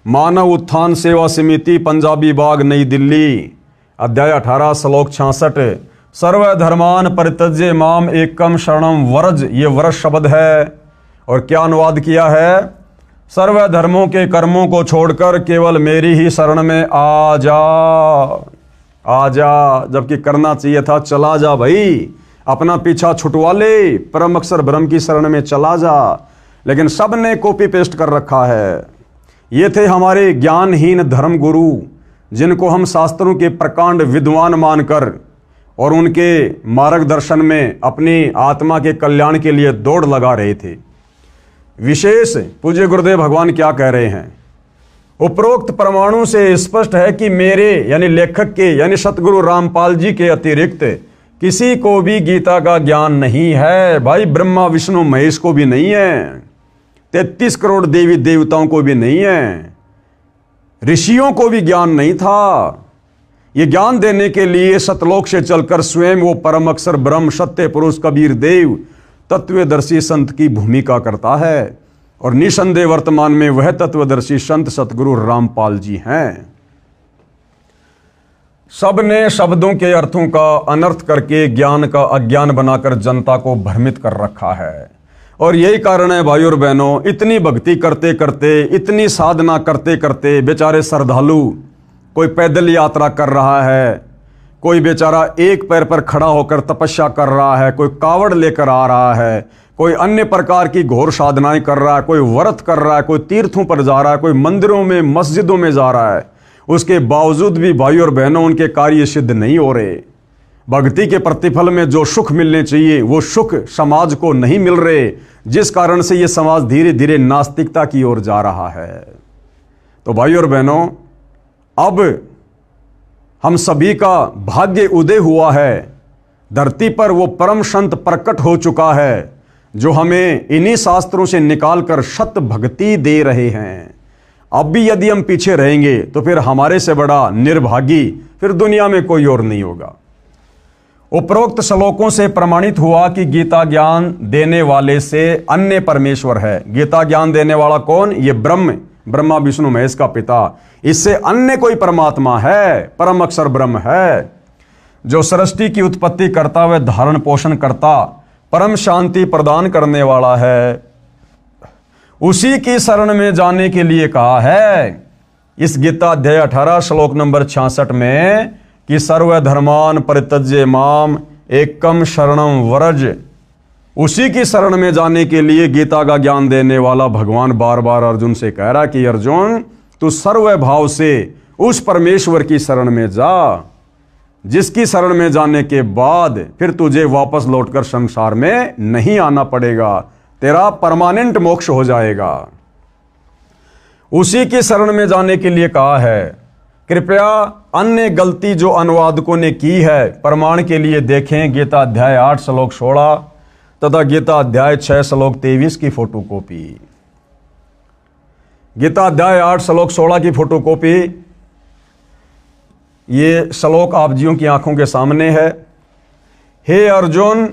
मानव उत्थान सेवा समिति पंजाबी बाग नई दिल्ली अध्याय 18 श्लोक 66। सर्वधर्मान परित्यज्य माम एकम शरणम व्रज, ये व्रज शब्द है। और क्या अनुवाद किया है? सर्वधर्मों के कर्मों को छोड़कर केवल मेरी ही शरण में आ जा, जबकि करना चाहिए था चला जा भाई, अपना पीछा छुटवा ले, परम अक्षर ब्रह्म की शरण में चला जा। लेकिन सब ने कॉपी पेस्ट कर रखा है। ये थे हमारे ज्ञानहीन धर्म गुरु, जिनको हम शास्त्रों के प्रकांड विद्वान मानकर और उनके मार्गदर्शन में अपनी आत्मा के कल्याण के लिए दौड़ लगा रहे थे। विशेष पूज्य गुरुदेव भगवान क्या कह रहे हैं? उपरोक्त परमाणु से स्पष्ट है कि मेरे यानी लेखक के यानी सतगुरु रामपाल जी के अतिरिक्त किसी को भी गीता का ज्ञान नहीं है। भाई ब्रह्मा विष्णु महेश को भी नहीं है, 33 करोड़ देवी देवताओं को भी नहीं है, ऋषियों को भी ज्ञान नहीं था। ये ज्ञान देने के लिए सतलोक से चलकर स्वयं वो परम अक्षर ब्रह्म सत्य पुरुष कबीर देव तत्वदर्शी संत की भूमिका करता है। और निसंदेह वर्तमान में वह तत्वदर्शी संत सतगुरु रामपाल जी हैं। सब ने शब्दों के अर्थों का अनर्थ करके ज्ञान का अज्ञान बनाकर जनता को भ्रमित कर रखा है। और यही कारण है भाई और बहनों, इतनी भक्ति करते करते, इतनी साधना करते करते बेचारे श्रद्धालु, कोई पैदल यात्रा कर रहा है, कोई बेचारा एक पैर पर खड़ा होकर तपस्या कर रहा है, कोई कावड़ लेकर आ रहा है, कोई अन्य प्रकार की घोर साधनाएं कर रहा है, कोई व्रत कर रहा है, कोई तीर्थों पर जा रहा है, कोई मंदिरों में मस्जिदों में जा रहा है। उसके बावजूद भी भाई और बहनों उनके कार्य सिद्ध नहीं हो रहे। भक्ति के प्रतिफल में जो सुख मिलने चाहिए वो सुख समाज को नहीं मिल रहे, जिस कारण से ये समाज धीरे धीरे नास्तिकता की ओर जा रहा है। तो भाई और बहनों, अब हम सभी का भाग्य उदय हुआ है। धरती पर वो परम संत प्रकट हो चुका है जो हमें इन्हीं शास्त्रों से निकालकर सत भक्ति दे रहे हैं। अब भी यदि हम पीछे रहेंगे तो फिर हमारे से बड़ा निर्भागी फिर दुनिया में कोई और नहीं होगा। उपरोक्त श्लोकों से प्रमाणित हुआ कि गीता ज्ञान देने वाले से अन्य परमेश्वर है। गीता ज्ञान देने वाला कौन? ये ब्रह्म ब्रह्मा विष्णु महेश का पिता, इससे अन्य कोई परमात्मा है, परम अक्षर ब्रह्म है, जो सृष्टि की उत्पत्ति करता व धारण पोषण करता, परम शांति प्रदान करने वाला है, उसी की शरण में जाने के लिए कहा है इस गीता अध्याय 18 श्लोक नंबर 66 में कि सर्वधर्मान परित्यज्य माम एकम शरणम व्रज। उसी की शरण में जाने के लिए गीता का ज्ञान देने वाला भगवान बार बार अर्जुन से कह रहा कि अर्जुन तू सर्व भाव से उस परमेश्वर की शरण में जा, जिसकी शरण में जाने के बाद फिर तुझे वापस लौटकर संसार में नहीं आना पड़ेगा, तेरा परमानेंट मोक्ष हो जाएगा। उसी की शरण में जाने के लिए कहा है। कृपया अन्य गलती जो अनुवादकों ने की है प्रमाण के लिए देखें गीता अध्याय 8 श्लोक 16 तथा गीता अध्याय 6 श्लोक 23 की फोटोकॉपी। गीता अध्याय 8 श्लोक 16 की फोटोकॉपी, ये श्लोक आप जियों की आंखों के सामने है। हे अर्जुन,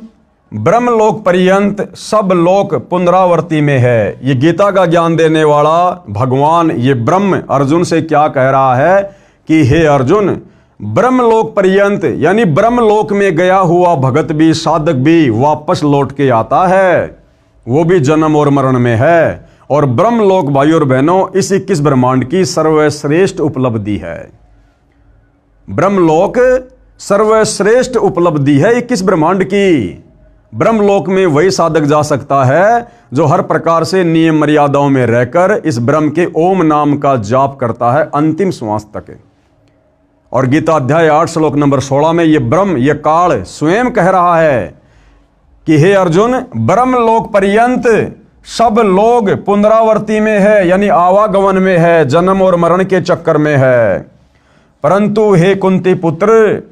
ब्रह्मलोक पर्यंत सब लोक पुनरावर्ती में है। ये गीता का ज्ञान देने वाला भगवान, ये ब्रह्म अर्जुन से क्या कह रहा है कि हे अर्जुन, ब्रह्मलोक पर्यंत यानी ब्रह्मलोक में गया हुआ भगत भी, साधक भी वापस लौट के आता है, वो भी जन्म और मरण में है। और ब्रह्मलोक भाई और बहनों इस 21 ब्रह्मांड की सर्वश्रेष्ठ उपलब्धि है। ब्रह्मलोक सर्वश्रेष्ठ उपलब्धि है 21 ब्रह्मांड की। ब्रह्मलोक में वही साधक जा सकता है जो हर प्रकार से नियम मर्यादाओं में रहकर इस ब्रह्म के ओम नाम का जाप करता है अंतिम श्वास तक। और गीता अध्याय 8 श्लोक नंबर 16 में ये ब्रह्म, ये काल स्वयं कह रहा है कि हे अर्जुन, ब्रह्मलोक पर्यंत सब लोग पुनरावर्ती में है यानी आवागमन में है, जन्म और मरण के चक्कर में है। परंतु हे कुंती पुत्र,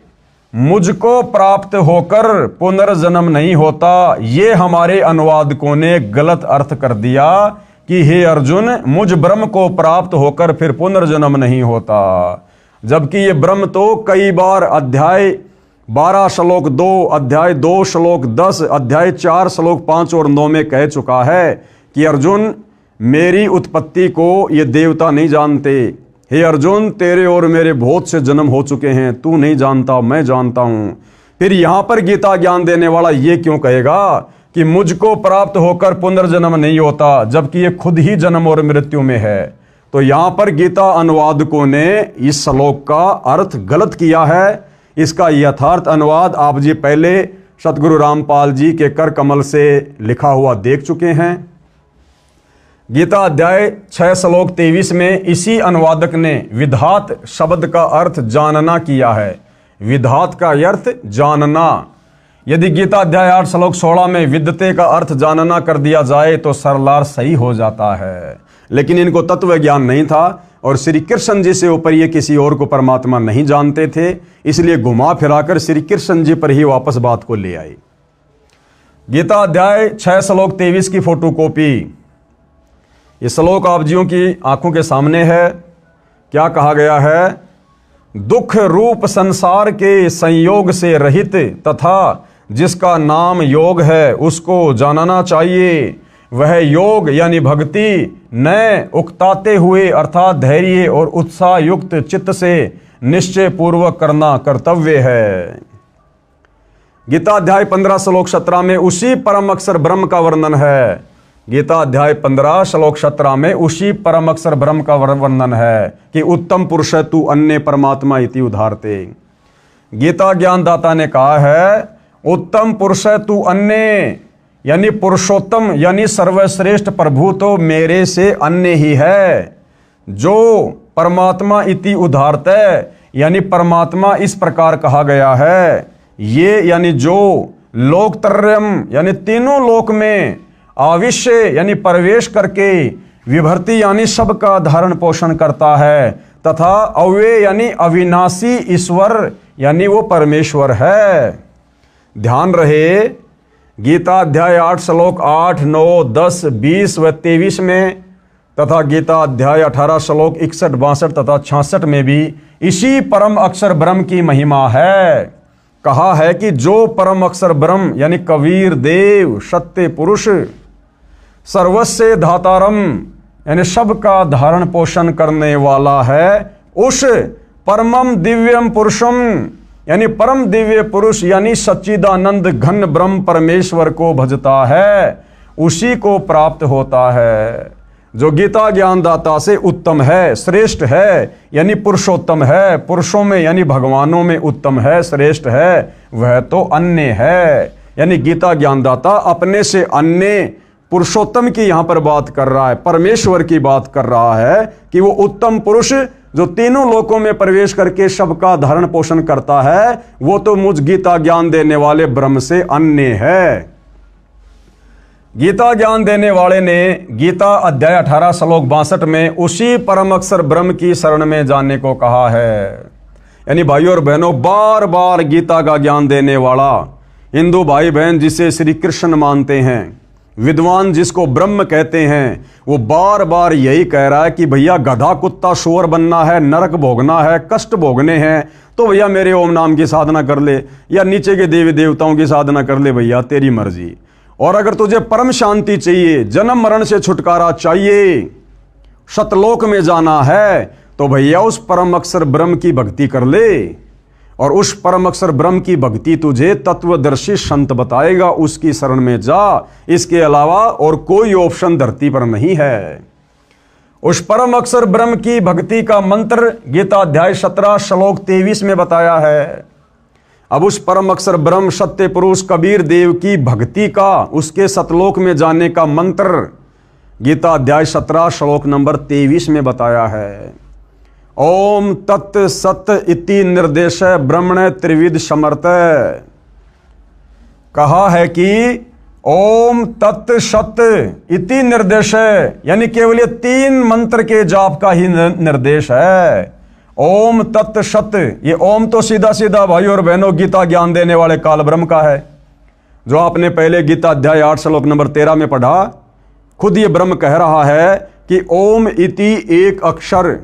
मुझको प्राप्त होकर पुनर्जन्म नहीं होता। ये हमारे अनुवादकों ने गलत अर्थ कर दिया कि हे अर्जुन, मुझ ब्रह्म को प्राप्त होकर फिर पुनर्जन्म नहीं होता, जबकि ये ब्रह्म तो कई बार अध्याय 12 श्लोक 2, अध्याय 2 श्लोक 10, अध्याय 4 श्लोक 5 और 9 में कह चुका है कि अर्जुन, मेरी उत्पत्ति को ये देवता नहीं जानते। हे अर्जुन, तेरे और मेरे बहुत से जन्म हो चुके हैं, तू नहीं जानता, मैं जानता हूं। फिर यहां पर गीता ज्ञान देने वाला ये क्यों कहेगा कि मुझको प्राप्त होकर पुनर्जन्म नहीं होता, जबकि ये खुद ही जन्म और मृत्यु में है? तो यहां पर गीता अनुवादकों ने इस श्लोक का अर्थ गलत किया है। इसका यथार्थ अनुवाद आप जी पहले सतगुरु रामपाल जी के कर कमल से लिखा हुआ देख चुके हैं। गीता अध्याय 6 श्लोक 23 में इसी अनुवादक ने विधात शब्द का अर्थ जानना किया है। विधात का अर्थ जानना। यदि गीता अध्याय 8 श्लोक 16 में विद्यते का अर्थ जानना कर दिया जाए तो सरलार सही हो जाता है, लेकिन इनको तत्व ज्ञान नहीं था और श्री कृष्ण जी से ऊपर ये किसी और को परमात्मा नहीं जानते थे, इसलिए घुमा फिराकर श्री कृष्ण जी पर ही वापस बात को ले आए। गीता अध्याय 6 श्लोक 23 की फोटोकॉपी। ये श्लोक आप जियों की आंखों के सामने है। क्या कहा गया है? दुख रूप संसार के संयोग से रहित तथा जिसका नाम योग है उसको जानना चाहिए। वह योग यानी भक्ति न उकताते हुए अर्थात धैर्य और उत्साह युक्त चित्त से निश्चय पूर्वक करना कर्तव्य है। गीता अध्याय 15 श्लोक 17 में उसी परम अक्षर ब्रह्म का वर्णन है। गीता अध्याय 15 श्लोक 17 में उसी परम अक्षर ब्रह्म का वर्णन है कि उत्तम पुरुष तू अन्य परमात्मा इति उदाहरते। गीता ज्ञानदाता ने कहा है उत्तम पुरुष तू अन्य यानी पुरुषोत्तम यानी सर्वश्रेष्ठ प्रभु तो मेरे से अन्य ही है। जो परमात्मा इति उदाहरते यानी परमात्मा इस प्रकार कहा गया है, ये यानी जो लोकत्रयम यानी तीनों लोक में आविश्य यानी प्रवेश करके विभर्ति यानी सबका धारण पोषण करता है तथा अव्यय यानी अविनाशी ईश्वर यानी वो परमेश्वर है। ध्यान रहे गीता अध्याय 8 श्लोक 8, 9, 10, 20 व 23 में तथा गीता अध्याय 18 श्लोक 61, 62 तथा 66 में भी इसी परम अक्षर ब्रह्म की महिमा है। कहा है कि जो परम अक्षर ब्रह्म यानी कबीर देव सत्य पुरुष सर्वस्य धातारम यानी सबका धारण पोषण करने वाला है, उस परमम दिव्यम पुरुषम यानी परम दिव्य पुरुष यानी सच्चिदानंद घन ब्रह्म परमेश्वर को भजता है, उसी को प्राप्त होता है। जो गीता ज्ञानदाता से उत्तम है, श्रेष्ठ है, यानी पुरुषोत्तम है, पुरुषों में यानी भगवानों में उत्तम है, श्रेष्ठ है, वह तो अन्य है। यानी गीता ज्ञानदाता अपने से अन्य पुरुषोत्तम की यहां पर बात कर रहा है, परमेश्वर की बात कर रहा है कि वो उत्तम पुरुष जो तीनों लोकों में प्रवेश करके सबका धारण पोषण करता है, वो तो मुझ गीता ज्ञान देने वाले ब्रह्म से अन्य है। गीता ज्ञान देने वाले ने गीता अध्याय 18 श्लोक 62 में उसी परम अक्षर ब्रह्म की शरण में जाने को कहा है। यानी भाइयों और बहनों, बार बार गीता का ज्ञान देने वाला हिंदू भाई बहन जिसे श्री कृष्ण मानते हैं, विद्वान जिसको ब्रह्म कहते हैं, वो बार बार यही कह रहा है कि भैया गधा कुत्ता शुअर बनना है, नरक भोगना है, कष्ट भोगने हैं, तो भैया मेरे ओम नाम की साधना कर ले, या नीचे के देवी देवताओं की साधना कर ले, भैया तेरी मर्जी। और अगर तुझे परम शांति चाहिए, जन्म मरण से छुटकारा चाहिए, सतलोक में जाना है, तो भैया उस परम अक्षर ब्रह्म की भक्ति कर ले। और उस परम अक्षर ब्रह्म की भक्ति तुझे तत्वदर्शी संत बताएगा, उसकी शरण में जा। इसके अलावा और कोई ऑप्शन धरती पर नहीं है। उस परम अक्षर ब्रह्म की भक्ति का मंत्र गीता अध्याय 17 श्लोक 23 में बताया है। अब उस परम अक्षर ब्रह्म सत्य पुरुष कबीर देव की भक्ति का, उसके सतलोक में जाने का मंत्र गीता अध्याय 17 श्लोक नंबर 23 में बताया है। ओम तत् सत इति निर्देश ब्रह्मण त्रिविध समर्थ। कहा है कि ओम तत् सत इति निर्देश, यानी केवल ये 3 मंत्र के जाप का ही निर्देश है। ओम तत् सत, ये ओम तो सीधा सीधा भाई और बहनों गीता ज्ञान देने वाले काल ब्रह्म का है, जो आपने पहले गीता अध्याय 8 श्लोक नंबर 13 में पढ़ा। खुद ये ब्रह्म कह रहा है कि ओम इति एक अक्षर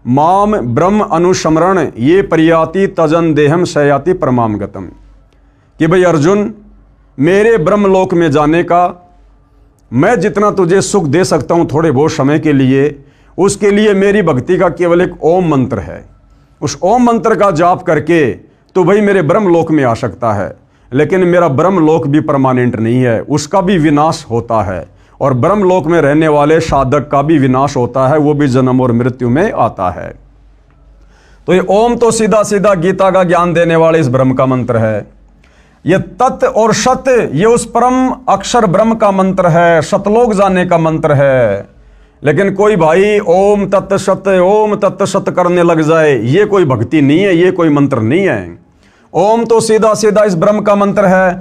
माम ब्रह्म अनुस्मरण ये प्रयाति तजन देहम सयाति परमाम गतम, कि भाई अर्जुन, मेरे ब्रह्मलोक में जाने का मैं जितना तुझे सुख दे सकता हूं थोड़े बहुत समय के लिए, उसके लिए मेरी भक्ति का केवल एक ओम मंत्र है। उस ओम मंत्र का जाप करके तो भाई मेरे ब्रह्मलोक में आ सकता है, लेकिन मेरा ब्रह्मलोक भी परमानेंट नहीं है, उसका भी विनाश होता है। और ब्रह्मलोक में रहने वाले साधक का भी विनाश होता है, वो भी जन्म और मृत्यु में आता है। तो ये ओम तो सीधा सीधा गीता का ज्ञान देने वाले इस ब्रह्म का मंत्र है। ये तत् और सत, ये उस परम अक्षर ब्रह्म का मंत्र है, सतलोक जाने का मंत्र है। लेकिन कोई भाई ओम तत् सत करने लग जाए, ये कोई भक्ति नहीं है, ये कोई मंत्र नहीं है। ओम तो सीधा सीधा इस ब्रह्म का मंत्र है।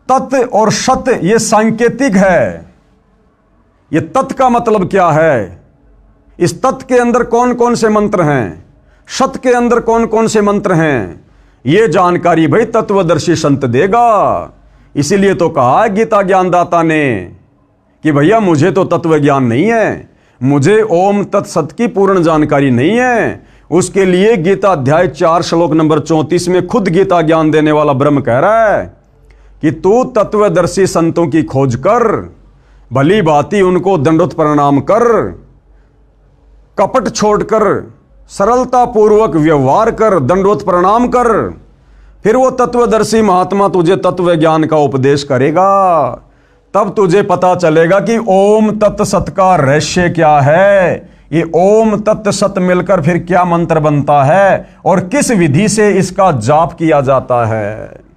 तत् और सत ये सांकेतिक है। ये तत् का मतलब क्या है, इस तत् के अंदर कौन कौन से मंत्र हैं, सत के अंदर कौन कौन से मंत्र हैं, ये जानकारी भाई तत्वदर्शी संत देगा। इसीलिए तो कहा गीता ज्ञानदाता ने कि भैया मुझे तो तत्व ज्ञान नहीं है, मुझे ओम तत्सत की पूर्ण जानकारी नहीं है। उसके लिए गीता अध्याय 4 श्लोक नंबर 34 में खुद गीता ज्ञान देने वाला ब्रह्म कह रहा है कि तू तत्वदर्शी संतों की खोज कर, भली भांति उनको दंडोत प्रणाम कर, कपट छोड़कर सरलता पूर्वक व्यवहार कर, दंडोत प्रणाम कर, फिर वो तत्वदर्शी महात्मा तुझे तत्व ज्ञान का उपदेश करेगा। तब तुझे पता चलेगा कि ओम तत् सत का रहस्य क्या है, ये ओम तत् सत मिलकर फिर क्या मंत्र बनता है और किस विधि से इसका जाप किया जाता है।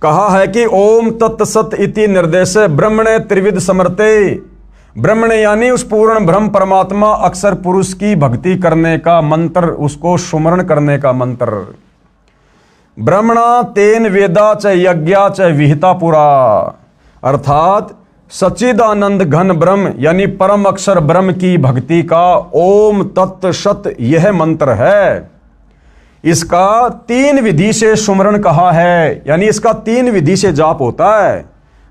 कहा है कि ओम तत् सत इति निर्देश ब्रह्मणे त्रिविध समर्थे। ब्रह्मण यानी उस पूर्ण ब्रह्म परमात्मा अक्षर पुरुष की भक्ति करने का मंत्र, उसको सुमरण करने का मंत्र। ब्रह्मणा तेन वेदा च यज्ञा च विहिता पुरा, अर्थात सच्चिदानंद घन ब्रह्म यानी परम अक्षर ब्रह्म की भक्ति का ओम तत् सत यह मंत्र है। इसका 3 विधि से सुमरण कहा है, यानी इसका 3 विधि से जाप होता है।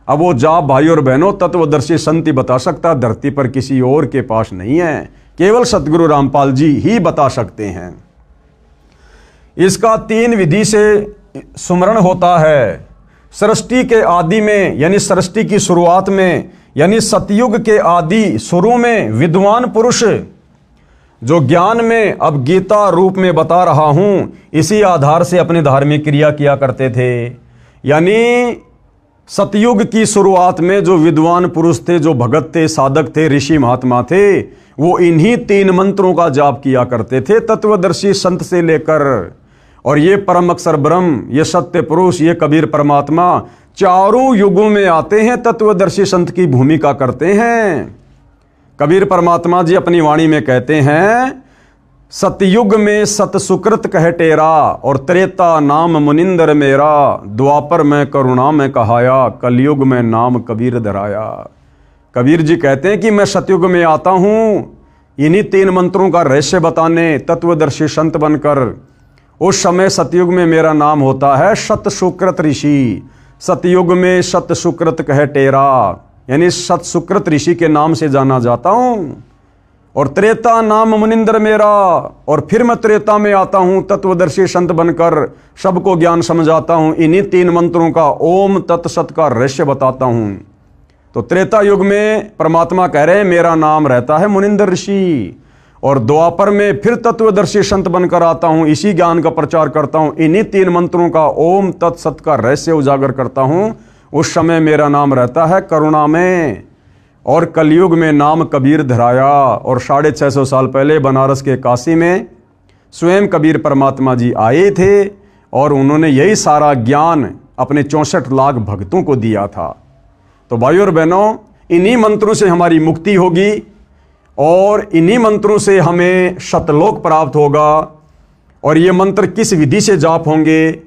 अब वो जाप भाई और बहनों तत्वदर्शी संत ही बता सकता, धरती पर किसी और के पास नहीं है, केवल सतगुरु रामपाल जी ही बता सकते हैं। इसका 3 विधि से सुमरण होता है। सृष्टि के आदि में यानी सृष्टि की शुरुआत में यानी सतयुग के आदि शुरू में विद्वान पुरुष जो ज्ञान में अब गीता रूप में बता रहा हूं, इसी आधार से अपनी धार्मिक क्रिया किया करते थे। यानी सतयुग की शुरुआत में जो विद्वान पुरुष थे, जो भगत थे, साधक थे, ऋषि महात्मा थे, वो इन्हीं 3 मंत्रों का जाप किया करते थे, तत्वदर्शी संत से लेकर। और ये परम अक्षर ब्रह्म, ये सत्य पुरुष, ये कबीर परमात्मा चारों युगों में आते हैं, तत्वदर्शी संत की भूमिका करते हैं। कबीर परमात्मा जी अपनी वाणी में कहते हैं, सतयुग में सत सुकृत कह टेरा, और त्रेता नाम मुनिंदर मेरा, द्वापर में करुणा में कहाया, कलयुग में नाम कबीर धराया। कबीर जी कहते हैं कि मैं सतयुग में आता हूं इन्हीं 3 मंत्रों का रहस्य बताने, तत्वदर्शी संत बनकर। उस समय सतयुग में मेरा नाम होता है सत सुकृत ऋषि। सतयुग में सत सुकृत कह टेरा, यानी सत सुकृत ऋषि के नाम से जाना जाता हूं। और त्रेता नाम मुनिंदर मेरा, और फिर मैं त्रेता में आता हूं तत्वदर्शी संत बनकर, सबको ज्ञान समझाता हूं, इन्हीं 3 मंत्रों का ओम तत्सत का रहस्य बताता हूं। तो त्रेता युग में परमात्मा कह रहे हैं मेरा नाम रहता है मुनिंदर ऋषि, और द्वापर में फिर तत्वदर्शी संत बनकर आता हूं, इसी ज्ञान का प्रचार करता हूं, इन्हीं 3 मंत्रों का ओम तत्सत का रहस्य उजागर करता हूं। उस समय मेरा नाम रहता है करुणा में, और कलयुग में नाम कबीर धराया। और 650 साल पहले बनारस के काशी में स्वयं कबीर परमात्मा जी आए थे, और उन्होंने यही सारा ज्ञान अपने 64 लाख भक्तों को दिया था। तो भाइयों और बहनों, इन्हीं मंत्रों से हमारी मुक्ति होगी, और इन्हीं मंत्रों से हमें सतलोक प्राप्त होगा। और ये मंत्र किस विधि से जाप होंगे,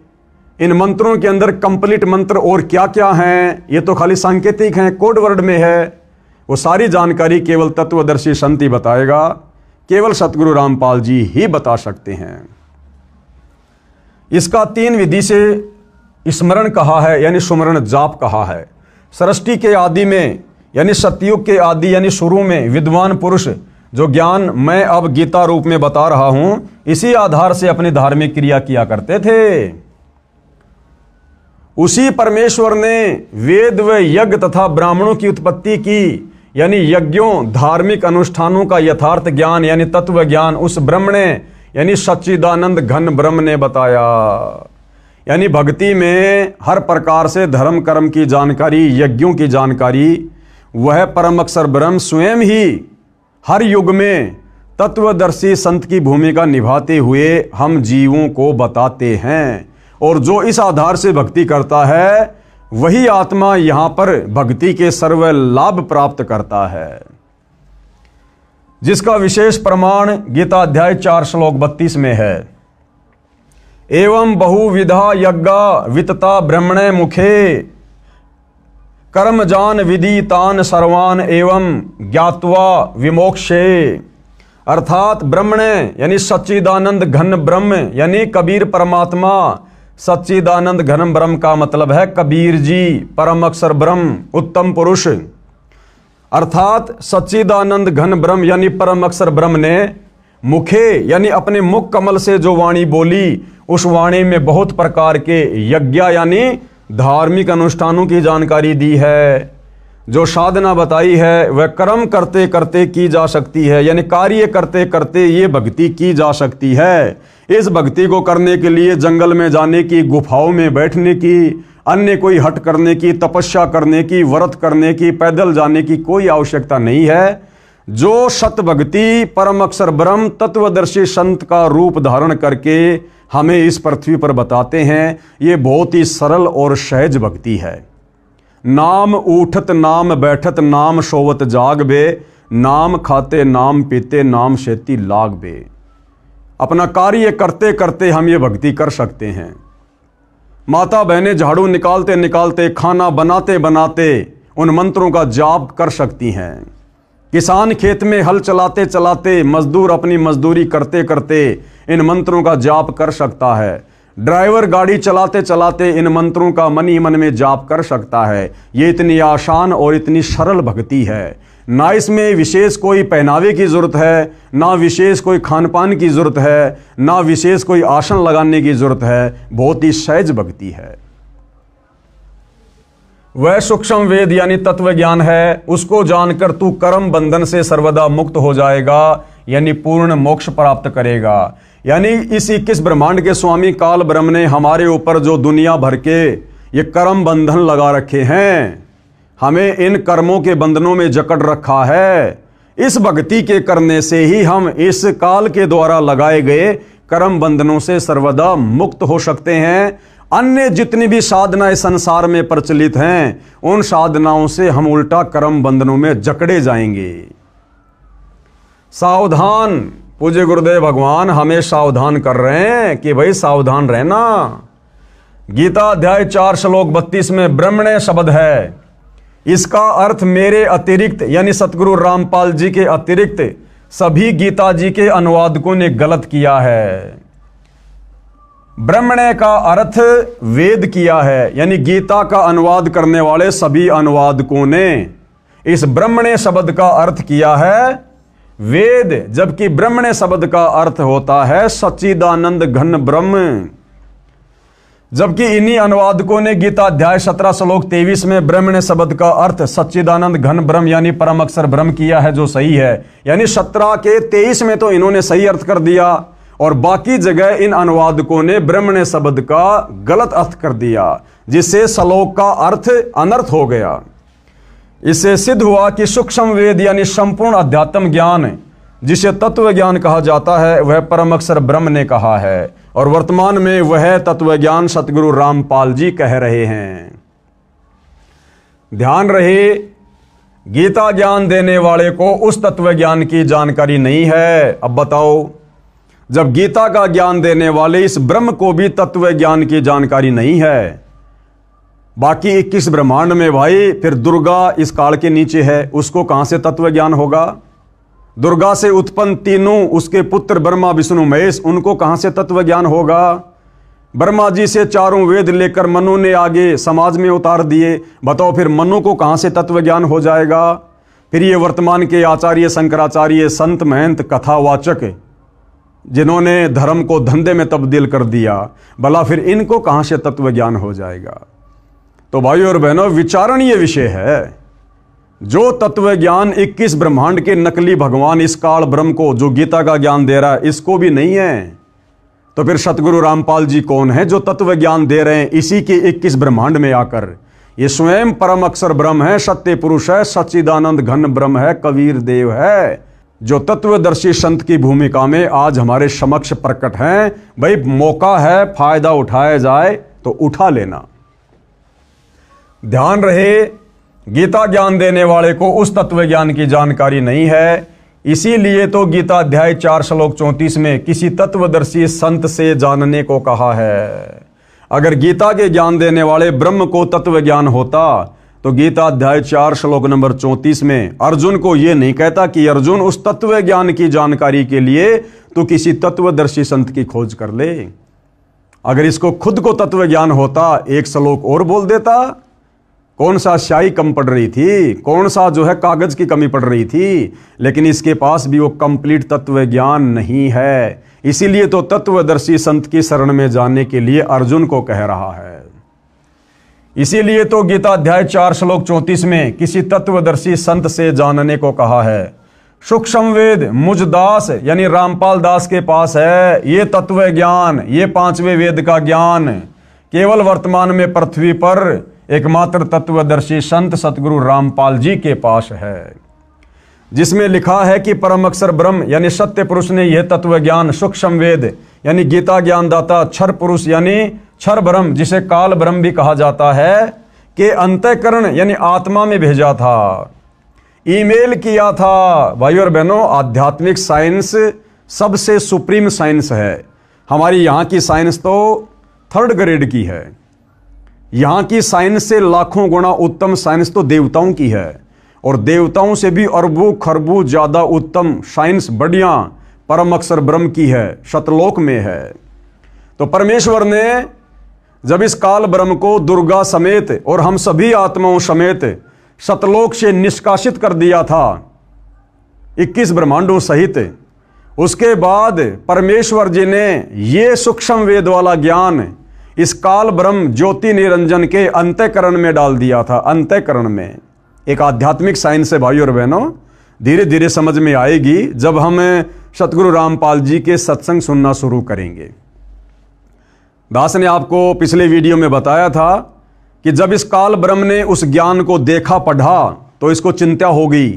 इन मंत्रों के अंदर कंप्लीट मंत्र और क्या क्या हैं, ये तो खाली सांकेतिक हैं, कोड वर्ड में है, वो सारी जानकारी केवल तत्वदर्शी संत ही बताएगा, केवल सतगुरु रामपाल जी ही बता सकते हैं। इसका 3 विधि से स्मरण कहा है, यानी सुमरण जाप कहा है। सृष्टि के आदि में, यानी सतयुग के आदि यानी शुरू में विद्वान पुरुष जो ज्ञान मैं अब गीता रूप में बता रहा हूं, इसी आधार से अपनी धार्मिक क्रिया किया करते थे। उसी परमेश्वर ने वेद व यज्ञ तथा ब्राह्मणों की उत्पत्ति की, यानी यज्ञों धार्मिक अनुष्ठानों का यथार्थ ज्ञान यानी तत्व ज्ञान उस ब्रह्म ने, यानी सच्चिदानंद घन ब्रह्म ने बताया। यानी भक्ति में हर प्रकार से धर्म कर्म की जानकारी, यज्ञों की जानकारी, वह परम अक्षर ब्रह्म स्वयं ही हर युग में तत्वदर्शी संत की भूमिका निभाते हुए हम जीवों को बताते हैं। और जो इस आधार से भक्ति करता है, वही आत्मा यहां पर भक्ति के सर्व लाभ प्राप्त करता है, जिसका विशेष प्रमाण गीता अध्याय 4 श्लोक 32 में है। एवं बहुविधा यज्ञा वितता ब्रह्मणे मुखे, कर्म जान विदितान सर्वान एवं ज्ञात्वा विमोक्षे। अर्थात ब्रह्मणे यानी सच्चिदानंद घन ब्रह्म, यानी कबीर परमात्मा। सच्चिदानंद घन ब्रह्म का मतलब है कबीर जी, परम अक्षर ब्रह्म, उत्तम पुरुष। अर्थात सच्चिदानंद घन ब्रह्म यानी परम अक्षर ब्रह्म ने मुखे यानी अपने मुख कमल से जो वाणी बोली, उस वाणी में बहुत प्रकार के यज्ञ यानी धार्मिक अनुष्ठानों की जानकारी दी है। जो साधना बताई है वह कर्म करते करते की जा सकती है, यानी कार्य करते करते ये भक्ति की जा सकती है। इस भक्ति को करने के लिए जंगल में जाने की, गुफाओं में बैठने की, अन्य कोई हट करने की, तपस्या करने की, व्रत करने की, पैदल जाने की कोई आवश्यकता नहीं है। जो सत भक्ति परम अक्षर ब्रह्म तत्वदर्शी संत का रूप धारण करके हमें इस पृथ्वी पर बताते हैं, ये बहुत ही सरल और सहज भक्ति है। नाम उठत नाम बैठत नाम सोवत जाग बे, नाम खाते नाम पीते नाम शेती लाग बे। अपना कार्य करते करते हम ये भक्ति कर सकते हैं। माता बहनें झाड़ू निकालते निकालते, खाना बनाते बनाते उन मंत्रों का जाप कर सकती हैं। किसान खेत में हल चलाते चलाते, मजदूर अपनी मजदूरी करते करते इन मंत्रों का जाप कर सकता है। ड्राइवर गाड़ी चलाते चलाते इन मंत्रों का मन ही मन में जाप कर सकता है। ये इतनी आसान और इतनी सरल भक्ति है। ना इसमें विशेष कोई पहनावे की जरूरत है, ना विशेष कोई खान पान की जरूरत है, ना विशेष कोई आसन लगाने की जरूरत है। बहुत ही सहज भक्ति है। वह सूक्ष्म वेद यानी तत्व ज्ञान है, उसको जानकर तू कर्म बंधन से सर्वदा मुक्त हो जाएगा, यानी पूर्ण मोक्ष प्राप्त करेगा। यानी इस 21 ब्रह्मांड के स्वामी काल ब्रह्म ने हमारे ऊपर जो दुनिया भर के ये कर्म बंधन लगा रखे हैं, हमें इन कर्मों के बंधनों में जकड़ रखा है। इस भक्ति के करने से ही हम इस काल के द्वारा लगाए गए कर्म बंधनों से सर्वदा मुक्त हो सकते हैं। अन्य जितनी भी साधनाएं संसार में प्रचलित हैं, उन साधनाओं से हम उल्टा कर्म बंधनों में जकड़े जाएंगे। सावधान, पूज्य गुरुदेव भगवान हमें सावधान कर रहे हैं कि भाई सावधान रहना। गीता अध्याय 4 श्लोक 32 में ब्रह्मण्य शब्द है, इसका अर्थ मेरे अतिरिक्त यानी सतगुरु रामपाल जी के अतिरिक्त सभी गीता जी के अनुवादकों ने गलत किया है। ब्रह्मण्य का अर्थ वेद किया है, यानी गीता का अनुवाद करने वाले सभी अनुवादकों ने इस ब्रह्मण्य शब्द का अर्थ किया है वेद, जबकि ब्रह्मण्य शब्द का अर्थ होता है सच्चिदानंद घन ब्रह्म। जबकि इन्हीं अनुवादकों ने गीता अध्याय 17 श्लोक 23 में ब्रह्मण्य शब्द का अर्थ सच्चिदानंद घन ब्रह्म यानी परम अक्षर ब्रह्म किया है, जो सही है। यानी 17 के 23 में तो इन्होंने सही अर्थ कर दिया और बाकी जगह इन अनुवादकों ने ब्रह्मण्य शब्द का गलत अर्थ कर दिया, जिससे श्लोक का अर्थ अनर्थ हो गया। इससे सिद्ध हुआ कि सूक्ष्म वेद यानी संपूर्ण अध्यात्म ज्ञान, जिसे तत्व ज्ञान कहा जाता है, वह परम अक्षर ब्रह्म ने कहा है और वर्तमान में वह तत्व ज्ञान सतगुरु रामपाल जी कह रहे हैं। ध्यान रहे, गीता ज्ञान देने वाले को उस तत्व ज्ञान की जानकारी नहीं है। अब बताओ, जब गीता का ज्ञान देने वाले इस ब्रह्म को भी तत्व ज्ञान की जानकारी नहीं है, बाकी 21 ब्रह्मांड में भाई फिर दुर्गा इस काल के नीचे है, उसको कहां से तत्व ज्ञान होगा? दुर्गा से उत्पन्न तीनों उसके पुत्र ब्रह्मा विष्णु महेश, उनको कहां से तत्व ज्ञान होगा? ब्रह्मा जी से 4 वेद लेकर मनु ने आगे समाज में उतार दिए, बताओ फिर मनु को कहां से तत्व ज्ञान हो जाएगा? फिर ये वर्तमान के आचार्य शंकराचार्य संत महंत कथावाचक जिन्होंने धर्म को धंधे में तब्दील कर दिया, भला फिर इनको कहां से तत्व ज्ञान हो जाएगा? तो भाइयों और बहनों, विचारणीय विषय है। जो तत्व ज्ञान 21 ब्रह्मांड के नकली भगवान इस काल ब्रह्म को जो गीता का ज्ञान दे रहा है, इसको भी नहीं है, तो फिर सतगुरु रामपाल जी कौन है जो तत्व ज्ञान दे रहे हैं इसी के 21 ब्रह्मांड में आकर? ये स्वयं परम अक्षर ब्रह्म है, सत्य पुरुष है, सच्चिदानंद घन ब्रह्म है, कबीर देव है, जो तत्वदर्शी संत की भूमिका में आज हमारे समक्ष प्रकट हैं। भाई मौका है, फायदा उठाया जाए तो उठा लेना। ध्यान रहे, गीता ज्ञान देने वाले को उस तत्व ज्ञान की जानकारी नहीं है, इसीलिए तो गीता अध्याय 4 श्लोक 34 में किसी तत्वदर्शी संत से जानने को कहा है। अगर गीता के ज्ञान देने वाले ब्रह्म को तत्व ज्ञान होता तो गीता अध्याय 4 श्लोक नंबर 34 में अर्जुन को यह नहीं कहता कि अर्जुन उस तत्व ज्ञान की जानकारी के लिए तो किसी तत्वदर्शी संत की खोज कर ले। अगर इसको खुद को तत्व ज्ञान होता, एक श्लोक और बोल देता। कौन सा स्याही कम पड़ रही थी, कौन सा जो है कागज की कमी पड़ रही थी, लेकिन इसके पास भी वो कंप्लीट तत्व ज्ञान नहीं है। इसीलिए तो तत्वदर्शी संत की शरण में जाने के लिए अर्जुन को कह रहा है। इसीलिए तो गीता अध्याय 4 श्लोक 34 में किसी तत्वदर्शी संत से जानने को कहा है। सूक्ष्म वेद मुझ दास यानी रामपाल दास के पास है। ये तत्व ज्ञान, ये 5वें वेद का ज्ञान केवल वर्तमान में पृथ्वी पर एकमात्र तत्वदर्शी संत सतगुरु रामपाल जी के पास है, जिसमें लिखा है कि परम अक्षर ब्रह्म यानी सत्य पुरुष ने यह तत्व ज्ञान सूक्ष्म वेद यानी गीता ज्ञान दाता क्षर पुरुष यानी क्षर ब्रह्म, जिसे काल ब्रह्म भी कहा जाता है, के अंतःकरण यानी आत्मा में भेजा था, ईमेल किया था। भाइयों और बहनों, आध्यात्मिक साइंस सबसे सुप्रीम साइंस है। हमारी यहाँ की साइंस तो 3rd ग्रेड की है। यहाँ की साइंस से लाखों गुना उत्तम साइंस तो देवताओं की है, और देवताओं से भी अरबों खरबों ज्यादा उत्तम साइंस बढ़िया परम अक्षर ब्रह्म की है, सतलोक में है। तो परमेश्वर ने जब इस काल ब्रह्म को दुर्गा समेत और हम सभी आत्माओं समेत सतलोक से निष्कासित कर दिया था 21 ब्रह्मांडों सहित, उसके बाद परमेश्वर जी ने ये सूक्ष्म वेद वाला ज्ञान इस काल ब्रह्म ज्योति निरंजन के अंतःकरण में डाल दिया था। अंतःकरण में एक आध्यात्मिक साइंस है भाइयों और बहनों, धीरे धीरे समझ में आएगी जब हम सतगुरु रामपाल जी के सत्संग सुनना शुरू करेंगे। दास ने आपको पिछले वीडियो में बताया था कि जब इस काल ब्रह्म ने उस ज्ञान को देखा पढ़ा तो इसको चिंता हो गई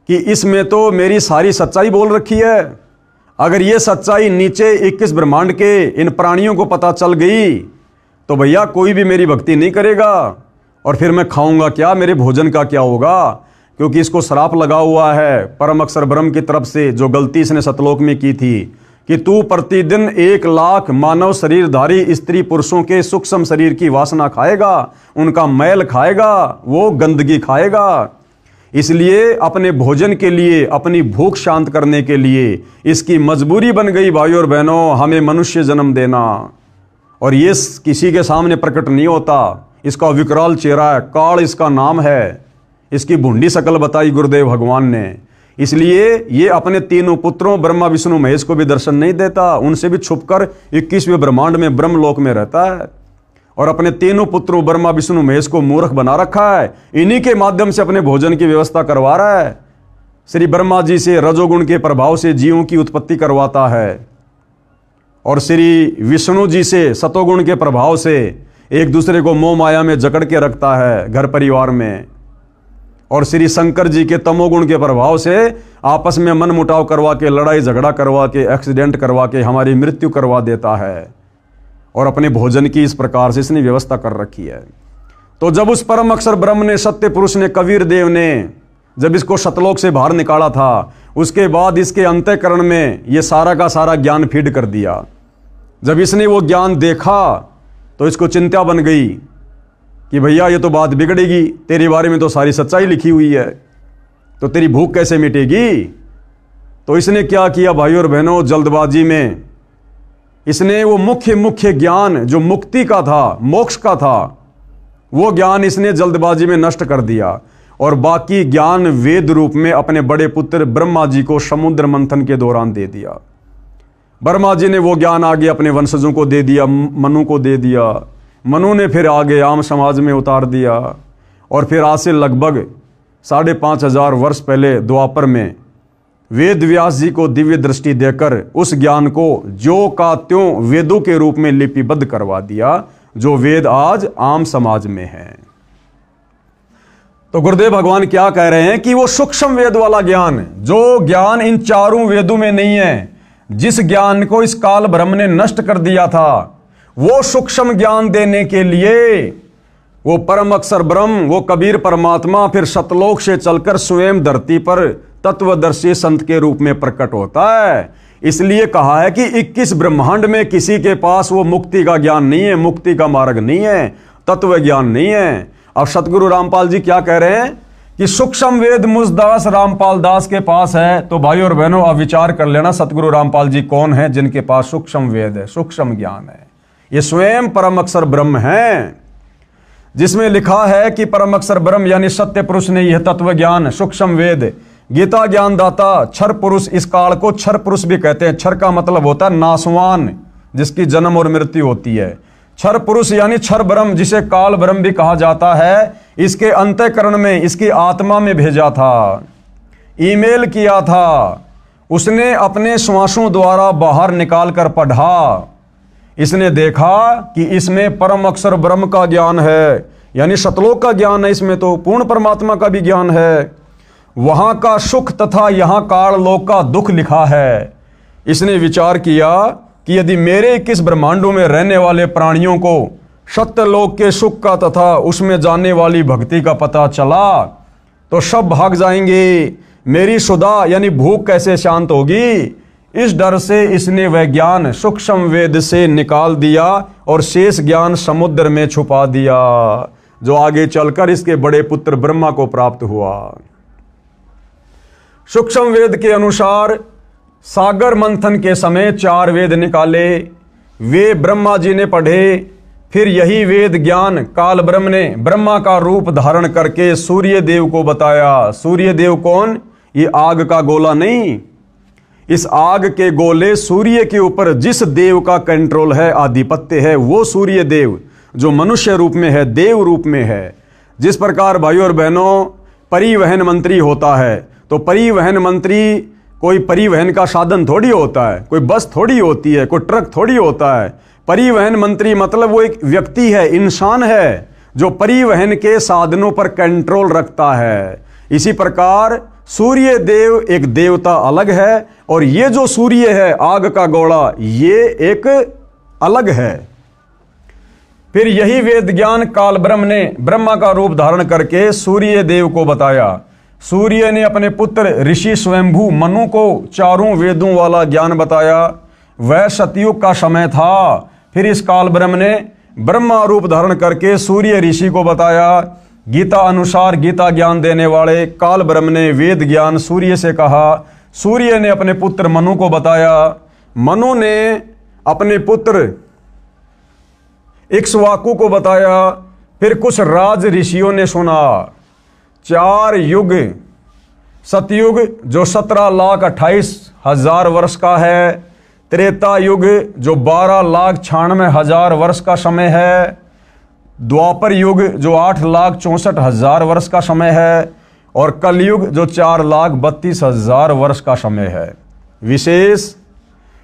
कि इसमें तो मेरी सारी सच्चाई बोल रखी है। अगर ये सच्चाई नीचे 21 ब्रह्मांड के इन प्राणियों को पता चल गई तो भैया कोई भी मेरी भक्ति नहीं करेगा, और फिर मैं खाऊंगा क्या, मेरे भोजन का क्या होगा। क्योंकि इसको श्राप लगा हुआ है परम अक्षर ब्रह्म की तरफ से, जो गलती इसने सतलोक में की थी कि तू प्रतिदिन 1 लाख मानव शरीरधारी स्त्री पुरुषों के सूक्ष्म शरीर की वासना खाएगा, उनका मैल खाएगा, वो गंदगी खाएगा। इसलिए अपने भोजन के लिए, अपनी भूख शांत करने के लिए इसकी मजबूरी बन गई भाइयों और बहनों हमें मनुष्य जन्म देना। और ये किसी के सामने प्रकट नहीं होता, इसका विकराल चेहरा है, काल इसका नाम है, इसकी भुंडी शकल बताई गुरुदेव भगवान ने। इसलिए ये अपने तीनों पुत्रों ब्रह्मा विष्णु महेश को भी दर्शन नहीं देता, उनसे भी छुपकर 21वें ब्रह्मांड में ब्रह्मलोक में रहता है, और अपने तीनों पुत्रों ब्रह्मा विष्णु महेश को मूर्ख बना रखा है। इन्हीं के माध्यम से अपने भोजन की व्यवस्था करवा रहा है। श्री ब्रह्मा जी से रजोगुण के प्रभाव से जीवों की उत्पत्ति करवाता है, और श्री विष्णु जी से सतोगुण के प्रभाव से एक दूसरे को मोह माया में जकड़ के रखता है घर परिवार में, और श्री शंकर जी के तमोगुण के प्रभाव से आपस में मन मुटाव करवा के, लड़ाई झगड़ा करवा के, एक्सीडेंट करवा के हमारी मृत्यु करवा देता है। और अपने भोजन की इस प्रकार से इसने व्यवस्था कर रखी है। तो जब उस परम अक्षर ब्रह्म ने, सत्य पुरुष ने, कबीर देव ने जब इसको सतलोक से बाहर निकाला था, उसके बाद इसके अंतःकरण में ये सारा का सारा ज्ञान फीड कर दिया। जब इसने वो ज्ञान देखा तो इसको चिंता बन गई कि भैया ये तो बात बिगड़ेगी, तेरे बारे में तो सारी सच्चाई लिखी हुई है, तो तेरी भूख कैसे मिटेगी। तो इसने क्या किया भाइयों और बहनों, जल्दबाजी में इसने वो मुख्य ज्ञान जो मुक्ति का था, मोक्ष का था, वो ज्ञान इसने जल्दबाजी में नष्ट कर दिया, और बाकी ज्ञान वेद रूप में अपने बड़े पुत्र ब्रह्मा जी को समुद्र मंथन के दौरान दे दिया। ब्रह्मा जी ने वो ज्ञान आगे अपने वंशजों को दे दिया, मनु को दे दिया, मनु ने फिर आगे आम समाज में उतार दिया, और फिर आज से लगभग 5500 वर्ष पहले द्वापर में वेद व्यास जी को दिव्य दृष्टि देकर उस ज्ञान को जो का त्यों वेदों के रूप में लिपिबद्ध करवा दिया, जो वेद आज आम समाज में है। तो गुरुदेव भगवान क्या कह रहे हैं कि वो सूक्ष्म वेद वाला ज्ञान, जो ज्ञान इन चारों वेदों में नहीं है, जिस ज्ञान को इस काल ब्रह्म ने नष्ट कर दिया था, वो सूक्ष्म ज्ञान देने के लिए वो परम अक्षर ब्रह्म, वो कबीर परमात्मा फिर सतलोक से चलकर स्वयं धरती पर तत्वदर्शी संत के रूप में प्रकट होता है। इसलिए कहा है कि 21 ब्रह्मांड में किसी के पास वो मुक्ति का ज्ञान नहीं है, मुक्ति का मार्ग नहीं है, तत्व ज्ञान नहीं है। अब सतगुरु रामपाल जी क्या कह रहे हैं कि सूक्ष्म वेद मुझदास रामपाल दास के पास है। तो भाई और बहनों आप विचार कर लेना सतगुरु रामपाल जी कौन है जिनके पास सूक्ष्म वेद है, सूक्ष्म ज्ञान है। ये स्वयं परम अक्षर ब्रह्म है, जिसमें लिखा है कि परम अक्षर ब्रह्म यानी सत्य पुरुष ने यह तत्व ज्ञान सूक्ष्म वेद गीता ज्ञान दाता क्षर पुरुष, इस काल को क्षर पुरुष भी कहते हैं। क्षर का मतलब होता है नासवान, जिसकी जन्म और मृत्यु होती है। क्षर पुरुष यानी क्षर ब्रह्म, जिसे काल ब्रह्म भी कहा जाता है, इसके अंतःकरण में, इसकी आत्मा में भेजा था, ईमेल किया था, उसने अपने श्वासों द्वारा बाहर निकाल कर पढ़ा। इसने देखा कि इसमें परम अक्षर ब्रह्म का ज्ञान है, यानी सतलोक का ज्ञान है, इसमें तो पूर्ण परमात्मा का भी ज्ञान है, वहां का सुख तथा यहां काल लोक का दुख लिखा है। इसने विचार किया कि यदि मेरे 21 ब्रह्मांडों में रहने वाले प्राणियों को सत्यलोक के सुख का तथा उसमें जाने वाली भक्ति का पता चला तो सब भाग जाएंगे, मेरी सुधा यानी भूख कैसे शांत होगी। इस डर से इसने वह ज्ञान सूक्ष्म वेद से निकाल दिया और शेष ज्ञान समुद्र में छुपा दिया, जो आगे चलकर इसके बड़े पुत्र ब्रह्मा को प्राप्त हुआ। सूक्ष्म वेद के अनुसार सागर मंथन के समय 4 वेद निकाले, वे ब्रह्मा जी ने पढ़े। फिर यही वेद ज्ञान काल ब्रह्म ने ब्रह्मा का रूप धारण करके सूर्य देव को बताया। सूर्य देव कौन? ये आग का गोला नहीं, इस आग के गोले सूर्य के ऊपर जिस देव का कंट्रोल है, आधिपत्य है, वो सूर्य देव जो मनुष्य रूप में है, देव रूप में है। जिस प्रकार भाइयों और बहनों परिवहन मंत्री होता है, तो परिवहन मंत्री कोई परिवहन का साधन थोड़ी होता है, कोई बस थोड़ी होती है, कोई ट्रक थोड़ी होता है। परिवहन मंत्री मतलब वो एक व्यक्ति है, इंसान है, जो परिवहन के साधनों पर कंट्रोल रखता है। इसी प्रकार सूर्य देव एक देवता अलग है, और ये जो सूर्य है, आग का गोला, ये एक अलग है। फिर यही वेद ज्ञान काल ब्रह्म ने ब्रह्मा का रूप धारण करके सूर्य देव को बताया। सूर्य ने अपने पुत्र ऋषि स्वयंभू मनु को चारों वेदों वाला ज्ञान बताया। वह सतयुग का समय था। फिर इस काल ब्रह्म ने ब्रह्मा रूप धारण करके सूर्य ऋषि को बताया। गीता अनुसार गीता ज्ञान देने वाले काल ब्रह्म ने वेद ज्ञान सूर्य से कहा। सूर्य ने अपने पुत्र मनु को बताया। मनु ने अपने पुत्र इक्ष्वाकु को बताया। फिर कुछ राज ऋषियों ने सुना। 4 युग, सतयुग जो 17,28,000 वर्ष का है, त्रेता युग जो 12,96,000 वर्ष का समय है, द्वापर युग जो 8,64,000 वर्ष का समय है, और कलयुग जो 4,32,000 वर्ष का समय है। विशेष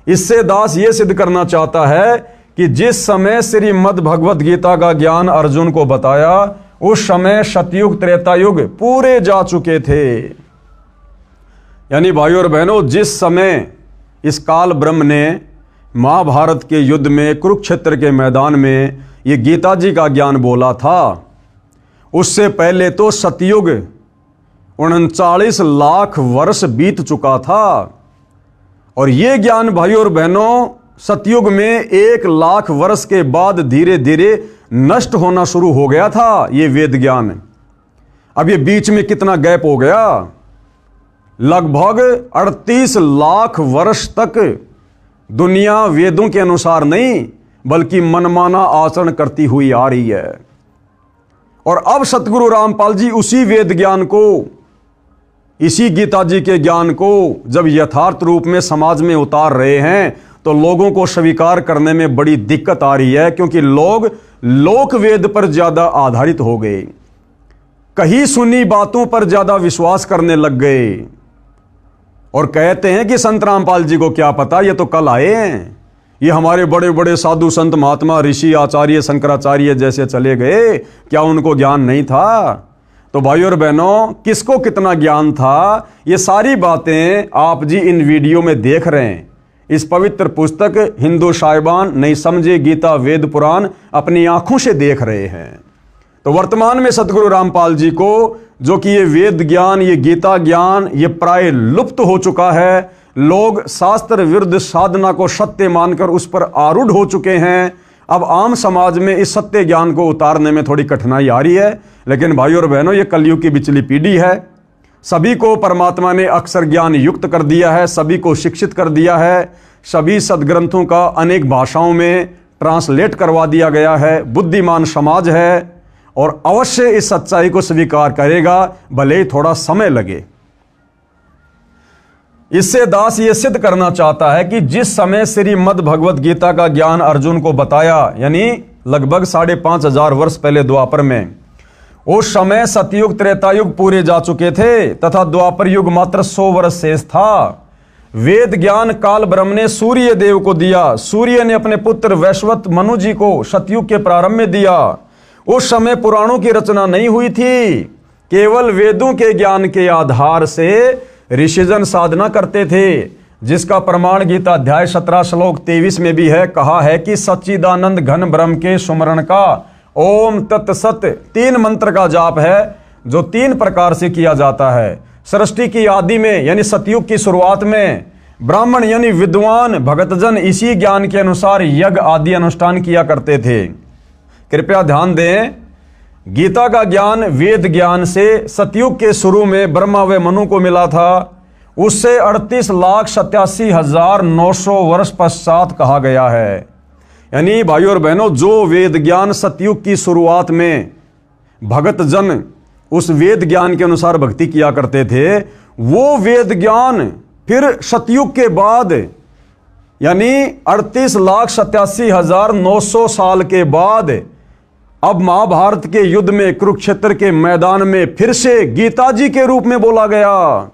इससे दास ये सिद्ध करना चाहता है कि जिस समय श्रीमद् भगवद गीता का ज्ञान अर्जुन को बताया, उस समय सतयुग त्रेता युग पूरे जा चुके थे। यानी भाइयों और बहनों, जिस समय इस काल ब्रह्म ने महाभारत के युद्ध में, कुरुक्षेत्र के मैदान में ये गीता जी का ज्ञान बोला था, उससे पहले तो सतयुग 39 लाख वर्ष बीत चुका था। और ये ज्ञान भाइयों और बहनों सतयुग में 1 लाख वर्ष के बाद धीरे धीरे नष्ट होना शुरू हो गया था ये वेद ज्ञान। अब ये बीच में कितना गैप हो गया, लगभग 38 लाख वर्ष तक दुनिया वेदों के अनुसार नहीं बल्कि मनमाना आचरण करती हुई आ रही है। और अब सतगुरु रामपाल जी उसी वेद ज्ञान को, इसी गीता जी के ज्ञान को जब यथार्थ रूप में समाज में उतार रहे हैं, तो लोगों को स्वीकार करने में बड़ी दिक्कत आ रही है, क्योंकि लोग लोक वेद पर ज्यादा आधारित हो गए, कहीं सुनी बातों पर ज्यादा विश्वास करने लग गए, और कहते हैं कि संत रामपाल जी को क्या पता, ये तो कल आए हैं, ये हमारे बड़े बड़े साधु संत महात्मा ऋषि आचार्य शंकराचार्य जैसे चले गए, क्या उनको ज्ञान नहीं था? तो भाइयों और बहनों, किसको कितना ज्ञान था, ये सारी बातें आप जी इन वीडियो में देख रहे हैं। इस पवित्र पुस्तक हिंदू साहिबान नहीं समझे गीता वेद पुराण अपनी आंखों से देख रहे हैं। तो वर्तमान में सतगुरु रामपाल जी को, जो कि ये वेद ज्ञान, ये गीता ज्ञान, ये प्राय लुप्त हो चुका है। लोग शास्त्र विरुद्ध साधना को सत्य मानकर उस पर आरूढ़ हो चुके हैं। अब आम समाज में इस सत्य ज्ञान को उतारने में थोड़ी कठिनाई आ रही है, लेकिन भाइयों और बहनों, ये कलयुग की बिचली पीढ़ी है। सभी को परमात्मा ने अक्षर ज्ञान युक्त कर दिया है, सभी को शिक्षित कर दिया है, सभी सदग्रंथों का अनेक भाषाओं में ट्रांसलेट करवा दिया गया है। बुद्धिमान समाज है और अवश्य इस सच्चाई को स्वीकार करेगा, भले ही थोड़ा समय लगे। इससे दास ये सिद्ध करना चाहता है कि जिस समय श्रीमद् भगवद गीता का ज्ञान अर्जुन को बताया, यानी लगभग 5,500 वर्ष पहले द्वापर में, उस समय सतयुग त्रेतायुग पूरे जा चुके थे तथा द्वापर युग मात्र 100 वर्ष शेष था। वेद ज्ञान काल ब्रह्म ने सूर्य देव को दिया। सूर्य ने अपने पुत्र वैश्वत मनु जी को सतयुग के प्रारंभ में दिया। उस समय पुराणों की रचना नहीं हुई थी, केवल वेदों के ज्ञान के आधार से ऋषिजन साधना करते थे, जिसका प्रमाण गीता अध्याय 17 श्लोक 23 में भी है। कहा है कि सच्चिदानंद घन ब्रह्म के सुमरण का ओम तत्सत 3 मंत्र का जाप है, जो 3 प्रकार से किया जाता है। सृष्टि की आदि में यानी सतयुग की शुरुआत में ब्राह्मण यानी विद्वान भगतजन इसी ज्ञान के अनुसार यज्ञ आदि अनुष्ठान किया करते थे। कृपया ध्यान दें, गीता का ज्ञान वेद ज्ञान से सतयुग के शुरू में ब्रह्मा व मनु को मिला था। उससे 38,87,900 वर्ष पश्चात कहा गया है। यानी भाइयों और बहनों, जो वेद ज्ञान सतयुग की शुरुआत में भगत जन उस वेद ज्ञान के अनुसार भक्ति किया करते थे, वो वेद ज्ञान फिर सतयुग के बाद यानी 38,87,900 साल के बाद अब महाभारत के युद्ध में, कुरुक्षेत्र के मैदान में फिर से गीता जी के रूप में बोला गया।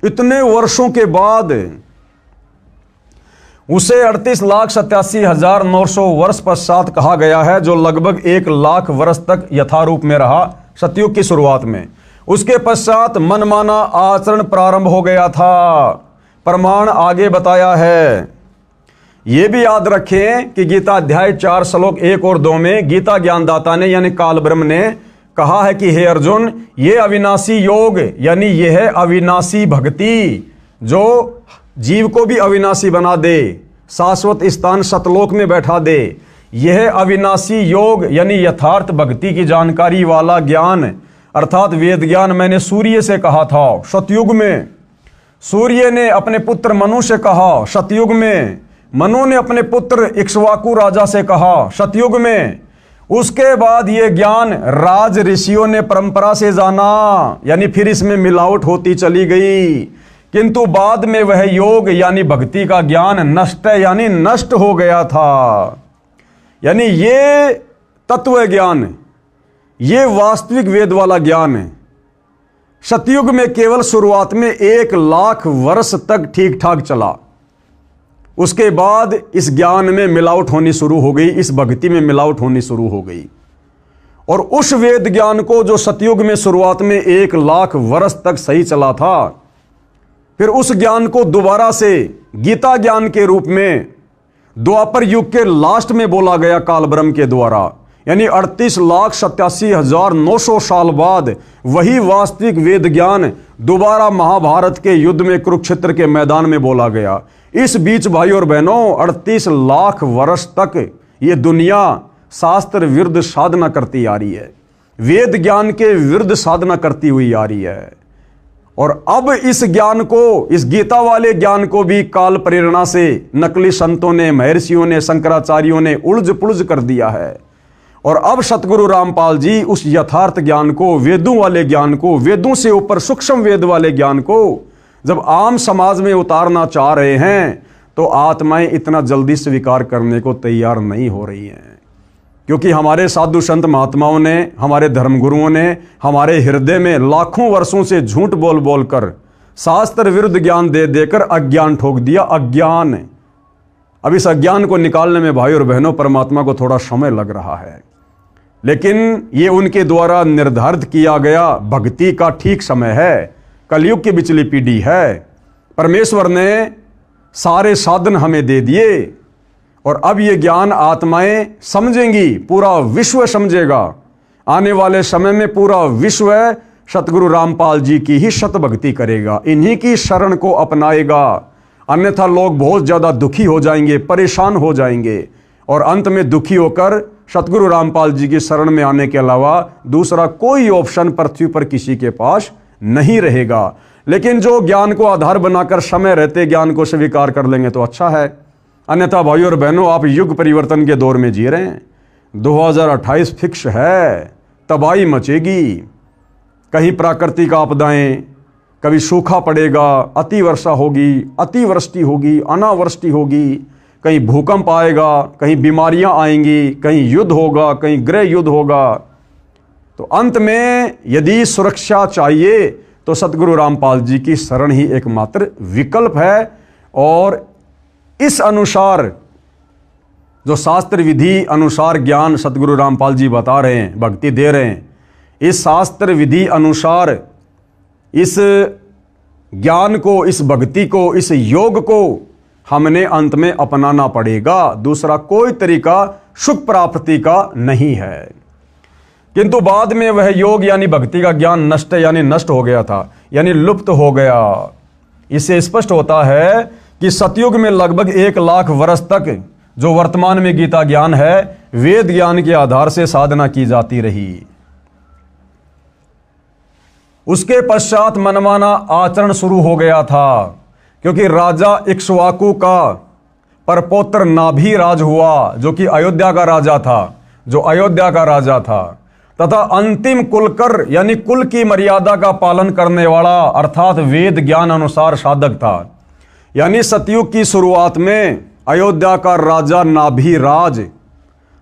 इतने वर्षों के बाद उसे 38,87,900 वर्ष पश्चात कहा गया है, जो लगभग 1,00,000 वर्ष तक यथारूप में रहा सतयुग की शुरुआत में। उसके पश्चात मनमाना आचरण प्रारंभ हो गया था। प्रमाण आगे बताया है। यह भी याद रखें कि गीता अध्याय 4 श्लोक 1 और 2 में गीता ज्ञानदाता ने यानी काल ब्रह्म ने कहा है कि हे अर्जुन, ये अविनाशी योग यानी यह है अविनाशी भक्ति जो जीव को भी अविनाशी बना दे, शाश्वत स्थान सतलोक में बैठा दे। यह अविनाशी योग यानी यथार्थ भक्ति की जानकारी वाला ज्ञान अर्थात वेद ज्ञान मैंने सूर्य से कहा था सतयुग में। सूर्य ने अपने पुत्र मनु से कहा सतयुग में। मनु ने अपने पुत्र इक्ष्वाकु राजा से कहा सतयुग में। उसके बाद ये ज्ञान राज ऋषियों ने परंपरा से जाना, यानी फिर इसमें मिलावट होती चली गई, किंतु बाद में वह योग यानी भक्ति का ज्ञान नष्ट यानी नष्ट हो गया था। यानी ये तत्व ज्ञान, ये वास्तविक वेद वाला ज्ञान है। सतयुग में केवल शुरुआत में 1,00,000 वर्ष तक ठीक ठाक चला। उसके बाद इस ज्ञान में मिलावट होनी शुरू हो गई, इस भक्ति में मिलावट होनी शुरू हो गई। और उस वेद ज्ञान को जो सतयुग में शुरुआत में 1,00,000 वर्ष तक सही चला था, फिर उस ज्ञान को दोबारा से गीता ज्ञान के रूप में द्वापर युग के लास्ट में बोला गया काल ब्रह्म के द्वारा। यानी 38,87,900 साल बाद वही वास्तविक वेद ज्ञान दोबारा महाभारत के युद्ध में कुरुक्षेत्र के मैदान में बोला गया। इस बीच भाई और बहनों 38,00,000 वर्ष तक ये दुनिया शास्त्र विरुद्ध साधना करती आ रही है, वेद ज्ञान के विरुद्ध साधना करती हुई आ रही है। और अब इस ज्ञान को, इस गीता वाले ज्ञान को भी काल प्रेरणा से नकली संतों ने, महर्षियों ने, शंकराचार्यों ने उलझ पुलझ कर दिया है। और अब सतगुरु रामपाल जी उस यथार्थ ज्ञान को, वेदों वाले ज्ञान को, वेदों से ऊपर सूक्ष्म वेद वाले ज्ञान को जब आम समाज में उतारना चाह रहे हैं, तो आत्माएं इतना जल्दी स्वीकार करने को तैयार नहीं हो रही हैं। क्योंकि हमारे साधु संत महात्माओं ने, हमारे धर्मगुरुओं ने हमारे हृदय में लाखों वर्षों से झूठ बोल बोल कर, शास्त्र विरुद्ध ज्ञान दे देकर अज्ञान ठोक दिया। अज्ञान, अब इस अज्ञान को निकालने में भाई और बहनों परमात्मा को थोड़ा समय लग रहा है, लेकिन ये उनके द्वारा निर्धारित किया गया भक्ति का ठीक समय है। कलयुग की बिचली पीढ़ी है। परमेश्वर ने सारे साधन हमें दे दिए और अब ये ज्ञान आत्माएं समझेंगी, पूरा विश्व समझेगा। आने वाले समय में पूरा विश्व सतगुरु रामपाल जी की ही शत भक्ति करेगा, इन्हीं की शरण को अपनाएगा। अन्यथा लोग बहुत ज्यादा दुखी हो जाएंगे, परेशान हो जाएंगे और अंत में दुखी होकर सतगुरु रामपाल जी की शरण में आने के अलावा दूसरा कोई ऑप्शन पृथ्वी पर किसी के पास नहीं रहेगा। लेकिन जो ज्ञान को आधार बनाकर समय रहते ज्ञान को स्वीकार कर लेंगे तो अच्छा है। अन्यथा भाई और बहनों आप युग परिवर्तन के दौर में जी रहे हैं। 2028 फिक्स है, तबाही मचेगी। कहीं प्राकृतिक आपदाएं, कभी सूखा पड़ेगा, अति वर्षा होगी, अतिवृष्टि होगी, अनावृष्टि होगी, कहीं भूकंप आएगा, कहीं बीमारियां आएंगी, कहीं युद्ध होगा, कहीं गृह युद्ध होगा। तो अंत में यदि सुरक्षा चाहिए तो सतगुरु रामपाल जी की शरण ही एकमात्र विकल्प है। और इस अनुसार जो शास्त्र विधि अनुसार ज्ञान सतगुरु रामपाल जी बता रहे हैं, भक्ति दे रहे हैं, इस शास्त्र विधि अनुसार इस ज्ञान को, इस भक्ति को, इस योग को हमने अंत में अपनाना पड़ेगा। दूसरा कोई तरीका सुख प्राप्ति का नहीं है। किंतु बाद में वह योग यानी भक्ति का ज्ञान नष्ट यानी नष्ट हो गया था, यानी लुप्त हो गया। इससे स्पष्ट होता है कि सतयुग में लगभग 1,00,000 वर्ष तक जो वर्तमान में गीता ज्ञान है, वेद ज्ञान के आधार से साधना की जाती रही। उसके पश्चात मनमाना आचरण शुरू हो गया था, क्योंकि राजा इक्ष्वाकु का परपौत्र नाभि राज हुआ, जो कि अयोध्या का राजा था, तथा अंतिम कुलकर यानी कुल की मर्यादा का पालन करने वाला अर्थात वेद ज्ञान अनुसार साधक था। यानी सतयुग की शुरुआत में अयोध्या का राजा नाभिराज,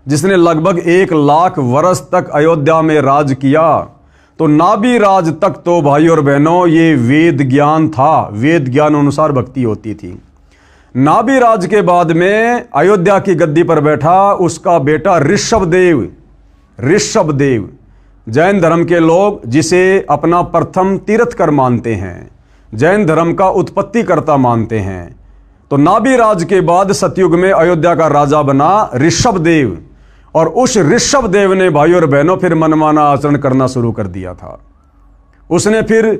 जिसने लगभग 1 लाख वर्ष तक अयोध्या में राज किया, तो नाभिराज तक तो भाई और बहनों ये वेद ज्ञान था, वेद ज्ञान अनुसार भक्ति होती थी। नाभिराज के बाद में अयोध्या की गद्दी पर बैठा उसका बेटा ऋषभदेव। ऋषभदेव जैन धर्म के लोग जिसे अपना प्रथम तीर्थकर मानते हैं, जैन धर्म का उत्पत्ति कर्ता मानते हैं। तो नाभिराज के बाद सतयुग में अयोध्या का राजा बना ऋषभदेव, और उस ऋषभदेव ने भाई और बहनों फिर मनमाना आचरण करना शुरू कर दिया था। उसने फिर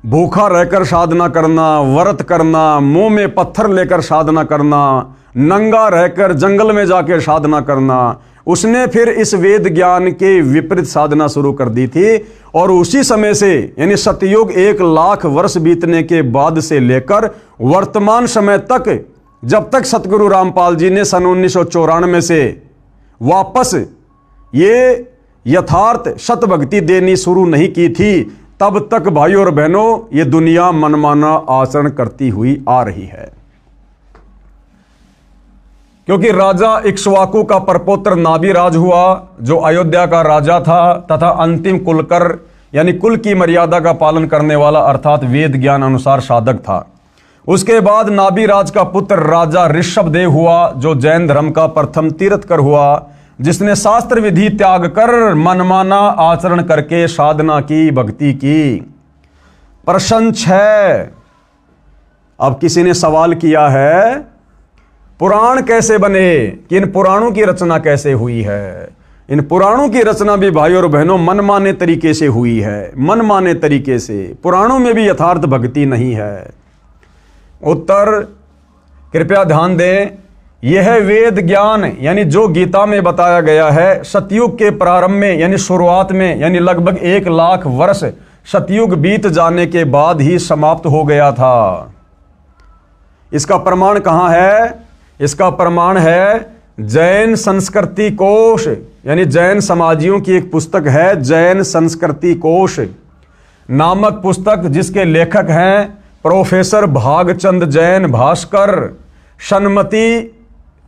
भूखा रहकर साधना करना, व्रत करना, मुंह में पत्थर लेकर साधना करना, नंगा रहकर जंगल में जाकर साधना करना, उसने फिर इस वेद ज्ञान के विपरीत साधना शुरू कर दी थी। और उसी समय से यानी सतयुग 1 लाख वर्ष बीतने के बाद से लेकर वर्तमान समय तक, जब तक सतगुरु रामपाल जी ने सन 1994 से वापस ये यथार्थ शतभक्ति देनी शुरू नहीं की थी, तब तक भाई और बहनों ये दुनिया मनमाना आचरण करती हुई आ रही है। क्योंकि राजा इक्ष्वाकु का परपौत्र नाभिराज हुआ, जो अयोध्या का राजा था तथा अंतिम कुलकर यानी कुल की मर्यादा का पालन करने वाला अर्थात वेद ज्ञान अनुसार साधक था। उसके बाद नाभिराज का पुत्र राजा ऋषभदेव हुआ, जो जैन धर्म का प्रथम तीर्थकर हुआ, जिसने शास्त्र विधि त्याग कर मनमाना आचरण करके साधना की, भक्ति की। प्रश्न 6, अब किसी ने सवाल किया है पुराण कैसे बने, कि इन पुराणों की रचना कैसे हुई है। इन पुराणों की रचना भी भाई और बहनों मनमाने तरीके से हुई है, मनमाने तरीके से। पुराणों में भी यथार्थ भक्ति नहीं है। उत्तर कृपया ध्यान दें, यह वेद ज्ञान यानी जो गीता में बताया गया है सतयुग के प्रारंभ में यानी शुरुआत में, यानी लगभग 1 लाख वर्ष सतयुग बीत जाने के बाद ही समाप्त हो गया था। इसका प्रमाण कहां है? इसका प्रमाण है जैन संस्कृति कोश, यानी जैन समाजियों की एक पुस्तक है जैन संस्कृति कोश नामक पुस्तक, जिसके लेखक हैं प्रोफेसर भागचंद जैन भास्कर, सन्मति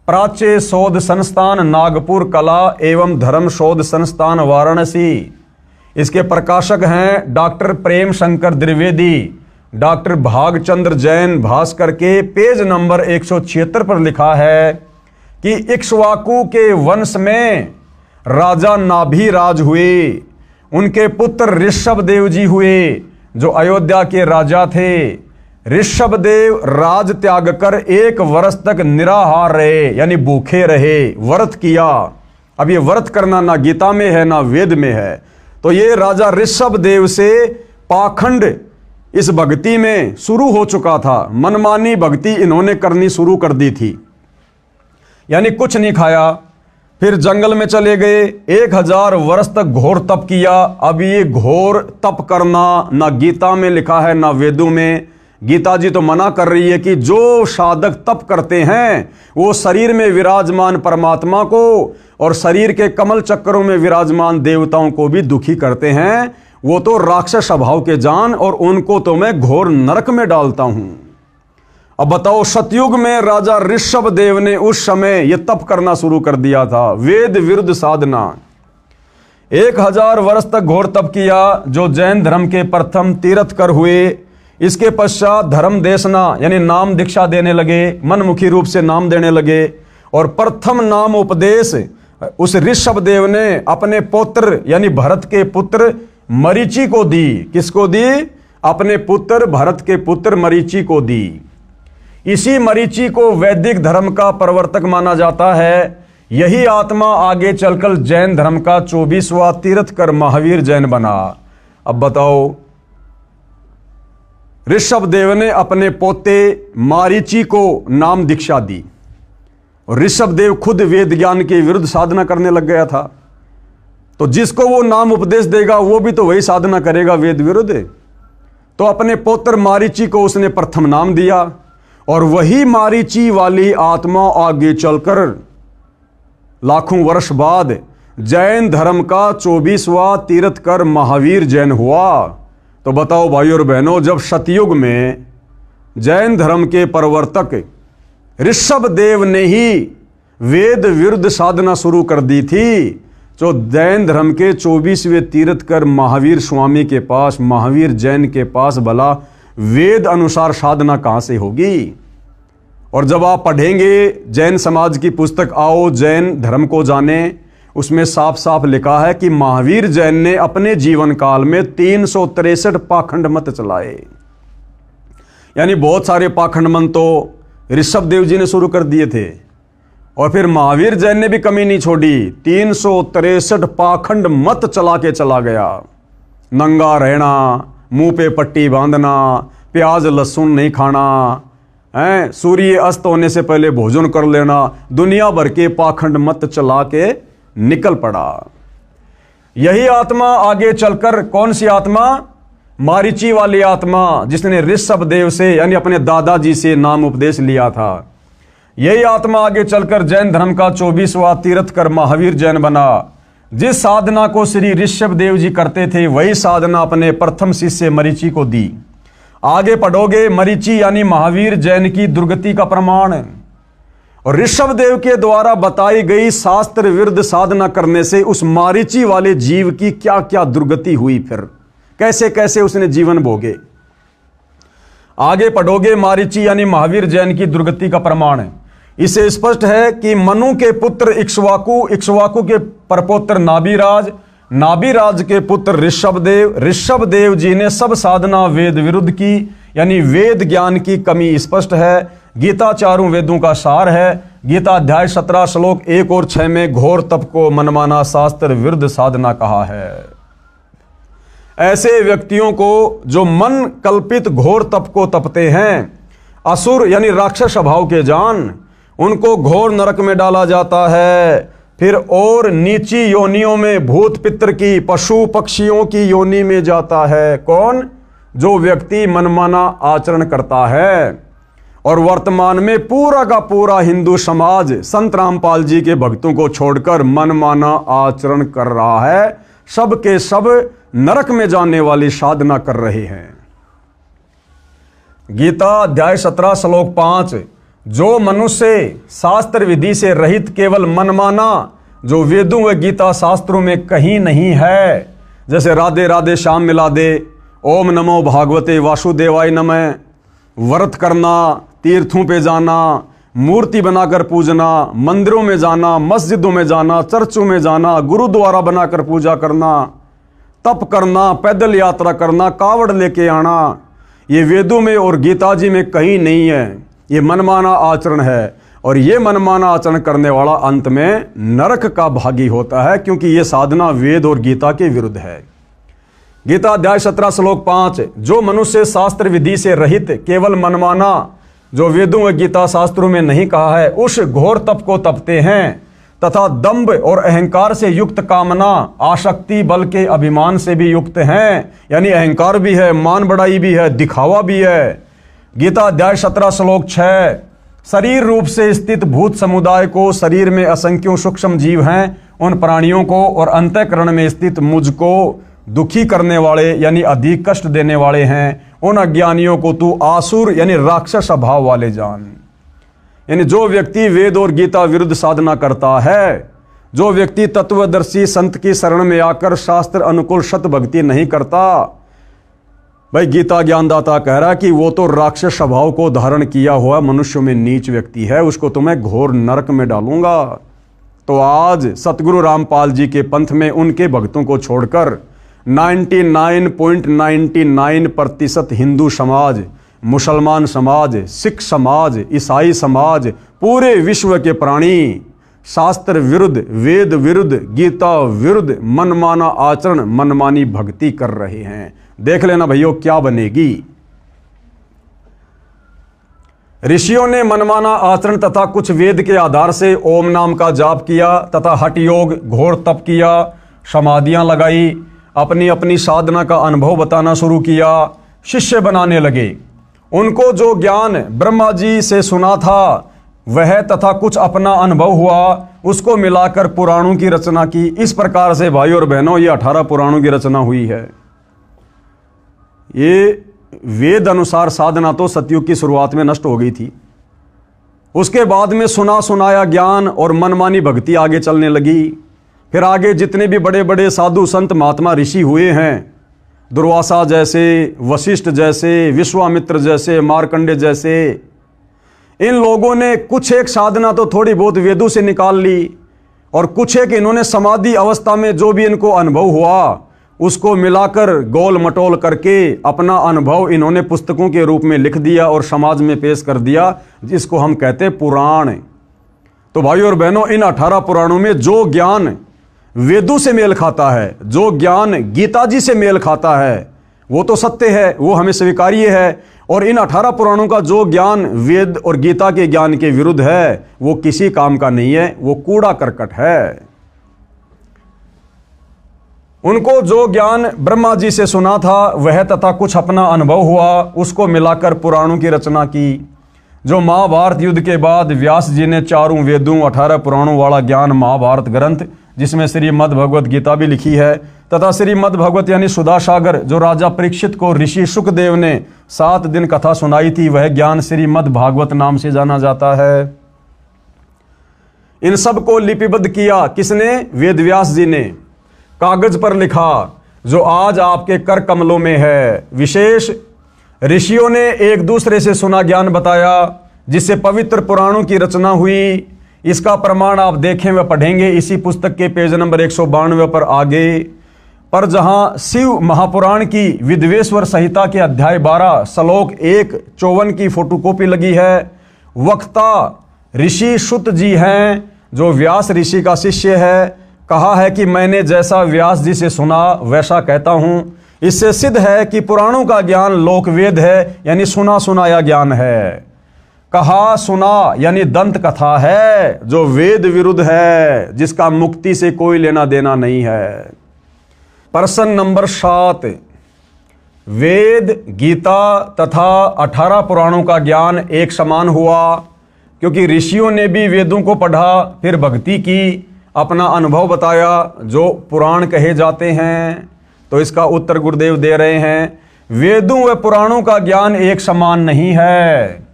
प्राच्य शोध संस्थान नागपुर कला एवं धर्म शोध संस्थान वाराणसी। इसके प्रकाशक हैं डॉक्टर प्रेम शंकर द्विवेदी। डॉक्टर भागचंद्र जैन भास्कर के पेज नंबर 176 पर लिखा है कि इक्ष्वाकु के वंश में राजा नाभिराज हुए, उनके पुत्र ऋषभदेव जी हुए जो अयोध्या के राजा थे। ऋषभदेव राज त्याग कर 1 वर्ष तक निराहार रहे, यानी भूखे रहे, व्रत किया। अब ये व्रत करना ना गीता में है ना वेद में है। तो ये राजा ऋषभदेव से पाखंड इस भक्ति में शुरू हो चुका था, मनमानी भक्ति इन्होंने करनी शुरू कर दी थी। यानी कुछ नहीं खाया, फिर जंगल में चले गए, 1000 वर्ष तक घोर तप किया। अब ये घोर तप करना ना गीता में लिखा है ना वेदों में। गीता जी तो मना कर रही है कि जो साधक तप करते हैं वो शरीर में विराजमान परमात्मा को और शरीर के कमल चक्रों में विराजमान देवताओं को भी दुखी करते हैं, वो तो राक्षस स्वभाव के जान, और उनको तो मैं घोर नरक में डालता हूं। अब बताओ, सतयुग में राजा ऋषभदेव ने उस समय यह तप करना शुरू कर दिया था, वेद विरुद्ध साधना। 1000 वर्ष तक घोर तप किया, जो जैन धर्म के प्रथम तीर्थकर हुए। इसके पश्चात धर्म देशना यानी नाम दीक्षा देने लगे, मनमुखी रूप से नाम देने लगे। और प्रथम नाम उपदेश उस ऋषभदेव ने अपने पुत्र यानी भरत के पुत्र मरीचि को दी। किसको दी? अपने पुत्र भरत के पुत्र मरीचि को दी। इसी मरीचि को वैदिक धर्म का प्रवर्तक माना जाता है। यही आत्मा आगे चलकर जैन धर्म का 24वां तीर्थकर महावीर जैन बना। अब बताओ, ऋषभदेव ने अपने पोते मारीचि को नाम दीक्षा दी और ऋषभदेव खुद वेद ज्ञान के विरुद्ध साधना करने लग गया था। तो जिसको वो नाम उपदेश देगा वो भी तो वही साधना करेगा वेद विरुद्ध। तो अपने पुत्र मारीचि को उसने प्रथम नाम दिया और वही मारीचि वाली आत्मा आगे चलकर लाखों वर्ष बाद जैन धर्म का 24वां तीर्थकर महावीर जैन हुआ। तो बताओ भाई और बहनों, जब सतयुग में जैन धर्म के प्रवर्तक ऋषभदेव ने ही वेद विरुद्ध साधना शुरू कर दी थी। जो जैन धर्म के 24वें तीर्थकर महावीर स्वामी के पास, महावीर जैन के पास भला वेद अनुसार साधना कहां से होगी? और जब आप पढ़ेंगे जैन समाज की पुस्तक आओ जैन धर्म को जाने, उसमें साफ साफ लिखा है कि महावीर जैन ने अपने जीवन काल में 363 पाखंड मत चलाए। यानी बहुत सारे पाखंड मत तो ऋषभदेव जी ने शुरू कर दिए थे, और फिर महावीर जैन ने भी कमी नहीं छोड़ी, 363 पाखंड मत चला के चला गया। नंगा रहना, मुंह पे पट्टी बांधना, प्याज लहसुन नहीं खाना, सूर्य अस्त होने से पहले भोजन कर लेना, दुनिया भर के पाखंड मत चला के निकल पड़ा। यही आत्मा आगे चलकर, कौन सी आत्मा? मारीची वाली आत्मा, जिसने ऋषभदेव से यानी अपने दादाजी से नाम उपदेश लिया था। यही आत्मा आगे चलकर जैन धर्म का 24वां तीर्थकर महावीर जैन बना। जिस साधना को श्री ऋषभदेव जी करते थे वही साधना अपने प्रथम शिष्य मरीची को दी। आगे पढ़ोगे, मरीची यानी महावीर जैन की दुर्गति का प्रमाण है। और ऋषभदेव के द्वारा बताई गई शास्त्र विरुद्ध साधना करने से उस मारीची वाले जीव की क्या क्या दुर्गति हुई, फिर कैसे कैसे उसने जीवन भोगे। आगे पढ़ोगे, मारीची यानी महावीर जैन की दुर्गति का प्रमाण है। इसे स्पष्ट है कि मनु के पुत्र इक्ष्वाकु, इक्ष्वाकु के परपोत्र नाभिराज, नाभिराज के पुत्र ऋषभदेव, ऋषभदेव जी ने सब साधना वेद विरुद्ध की, यानी वेद ज्ञान की कमी स्पष्ट है। गीता चारों वेदों का सार है। गीता अध्याय 17 श्लोक 1 और 6 में घोर तप को मनमाना शास्त्र विरुद्ध साधना कहा है। ऐसे व्यक्तियों को जो मन कल्पित घोर तप को तपते हैं, असुर यानी राक्षस स्वभाव के जान, उनको घोर नरक में डाला जाता है। फिर और नीची योनियों में, भूत पितर की, पशु पक्षियों की योनि में जाता है। कौन? जो व्यक्ति मनमाना आचरण करता है। और वर्तमान में पूरा का पूरा हिंदू समाज संत रामपाल जी के भक्तों को छोड़कर मनमाना आचरण कर रहा है। सब के सब नरक में जाने वाली साधना कर रहे हैं। गीता अध्याय 17 श्लोक 5, जो मनुष्य शास्त्र विधि से रहित केवल मनमाना, जो वेदों व गीता शास्त्रों में कहीं नहीं है, जैसे राधे राधे श्याम मिला दे, ओम नमो भागवते वासुदेवाय नमः, व्रत करना, तीर्थों पे जाना, मूर्ति बनाकर पूजना, मंदिरों में जाना, मस्जिदों में जाना, चर्चों में जाना, गुरुद्वारा बनाकर पूजा करना, तप करना, पैदल यात्रा करना, कावड़ लेके आना, ये वेदों में और गीता जी में कहीं नहीं है। ये मनमाना आचरण है, और ये मनमाना आचरण करने वाला अंत में नरक का भागी होता है, क्योंकि ये साधना वेद और गीता के विरुद्ध है। गीता अध्याय 17 श्लोक 5, जो मनुष्य शास्त्र विधि से रहित केवल मनमाना, जो वेदों व गीता शास्त्रों में नहीं कहा है, उस घोर तप को तपते हैं, तथा दंभ और अहंकार से युक्त कामना, आसक्ति, बल के अभिमान से भी युक्त हैं, यानी अहंकार भी है, मान बढ़ाई भी है, दिखावा भी है। गीता अध्याय 17 श्लोक 6, शरीर रूप से स्थित भूत समुदाय को, शरीर में असंख्यों सूक्ष्म जीव हैं, उन प्राणियों को और अंतःकरण में स्थित मुझको दुखी करने वाले यानी अधिक कष्ट देने वाले हैं, उन अज्ञानियों को तू आसुर यानी राक्षस स्वभाव वाले जान। यानी जो व्यक्ति वेद और गीता विरुद्ध साधना करता है, जो व्यक्ति तत्वदर्शी संत की शरण में आकर शास्त्र अनुकूल सत भक्ति नहीं करता, भाई गीता ज्ञानदाता कह रहा है कि वो तो राक्षस स्वभाव को धारण किया हुआ मनुष्य में नीच व्यक्ति है, उसको तो मैं घोर नरक में डालूंगा। तो आज सतगुरु रामपाल जी के पंथ में उनके भक्तों को छोड़कर 99.99% हिंदू समाज, मुसलमान समाज, सिख समाज, ईसाई समाज, पूरे विश्व के प्राणी शास्त्र विरुद्ध, वेद विरुद्ध, गीता विरुद्ध मनमाना आचरण, मनमानी भक्ति कर रहे हैं। देख लेना भैया क्या बनेगी। ऋषियों ने मनमाना आचरण तथा कुछ वेद के आधार से ओम नाम का जाप किया तथा हठ योग, घोर तप किया, समाधियां लगाई, अपनी अपनी साधना का अनुभव बताना शुरू किया, शिष्य बनाने लगे। उनको जो ज्ञान ब्रह्मा जी से सुना था वह तथा कुछ अपना अनुभव हुआ, उसको मिलाकर पुराणों की रचना की। इस प्रकार से भाई और बहनों ये 18 पुराणों की रचना हुई है। ये वेद अनुसार साधना तो सतयुग की शुरुआत में नष्ट हो गई थी। उसके बाद में सुना सुनाया ज्ञान और मनमानी भक्ति आगे चलने लगी। फिर आगे जितने भी बड़े बड़े साधु संत महात्मा ऋषि हुए हैं, दुर्वासा जैसे, वशिष्ठ जैसे, विश्वामित्र जैसे, मार्कंडे जैसे, इन लोगों ने कुछ एक साधना तो थोड़ी बहुत वेदों से निकाल ली और कुछ एक इन्होंने समाधि अवस्था में जो भी इनको अनुभव हुआ उसको मिलाकर गोल मटोल करके अपना अनुभव इन्होंने पुस्तकों के रूप में लिख दिया और समाज में पेश कर दिया, जिसको हम कहते हैं पुराण। तो भाइयों और बहनों, इन 18 पुराणों में जो ज्ञान वेदों से मेल खाता है, जो ज्ञान गीता जी से मेल खाता है, वो तो सत्य है, वो हमें स्वीकार्य है। और इन 18 पुराणों का जो ज्ञान वेद और गीता के ज्ञान के विरुद्ध है, वो किसी काम का नहीं है, वो कूड़ा करकट है। उनको जो ज्ञान ब्रह्मा जी से सुना था वह तथा कुछ अपना अनुभव हुआ, उसको मिलाकर पुराणों की रचना की। जो महाभारत युद्ध के बाद व्यास जी ने 4 वेदों 18 पुराणों वाला ज्ञान महाभारत ग्रंथ, जिसमें श्रीमद् भगवत गीता भी लिखी है, तथा श्रीमद् भगवत यानी सुधा सागर जो राजा परीक्षित को ऋषि सुखदेव ने 7 दिन कथा सुनाई थी, वह ज्ञान श्रीमद् भागवत नाम से जाना जाता है। इन सब को लिपिबद्ध किया किसने? वेद व्यास जी ने कागज पर लिखा, जो आज आपके कर कमलों में है। विशेष ऋषियों ने एक दूसरे से सुना ज्ञान बताया, जिससे पवित्र पुराणों की रचना हुई। इसका प्रमाण आप देखें व पढ़ेंगे इसी पुस्तक के पेज नंबर 192 पर आगे। पर जहां शिव महापुराण की विद्वेश्वर संहिता के अध्याय 12 श्लोक 1:54 की फोटोकॉपी लगी है, वक्ता ऋषि सुत जी हैं, जो व्यास ऋषि का शिष्य है। कहा है कि मैंने जैसा व्यास जी से सुना वैसा कहता हूं। इससे सिद्ध है कि पुराणों का ज्ञान लोकवेद है, यानी सुना सुनाया ज्ञान है। कहा सुना यानी दंत कथा है, जो वेद विरुद्ध है, जिसका मुक्ति से कोई लेना देना नहीं है। प्रश्न नंबर 7, वेद, गीता तथा 18 पुराणों का ज्ञान एक समान हुआ, क्योंकि ऋषियों ने भी वेदों को पढ़ा, फिर भक्ति की, अपना अनुभव बताया, जो पुराण कहे जाते हैं। तो इसका उत्तर गुरुदेव दे रहे हैं, वेदों व पुराणों का ज्ञान एक समान नहीं है।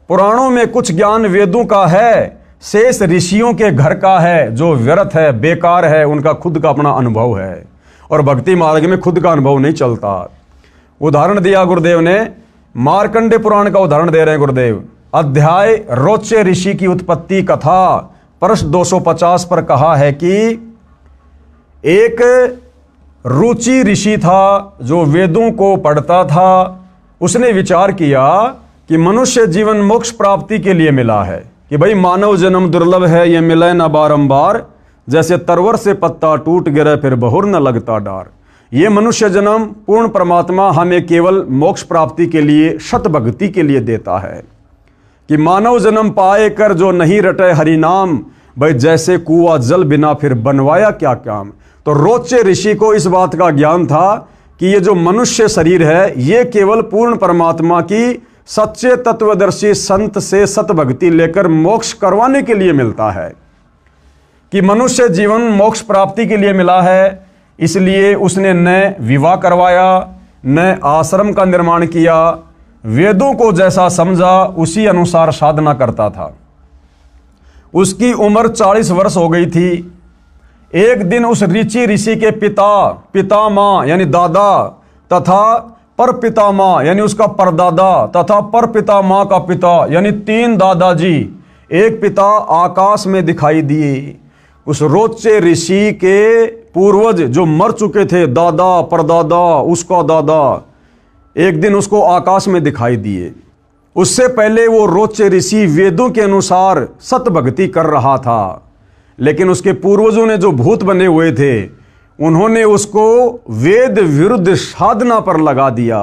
पुराणों में कुछ ज्ञान वेदों का है, शेष ऋषियों के घर का है, जो व्यर्थ है, बेकार है, उनका खुद का अपना अनुभव है। और भक्ति मार्ग में खुद का अनुभव नहीं चलता। उदाहरण दिया गुरुदेव ने, मार्कंडे पुराण का उदाहरण दे रहे हैं गुरुदेव। अध्याय रोचे ऋषि की उत्पत्ति कथा प्रश्न 250 पर कहा है कि एक रुचि ऋषि था, जो वेदों को पढ़ता था। उसने विचार किया कि मनुष्य जीवन मोक्ष प्राप्ति के लिए मिला है, कि भाई मानव जन्म दुर्लभ है, ये मिले न बारंबार, जैसे तरवर से पत्ता टूट गिरे फिर बहुर न लगता डार। ये मनुष्य जन्म पूर्ण परमात्मा हमें केवल मोक्ष प्राप्ति के लिए, शत भक्ति के लिए देता है, कि मानव जन्म पाए कर जो नहीं रटे हरि नाम, भाई जैसे कुआ जल बिना फिर बनवाया क्या काम। तो रोचे ऋषि को इस बात का ज्ञान था कि ये जो मनुष्य शरीर है, ये केवल पूर्ण परमात्मा की सच्चे तत्वदर्शी संत से सत भक्ति लेकर मोक्ष करवाने के लिए मिलता है, कि मनुष्य जीवन मोक्ष प्राप्ति के लिए मिला है। इसलिए उसने न विवाह करवाया, न आश्रम का निर्माण किया, वेदों को जैसा समझा उसी अनुसार साधना करता था। उसकी उम्र 40 वर्ष हो गई थी। एक दिन उस ऋषि के पितामह यानी दादा तथा पर पितामह यानी उसका परदादा तथा पर पितामह का पिता यानी 3 दादाजी, एक पिता आकाश में दिखाई दिए। उस रोचे ऋषि के पूर्वज जो मर चुके थे, दादा परदादा उसका दादा, एक दिन उसको आकाश में दिखाई दिए। उससे पहले वो रोचे ऋषि वेदों के अनुसार सत भक्ति कर रहा था, लेकिन उसके पूर्वजों ने जो भूत बने हुए थे, उन्होंने उसको वेद विरुद्ध साधना पर लगा दिया।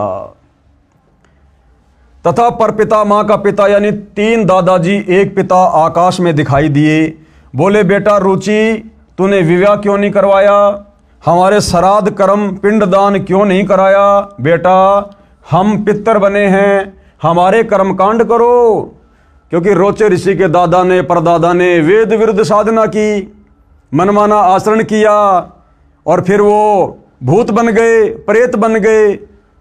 तथा परपितामह का पिता यानी 3 दादाजी, एक पिता आकाश में दिखाई दिए। बोले, बेटा रुचि, तूने विवाह क्यों नहीं करवाया? हमारे श्राद्ध कर्म पिंडदान क्यों नहीं कराया? बेटा हम पितर बने हैं, हमारे कर्मकांड करो। क्योंकि रोचे ऋषि के दादा ने परदादा ने वेद विरुद्ध साधना की, मनमाना आचरण किया, और फिर वो भूत बन गए, प्रेत बन गए।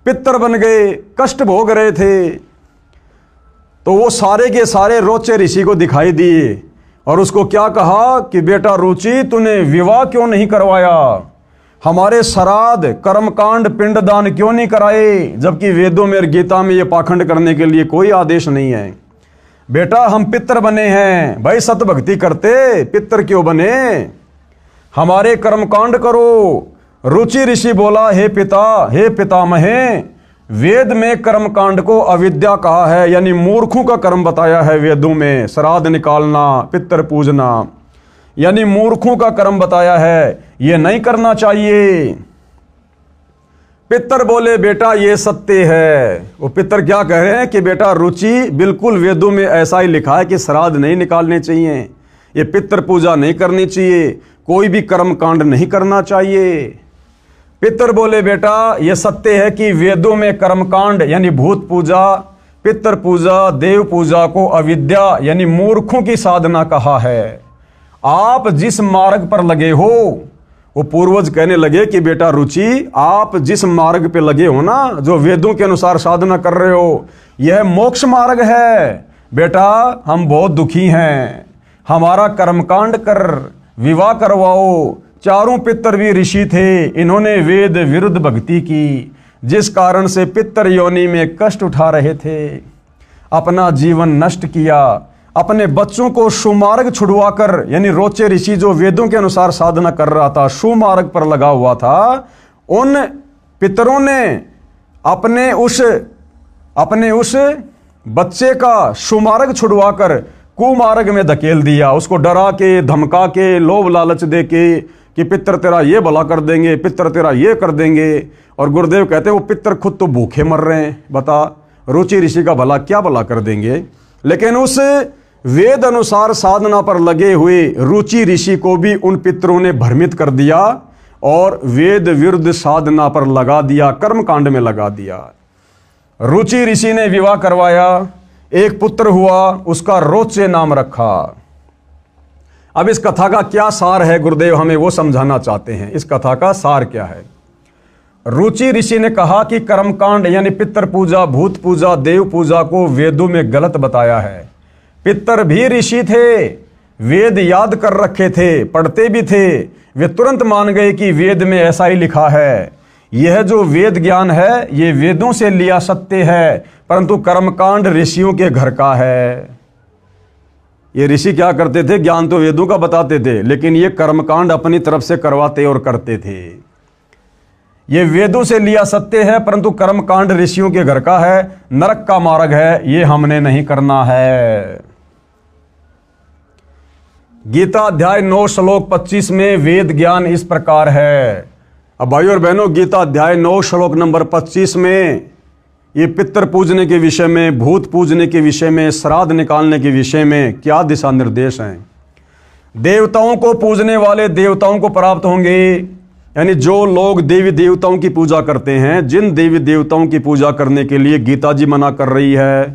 पितर बन गए, कष्ट भोग रहे थे। तो वो सारे के सारे रोचे ऋषि को दिखाई दिए और उसको क्या कहा कि बेटा रुचि, तूने विवाह क्यों नहीं करवाया, हमारे श्राद्ध कर्मकांड पिंडदान क्यों नहीं कराए, जबकि वेदों में और गीता में ये पाखंड करने के लिए कोई आदेश नहीं है। बेटा हम पितर बने हैं, भाई सत भक्ति करते पितर क्यों बने, हमारे कर्मकांड करो। रुचि ऋषि बोला, हे पिता, हे पितामहे, वेद में कर्मकांड को अविद्या कहा है, यानी मूर्खों का कर्म बताया है वेदों में। श्राद्ध निकालना, पितर पूजना, यानी मूर्खों का कर्म बताया है, ये नहीं करना चाहिए। पितर बोले, बेटा ये सत्य है। वो पितर क्या कह रहे हैं कि बेटा रुचि, बिल्कुल वेदों में ऐसा ही लिखा है कि श्राद्ध नहीं निकालने चाहिए, ये पितर पूजा नहीं करनी चाहिए, कोई भी कर्म कांड नहीं करना चाहिए। पितर बोले, बेटा ये सत्य है कि वेदों में कर्मकांड यानी भूत पूजा, पितर पूजा, देव पूजा को अविद्या यानी मूर्खों की साधना कहा है। आप जिस मार्ग पर लगे हो, वो पूर्वज कहने लगे कि बेटा रुचि, आप जिस मार्ग पे लगे हो ना, जो वेदों के अनुसार साधना कर रहे हो, यह मोक्ष मार्ग है। बेटा हम बहुत दुखी हैं, हमारा कर्मकांड कर, विवाह करवाओ। चारों पितर भी ऋषि थे, इन्होंने वेद विरुद्ध भक्ति की, जिस कारण से पितर योनि में कष्ट उठा रहे थे, अपना जीवन नष्ट किया, अपने बच्चों को सुमार्ग छुड़वाकर, यानी रोचे ऋषि जो वेदों के अनुसार साधना कर रहा था, सुमार्ग पर लगा हुआ था, उन पितरों ने अपने उस बच्चे का सुमार्ग छुड़वाकर कुमार्ग में धकेल दिया। उसको डरा के, धमका के, लोभ लालच दे के कि पितर तेरा ये भला कर देंगे, पितर तेरा ये कर देंगे। और गुरुदेव कहते हैं वो पितर खुद तो भूखे मर रहे हैं, बता रुचि ऋषि का भला क्या भला कर देंगे। लेकिन उस वेद अनुसार साधना पर लगे हुए रुचि ऋषि को भी उन पितरों ने भ्रमित कर दिया और वेद विरुद्ध साधना पर लगा दिया, कर्म कांड में लगा दिया। रुचि ऋषि ने विवाह करवाया, एक पुत्र हुआ, उसका रोचे नाम रखा। अब इस कथा का क्या सार है, गुरुदेव हमें वो समझाना चाहते हैं। इस कथा का सार क्या है? रुचि ऋषि ने कहा कि कर्मकांड यानी पितर पूजा, भूत पूजा, देव पूजा को वेदों में गलत बताया है। पितर भी ऋषि थे, वेद याद कर रखे थे, पढ़ते भी थे, वे तुरंत मान गए कि वेद में ऐसा ही लिखा है। यह जो वेद ज्ञान है ये वेदों से लिया सत्य है, परंतु कर्मकांड ऋषियों के घर का है। ये ऋषि क्या करते थे, ज्ञान तो वेदों का बताते थे, लेकिन ये कर्मकांड अपनी तरफ से करवाते और करते थे। ये वेदों से लिया सत्य है, परंतु कर्मकांड ऋषियों के घर का है, नरक का मार्ग है, ये हमने नहीं करना है। गीता अध्याय 9 श्लोक 25 में वेद ज्ञान इस प्रकार है। अब भाइयों और बहनों, गीता अध्याय 9 श्लोक नंबर 25 में ये पितर पूजने के विषय में, भूत पूजने के विषय में, श्राद्ध निकालने के विषय में क्या दिशा निर्देश हैं। देवताओं को पूजने वाले देवताओं को प्राप्त होंगे, यानी जो लोग देवी देवताओं की पूजा करते हैं, जिन देवी देवताओं की पूजा करने के लिए गीता जी मना कर रही है,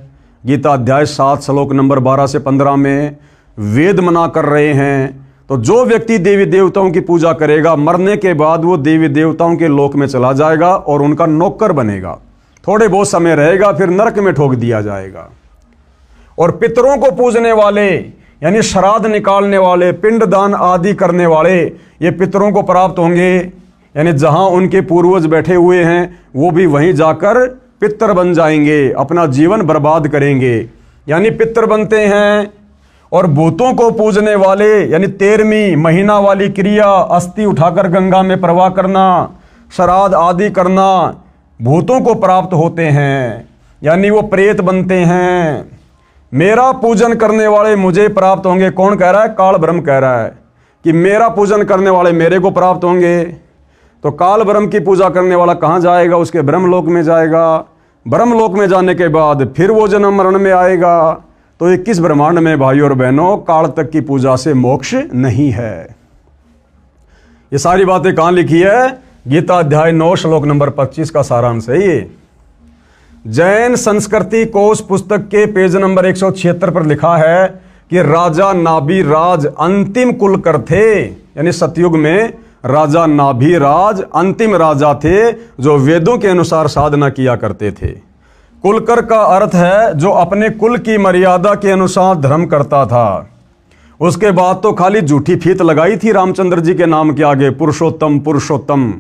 गीता अध्याय 7 श्लोक नंबर 12 से 15 में वेद मना कर रहे हैं, तो जो व्यक्ति देवी देवताओं की पूजा करेगा, मरने के बाद वो देवी देवताओं के लोक में चला जाएगा और उनका नौकर बनेगा, थोड़े बहुत समय रहेगा, फिर नरक में ठोक दिया जाएगा। और पितरों को पूजने वाले यानी श्राद्ध निकालने वाले, पिंडदान आदि करने वाले, ये पितरों को प्राप्त होंगे, यानी जहां उनके पूर्वज बैठे हुए हैं वो भी वहीं जाकर पितर बन जाएंगे, अपना जीवन बर्बाद करेंगे, यानी पितर बनते हैं। और भूतों को पूजने वाले यानी 13वीं महीना वाली क्रिया, अस्थि उठाकर गंगा में प्रवाह करना, श्राद्ध आदि करना, भूतों को प्राप्त होते हैं, यानी वो प्रेत बनते हैं। मेरा पूजन करने वाले मुझे प्राप्त होंगे। कौन कह रहा है? काल ब्रह्म कह रहा है कि मेरा पूजन करने वाले मेरे को प्राप्त होंगे। तो काल ब्रह्म की पूजा करने वाला कहाँ जाएगा? उसके ब्रह्मलोक में जाएगा। ब्रह्मलोक में जाने के बाद फिर वो जन्म मरण में आएगा। तो 21 ब्रह्मांड में भाइयों और बहनों काल तक की पूजा से मोक्ष नहीं है। ये सारी बातें कहाँ लिखी है? गीता अध्याय 9 श्लोक नंबर 25 का सारांश है ये। जैन संस्कृति कोश पुस्तक के पेज नंबर 176 पर लिखा है कि राजा नाभि राज अंतिम कुल कर थे, यानी सतयुग में राजा नाभिराज अंतिम राजा थे जो वेदों के अनुसार साधना किया करते थे। कुलकर का अर्थ है जो अपने कुल की मर्यादा के अनुसार धर्म करता था। उसके बाद तो खाली झूठी फीत लगाई थी रामचंद्र जी के नाम के आगे, पुरुषोत्तम पुरुषोत्तम।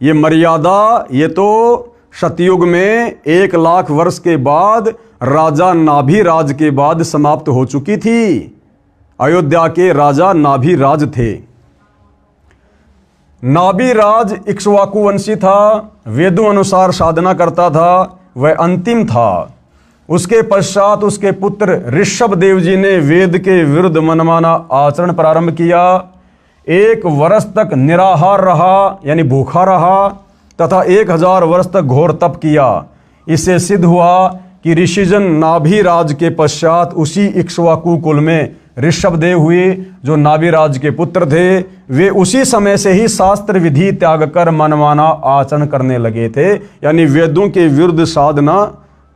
ये मर्यादा ये तो सतयुग में 1 लाख वर्ष के बाद राजा नाभिराज के बाद समाप्त हो चुकी थी। अयोध्या के राजा नाभिराज थे। नाभिराज इक्ष्वाकु वंशी था, वेदों अनुसार साधना करता था, वह अंतिम था। उसके पश्चात उसके पुत्र ऋषभ देव जी ने वेद के विरुद्ध मनमाना आचरण प्रारंभ किया। 1 वर्ष तक निराहार रहा यानी भूखा रहा तथा 1000 वर्ष तक घोर तप किया। इससे सिद्ध हुआ कि ऋषिजन नाभिराज के पश्चात उसी इक्ष्वाकु कुल में ऋषभ देव हुए जो नाभिराज के पुत्र थे। वे उसी समय से ही शास्त्र विधि त्याग कर मनमाना आचरण करने लगे थे, यानी वेदों के विरुद्ध साधना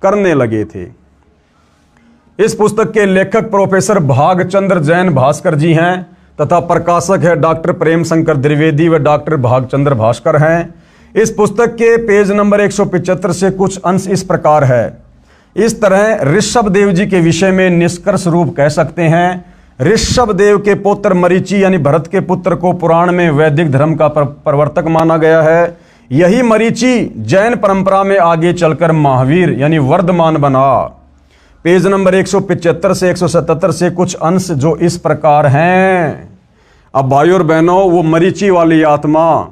करने लगे थे। इस पुस्तक के लेखक प्रोफेसर भागचंद्र जैन भास्कर जी हैं तथा प्रकाशक है डॉक्टर प्रेम शंकर द्विवेदी व डॉक्टर भागचंद्र भास्कर हैं। इस पुस्तक के पेज नंबर 175 से कुछ अंश इस प्रकार है। इस तरह ऋषभ देव जी के विषय में निष्कर्ष रूप कह सकते हैं, ऋषभ देव के पुत्र मरीचि यानी भरत के पुत्र को पुराण में वैदिक धर्म का प्रवर्तक माना गया है। यही मरीचि जैन परंपरा में आगे चलकर महावीर यानी वर्धमान बना। पेज नंबर 175 से 177 से कुछ अंश जो इस प्रकार हैं। अब भाइयों और बहनों, वो मरीचि वाली आत्मा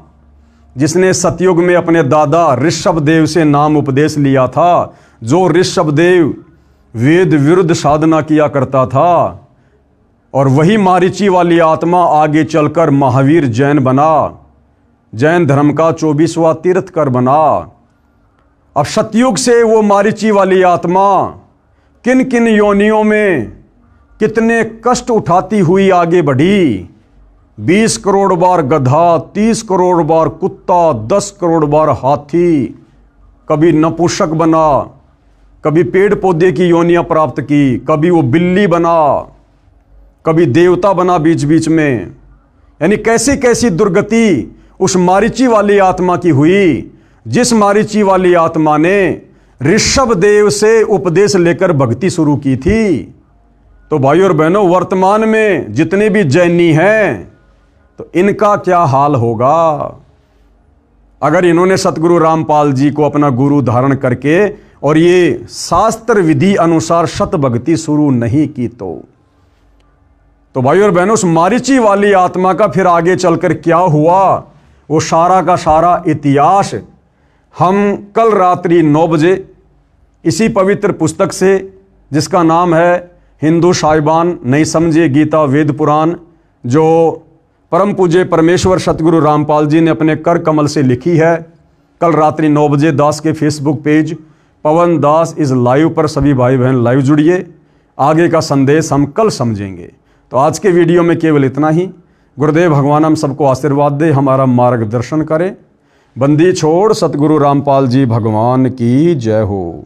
जिसने सतयुग में अपने दादा ऋषभ देव से नाम उपदेश लिया था, जो ऋषभ देव वेद विरुद्ध साधना किया करता था, और वही मारीची वाली आत्मा आगे चलकर महावीर जैन बना, जैन धर्म का 24वां तीर्थकर बना। अब सतयुग से वो मारीची वाली आत्मा किन किन योनियों में कितने कष्ट उठाती हुई आगे बढ़ी। 20 करोड़ बार गधा, 30 करोड़ बार कुत्ता, 10 करोड़ बार हाथी, कभी नपुंसक बना, कभी पेड़ पौधे की योनियां प्राप्त की, कभी वो बिल्ली बना, कभी देवता बना बीच बीच में। यानी कैसी कैसी दुर्गति उस मारीची वाली आत्मा की हुई, जिस मारीची वाली आत्मा ने ऋषभ देव से उपदेश लेकर भक्ति शुरू की थी। तो भाइयों और बहनों, वर्तमान में जितने भी जैनी हैं तो इनका क्या हाल होगा अगर इन्होंने सतगुरु रामपाल जी को अपना गुरु धारण करके और ये शास्त्र विधि अनुसार सत भक्ति शुरू नहीं की। तो भाइयों और बहनों, उस मारीची वाली आत्मा का फिर आगे चलकर क्या हुआ, वो सारा का सारा इतिहास हम कल रात्रि 9 बजे इसी पवित्र पुस्तक से, जिसका नाम है हिंदू साहिबान नहीं समझे गीता वेद पुराण, जो परम पूज्य परमेश्वर सतगुरु रामपाल जी ने अपने कर कमल से लिखी है, कल रात्रि 9 बजे दास के Facebook page Pawan Das is live पर सभी भाई बहन लाइव जुड़िए। आगे का संदेश हम कल समझेंगे। तो आज के वीडियो में केवल इतना ही। गुरुदेव भगवान हम सबको आशीर्वाद दे, हमारा मार्गदर्शन करे। बंदी छोड़ सतगुरु रामपाल जी भगवान की जय हो।